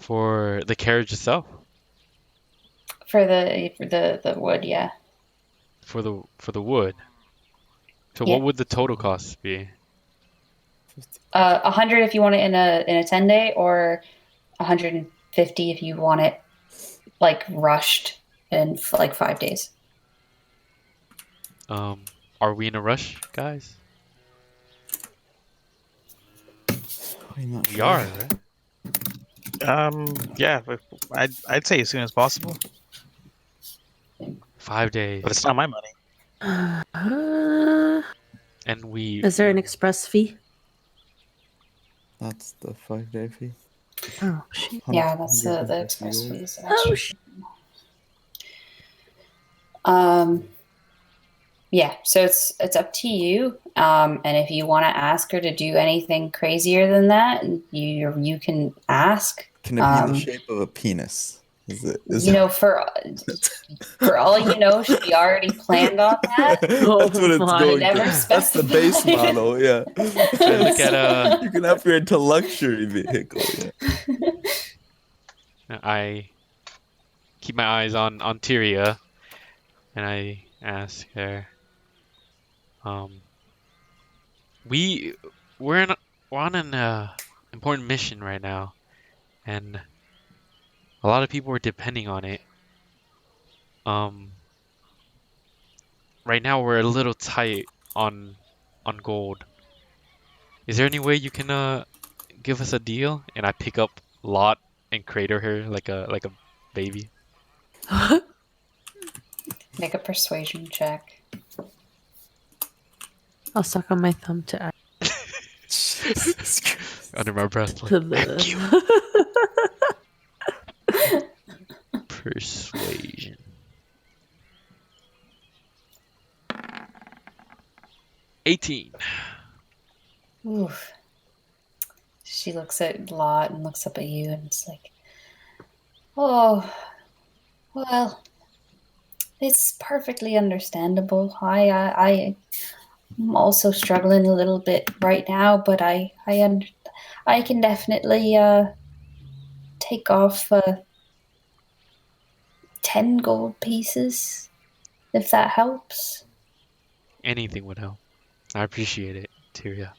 the carriage itself. For the wood, yeah. For the wood. So Yeah. what would the total cost be? 100 if you want it in a 10 day, or 150 if you want it like rushed in like 5 days. Are we in a rush, guys? I'm not We sure. are, right? Yeah, I'd say as soon as possible, 5 days. but it's not my money. And we Is there an express fee? That's the 5-day fee. Oh shit. Yeah, that's the 150 express gold. fees. Oh Yeah, so it's up to you. And if you want to ask her to do anything crazier than that, you can ask. Can it be in the shape of a penis? You know, for all you know, she already planned on that. That's what it's my. going Never to. That's the base specified. model, yeah. I look at You can upgrade to luxury vehicle, yeah. I keep my eyes on Tyria, and I ask her, we're on an important mission right now, and a lot of people are depending on it. Right now we're a little tight on gold. Is there any way you can give us a deal? And I pick up Lot and crater her like a baby. Make a persuasion check. I'll suck on my thumb to add Jesus Christ. Under my breath, like, to the. persuasion. 18. Oof. She looks at Lot and looks up at you, and it's like, oh, well, it's perfectly understandable. I'm also struggling a little bit right now, but I can definitely take off 10 gold pieces, if that helps. Anything would help. I appreciate it, Tyria.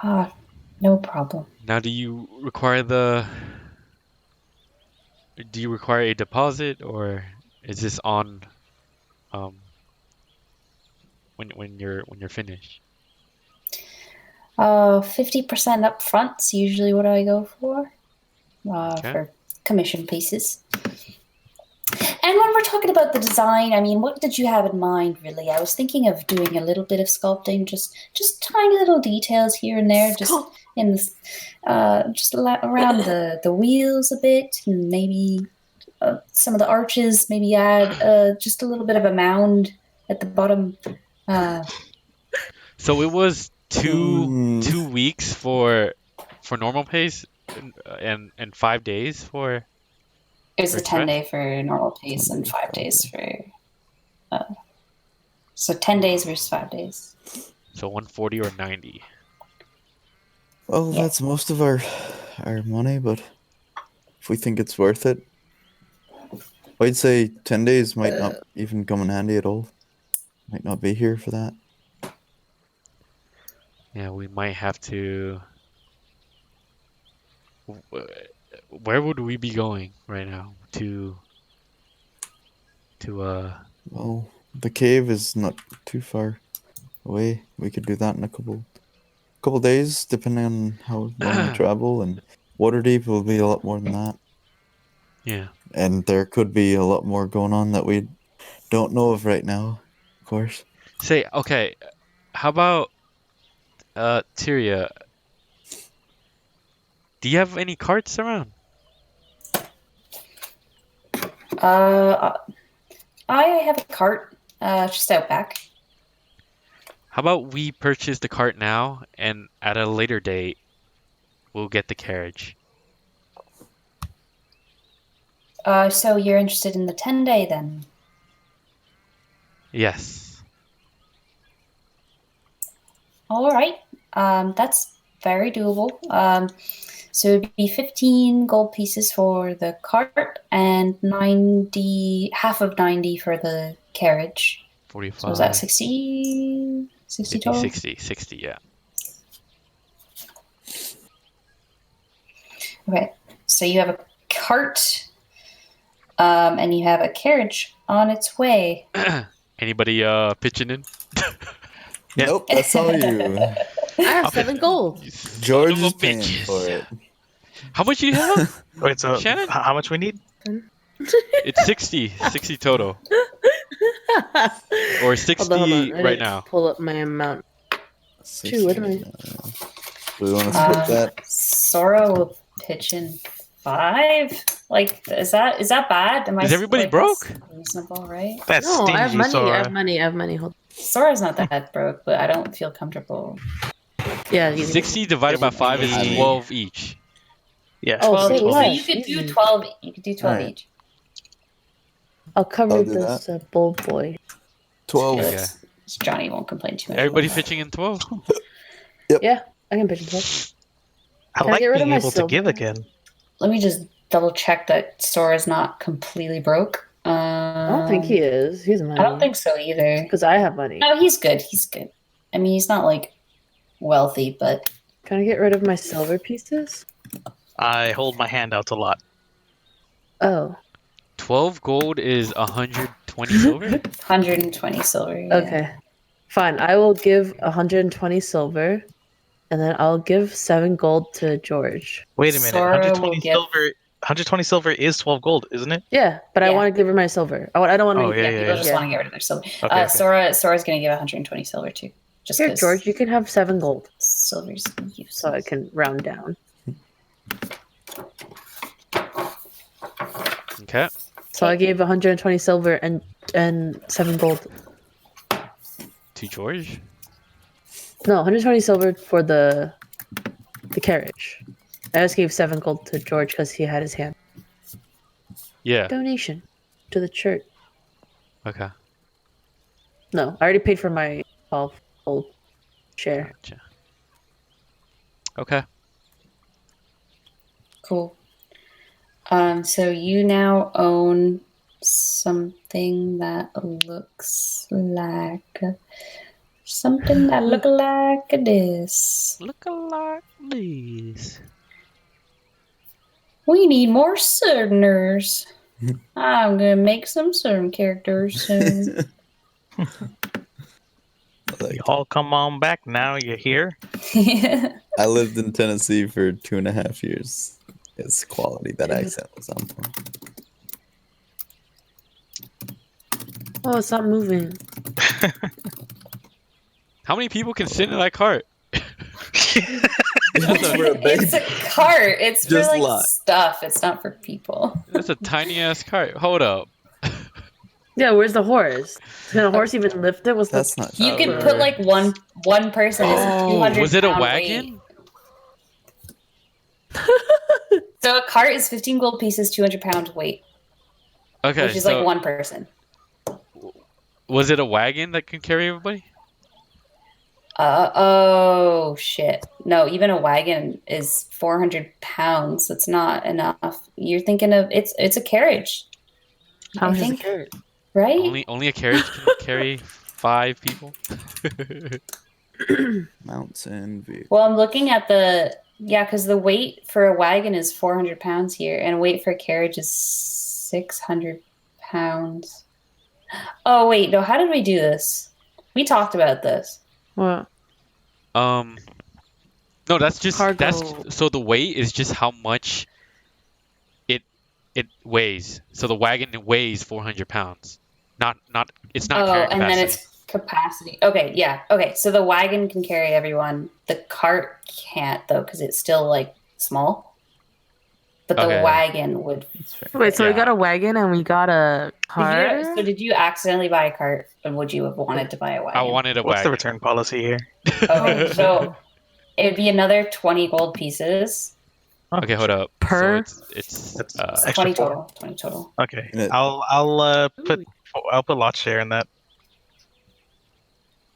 Ah, no problem. Now, do you require a deposit, or is this on when you're finished? 50% up front's usually what I go for. Okay. For commission pieces. And when we're talking about the design, I mean, what did you have in mind, really? I was thinking of doing a little bit of sculpting, just tiny little details here and there, just in this, around the wheels a bit, and maybe some of the arches. Maybe add just a little bit of a mound at the bottom. So it was two weeks for normal pace, and 5 days for. It was For a 10 day express? for normal pace and 5 days for. So 10 days versus 5 days. So 140 or 90. Well, Yeah. that's most of our money, but if we think it's worth it, I'd say 10 days might not even come in handy at all. Might not be here for that. Yeah, we might have to. Where would we be going right now? Well, the cave is not too far away. We could do that in a couple couple days, depending on how long we travel. And Waterdeep will be a lot more than that. Yeah. And there could be a lot more going on that we don't know of right now, of course. Say, okay, how about Tyria? Do you have any carts around? I have a cart, just out back. How about we purchase the cart now, and at a later date, we'll get the carriage. So you're interested in the 10-day then? Yes. All right. That's very doable. So it'd be 15 gold pieces for the cart and 90, half of 90 for the carriage. 45. So is that 60 total? 60, yeah. Okay. So you have a cart, and you have a carriage on its way. Anybody pitching in? Yeah. Nope, that's all you. I have Okay. 7 gold. You son George of a is paying bitches. for it. How much do you have? Wait, so Shannon? how much we need? It's 60 total. Or 60 Hold on. I right didn't now. pull up my amount. Shoot, what am I? Do we want to split that? Sora will pitch in 5. Like, is that bad? Is everybody like, broke? that's reasonable, right? That's No, stingy, I have money. Sora. I have money. Hold. Sora's not that broke, but I don't feel comfortable. Yeah, easy. 60 divided by 5 is Easy. 12 each. Yeah. Oh, 12 say each. So less. you could do Easy. 12. You could do 12 Alright. each. I'll cover I'll do this bold boy. 12. Okay. So Johnny won't complain too much. Everybody about that. pitching in 12? Yeah, I can pitch this. I Can I like get rid of being my able to give silver? again. Let me just double check that Sora's not completely broke. I don't think he is. He's money. I don't think so either. Because I have money. No, he's good. He's good. I mean, he's not like wealthy, but Can I get rid of my silver pieces? I hold my hand out a lot. Oh, 12 gold is 120 silver? 120 silver. Yeah. okay. Fine. I will give 120 silver, and then I'll give 7 gold to George. Wait a minute. Sora will 120 give- silver. 120 silver is 12 gold, isn't it? Yeah, but I Yeah. want to give her my silver. I don't want to. Oh, yeah, People just want to get rid of their silver. Okay. Sora's going to give 120 silver too. Just Here, 'cause George, you can have 7 gold, silver's useless. so I can round down. Okay. So I gave 120 silver and 7 gold. To George? No, 120 silver for the carriage. I just gave 7 gold to George because he had his hand. Yeah. Donation to the church. Okay. No, I already paid for my 12 gold share. Gotcha. Okay. Cool. So you now own something that looks like this. Look like this. We need more Cerners. I'm gonna make some Cern characters soon. Like, Y'all come on back now. You're here. I lived in Tennessee for 2.5 years. It's quality. That accent was on point. Oh, it's not moving. How many people can sit in that cart? It's a cart. It's for Just like lot. stuff. It's not for people. That's a tiny ass cart. Hold up. Yeah, where's the horse? Can a horse even lift it? What's That's the... not. You could Sure. put like one person. It's a Oh, 200 was it a pound wagon? weight. So a cart is 15 gold pieces, 200 pound weight, Okay, which is so like one person. was it a wagon that can carry everybody? Oh shit! No, even a wagon is 400 pounds. That's not enough. You're thinking of it's a carriage, How I much is a think. carrot? right? Only a carriage can carry 5 people. Mountain vehicle. Well, I'm looking at because the weight for a wagon is 400 pounds here, and weight for a carriage is 600 pounds. Oh wait, no. How did we do this? We talked about this. What? No, that's just Cargo. so the weight is just how much it weighs. So the wagon weighs 400 pounds. Not it's not Oh, carrying and then capacity. it's capacity. Okay, yeah. Okay, so the wagon can carry everyone. The cart can't though, because it's still like small. But the Okay. wagon would. That's fair. Wait, so we Yeah. got a wagon and we got a Did car? so did you accidentally buy a cart, or would you have wanted to buy a wagon? I wanted a What's the wagon. return policy here? Okay, so it'd be another 20 gold pieces. Okay, hold up. Per? So it's That's uh, 20 extra 4. total. 20 total. Okay, And it- I'll put lot share in that.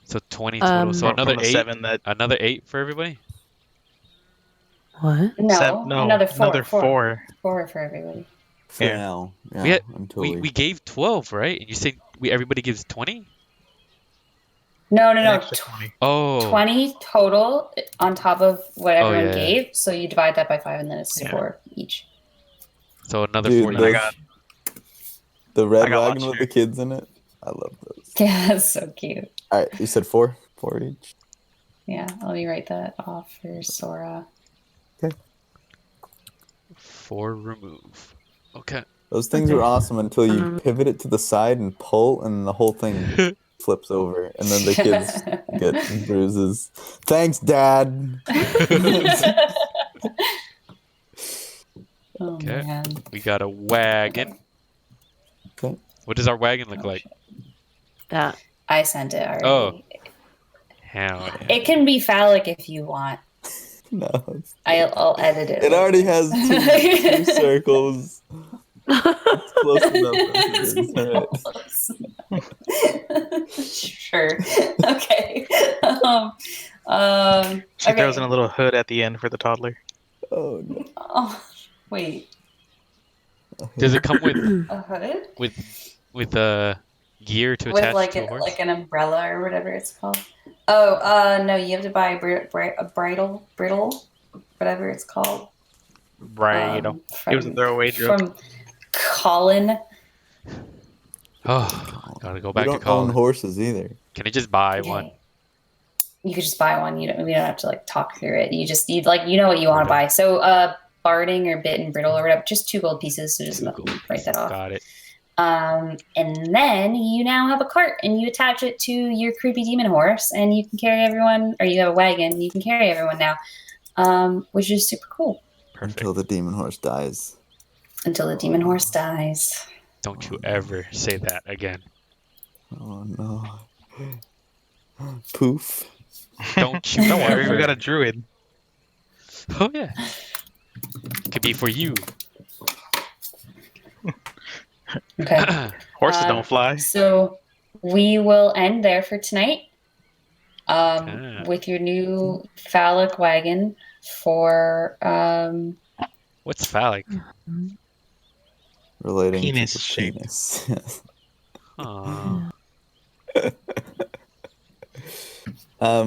so 20 total. So From another the 8. 7 that Another 8 for everybody. What? No, another 4. another 4. 4 for everybody. For Yeah. now. Yeah, We had- until We gave 12, right? And you said everybody gives 20? No, An extra 20. Oh. 20 total on top of what Oh, everyone yeah. gave. So you divide that by 5, and then it's Yeah. 4 each. So another Dude, 40. I got- the red I got wagon lots with here. the kids in it. I love those. Yeah, that's so cute. All right, you said 4? 4 each. Yeah, let me write that off for Sora. 4 remove. Okay. Those things Okay. are awesome until you Um, pivot it to the side and pull, and the whole thing flips over, and then the kids get bruises. Thanks, Dad. Oh Okay. man. We got a wagon. Okay. What does our wagon look like? That. I sent it already. Oh. Hell yeah. It can be phallic if you want. No, I'll edit it. it already has two circles. It's close enough. As it is. All right. Sure. Okay. She okay. throws in a little hood at the end for the toddler. Oh no. Oh, wait. Does it come with A hood? gear to With attach like to a horse? like an umbrella or whatever it's called. Oh, no, you have to buy a bridle, whatever it's called. Right. It was a From, throwaway joke. from Colin. Oh, gotta go We back to don't own college. horses either. Can I just buy Okay. one? You could just buy one. We don't have to like talk through it. You know what you want to buy. So barding or bit and brittle or whatever, just 2 gold pieces. So just Two gold write that off. Got it. And then you now have a cart and you attach it to your creepy demon horse and you can carry everyone, or you have a wagon and you can carry everyone now, which is super cool Perfect. Until the demon horse dies. until the demon horse dies. Don't you ever say that again. Oh no. Poof. Don't you Don't worry, ever. we got a druid. Oh yeah. Could be for you. Okay. Horses don't fly. So we will end there for tonight Ah. with your new phallic wagon for What's phallic? Relating Penis to the shape. penis. Aw.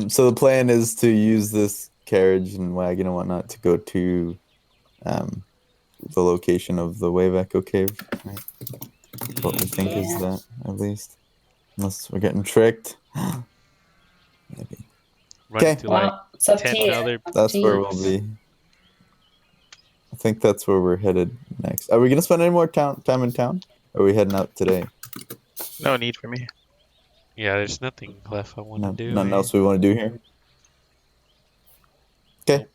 So the plan is to use this carriage and wagon and whatnot to go to the location of the Wave Echo Cave. Right? What we think is Yeah. that, at least. Unless we're getting tricked. Maybe. Run Okay. into like well, it's up 10 to you. other. Up That's to where you. we'll be. I think that's where we're headed next. Are we gonna spend any more time in town? Or are we heading out today? No need for me. Yeah, there's nothing left I want to do. Nothing else we want to do here? Okay.